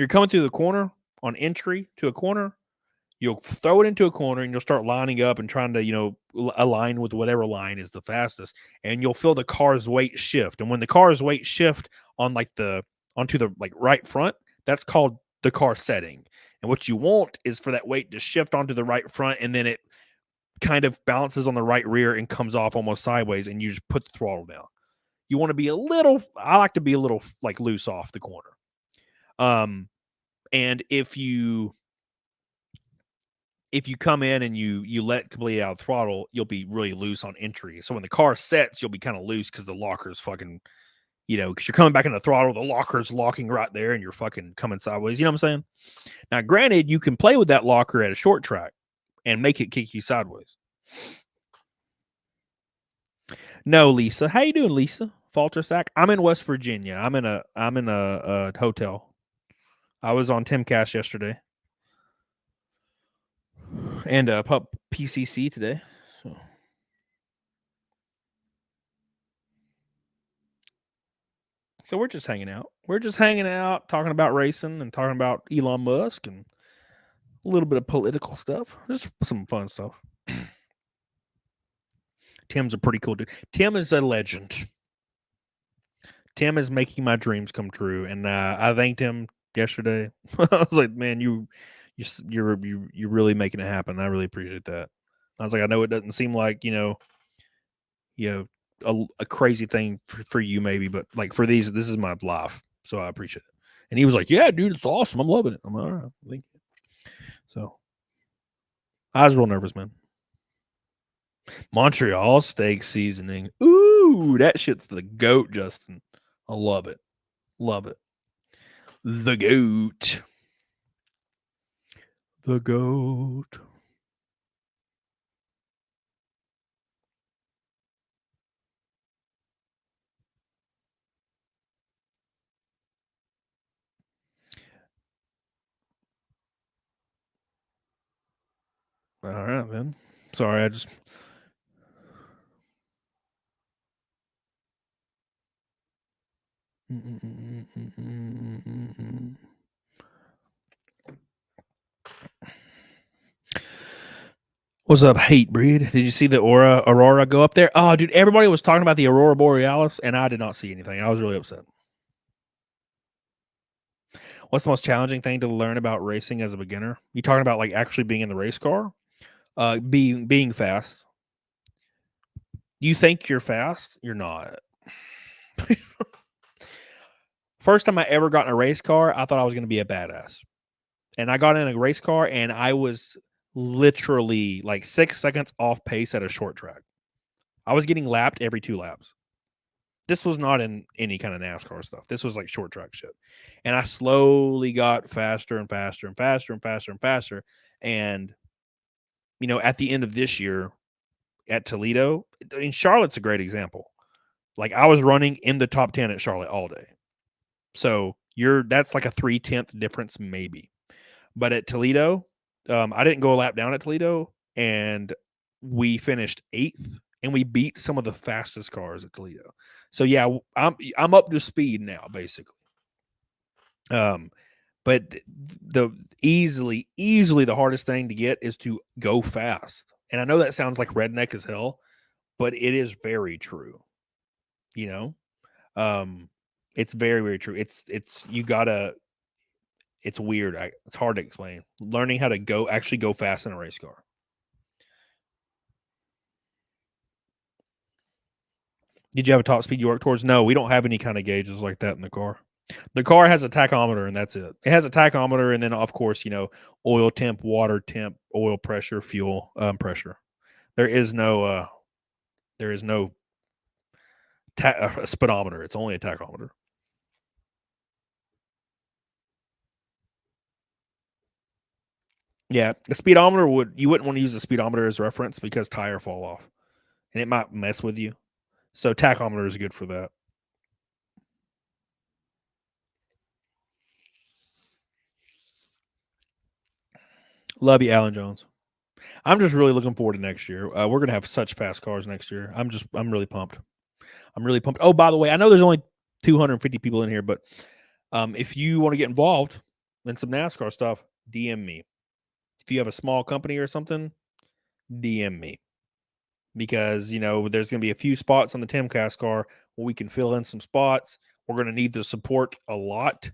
coming through the corner on entry to a corner, you'll throw it into a corner and you'll start lining up and trying to, align with whatever line is the fastest. And you'll feel the car's weight shift. And when the car's weight shift on onto the right front, that's called the car setting. And what you want is for that weight to shift onto the right front, and then it kind of balances on the right rear and comes off almost sideways, and you just put the throttle down. You want to I like to be a little like loose off the corner. And if you come in and you let completely out of the throttle, you'll be really loose on entry. So when the car sets, you'll be kind of loose because the locker's fucking, because you're coming back in the throttle, the locker's locking right there and you're fucking coming sideways. You know what I'm saying? Now, granted, you can play with that locker at a short track and make it kick you sideways. No, Lisa. How you doing, Lisa? Falter sack. I'm in West Virginia. I'm in a hotel. I was on Timcast yesterday. And Pup PCC today. So we're just hanging out. We're just hanging out, talking about racing and talking about Elon Musk and a little bit of political stuff. Just some fun stuff. Tim's a pretty cool dude. Tim is a legend. Tim is making my dreams come true, and I thanked him yesterday. I was like, man, you're really making it happen. I really appreciate that. I was like, I know it doesn't seem like a crazy thing for you maybe, but like for this is my life, so I appreciate it. And he was like, yeah, dude, it's awesome. I'm loving it. I'm all right. Thank you. So I was real nervous, man. Montreal steak seasoning. Ooh, that shit's the goat, Justin. I love it. Love it. The goat. The goat. All right, then. Sorry, I just... What's up, Hate Breed? Did you see the Aurora go up there? Oh, dude, everybody was talking about the Aurora Borealis, and I did not see anything. I was really upset. What's the most challenging thing to learn about racing as a beginner? You talking about like actually being in the race car? Being fast. You think you're fast? You're not. First time I ever got in a race car, I thought I was going to be a badass. And I got in a race car and I was literally like 6 seconds off pace at a short track. I was getting lapped every 2 laps. This was not in any kind of NASCAR stuff. This was like short track shit. And I slowly got faster and faster and faster and faster and faster. And, you know, at the end of this year at Toledo, in Charlotte's a great example. Like I was running in the top 10 at Charlotte all day. So that's like a 3/10 difference, maybe. But at Toledo, I didn't go a lap down at Toledo, and we finished 8th, and we beat some of the fastest cars at Toledo. So yeah, I'm up to speed now, basically. But the easily the hardest thing to get is to go fast. And I know that sounds like redneck as hell, but it is very true. You know, it's very, very true. It's you gotta. It's weird. It's hard to explain. Learning how to actually go fast in a race car. Did you have a top speed you work towards? No, we don't have any kind of gauges like that in the car. The car has a tachometer and that's it. It has a tachometer and then, of course, you know, oil temp, water temp, oil pressure, fuel pressure. There is no speedometer. It's only a tachometer. Yeah, the speedometer you wouldn't want to use the speedometer as reference because tire fall off, and it might mess with you. So tachometer is good for that. Love you, Alan Jones. I'm just really looking forward to next year. We're gonna have such fast cars next year. I'm really pumped. I'm really pumped. Oh, by the way, I know there's only 250 people in here, but if you want to get involved in some NASCAR stuff, DM me. If you have a small company or something, DM me. Because, you know, there's going to be a few spots on the Timcast car where we can fill in some spots. We're going to need the support a lot.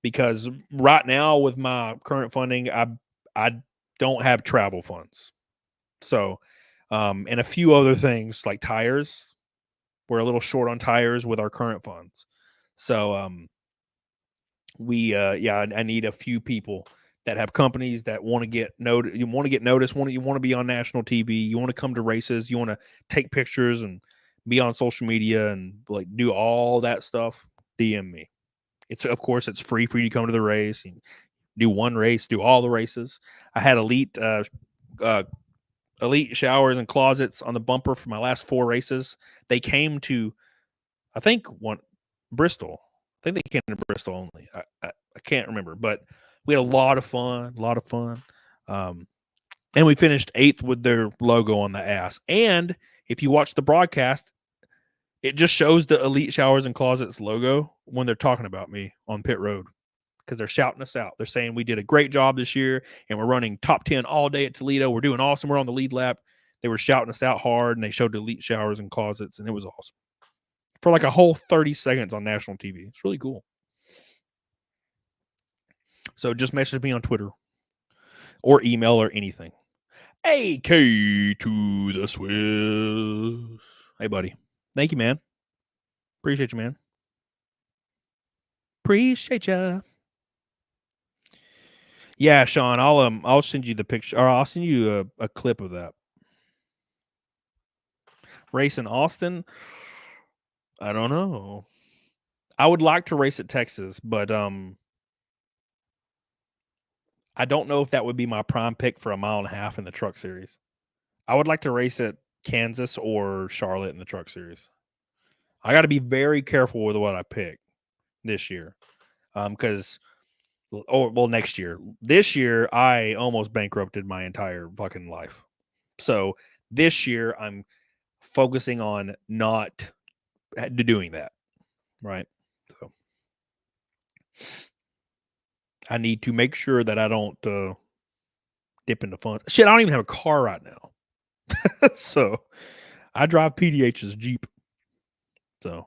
Because right now with my current funding, I don't have travel funds. So, and a few other things like tires. We're a little short on tires with our current funds. So, I need a few people that have companies that want to get noticed. You want to get noticed. You want to be on national TV. You want to come to races. You want to take pictures and be on social media and like do all that stuff. DM me. Of course it's free for you to come to the race. You do one race, do all the races. I had elite showers and closets on the bumper for my last 4 races. They came to, I think Bristol. I think they came to Bristol only. I can't remember, but we had a lot of fun. And we finished 8th with their logo on the ass. And if you watch the broadcast, it just shows the Elite Showers and Closets logo when they're talking about me on pit road because they're shouting us out. They're saying we did a great job this year and we're running top 10 all day at Toledo. We're doing awesome. We're on the lead lap. They were shouting us out hard and they showed Elite Showers and Closets and it was awesome. For like a whole 30 seconds on national TV. It's really cool. So just message me on Twitter or email or anything. AK to the Swiss. Hey, buddy. Thank you, man. Appreciate you, man. Appreciate you. Yeah, Sean, I'll send you the picture, or I'll send you a clip of that. Race in Austin? I don't know. I would like to race at Texas, but I don't know if that would be my prime pick for a 1.5 miles in the truck series. I would like to race at Kansas or Charlotte in the truck series. I got to be very careful with what I pick this year. Because, next year. This year, I almost bankrupted my entire fucking life. So this year, I'm focusing on not doing that. Right? So I need to make sure that I don't dip into funds. Shit, I don't even have a car right now. So I drive PDH's Jeep. So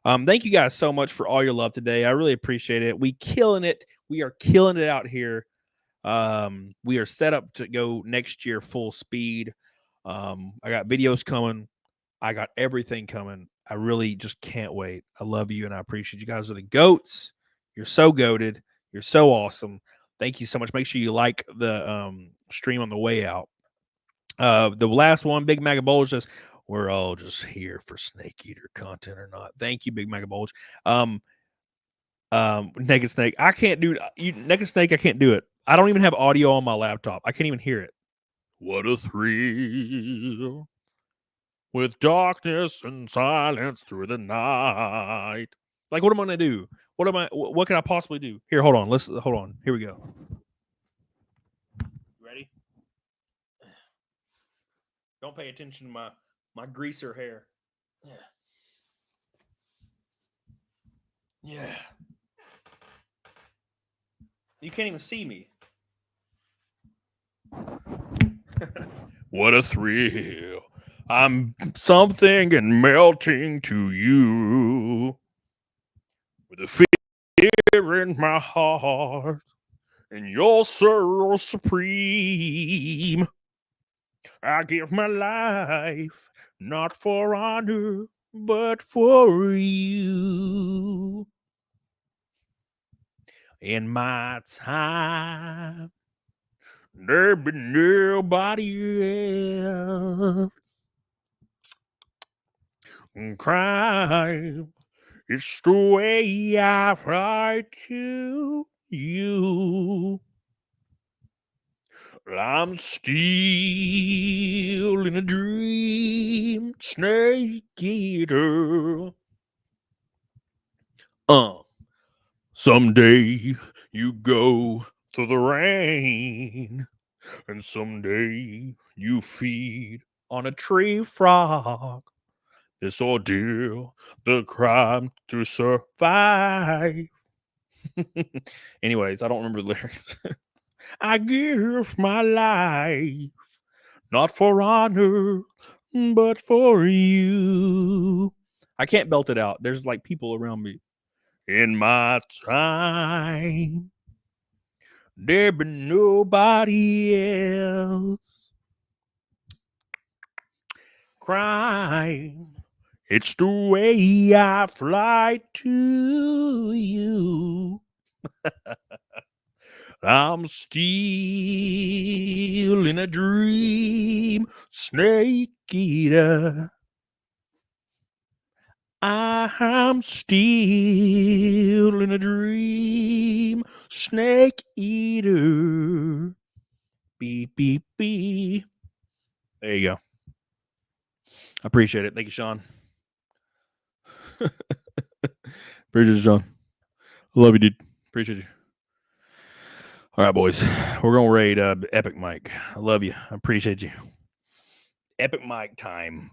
Thank you guys so much for all your love today. I really appreciate it. We killing it. We are killing it out here. We are set up to go next year full speed. I got videos coming. I got everything coming. I really just can't wait. I love you and I appreciate you guys are the goats. You're so goated. You're so awesome. Thank you so much. Make sure you like the stream on the way out. The last one, Big Maga Bulge says, we're all just here for Snake Eater content or not. Thank you, Big Maga Bulge. Naked Snake, I can't do Naked Snake, I can't do it. I don't even have audio on my laptop. I can't even hear it. What a thrill with darkness and silence through the night. Like, what am I gonna do? What can I possibly do? Here, hold on. Hold on. Here we go. Ready? Don't pay attention to my greaser hair. Yeah. You can't even see me. What a thrill. I'm something and melting to you. With a fear in my heart. And you're so supreme. I give my life, not for honor, but for you. In my time, there be nobody else. Crime, it's the way I fly to you. I'm still in a dream, Snake Eater. Someday you go through the rain, and someday you feed on a tree frog. This ordeal, the crime to survive. Anyways, I don't remember the lyrics. I give my life, not for honor, but for you. I can't belt it out. There's like people around me. In my time, there be nobody else. Crime, it's the way I fly to you. I'm still in a dream, Snake Eater. I'm still in a dream, Snake Eater. Beep, beep, beep. There you go. I appreciate it. Thank you, Sean. Appreciate you, Sean. I love you, dude. Appreciate you. All right, boys. We're going to raid Epic Mike. I love you. I appreciate you. Epic Mike time.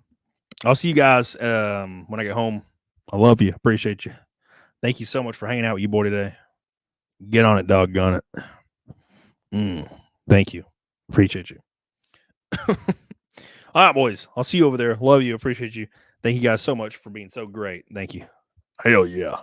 I'll see you guys when I get home. I love you. Appreciate you. Thank you so much for hanging out with you, boy, today. Get on it, doggone it. Thank you. Appreciate you. All right, boys. I'll see you over there. Love you. Appreciate you. Thank you guys so much for being so great. Thank you. Hell yeah.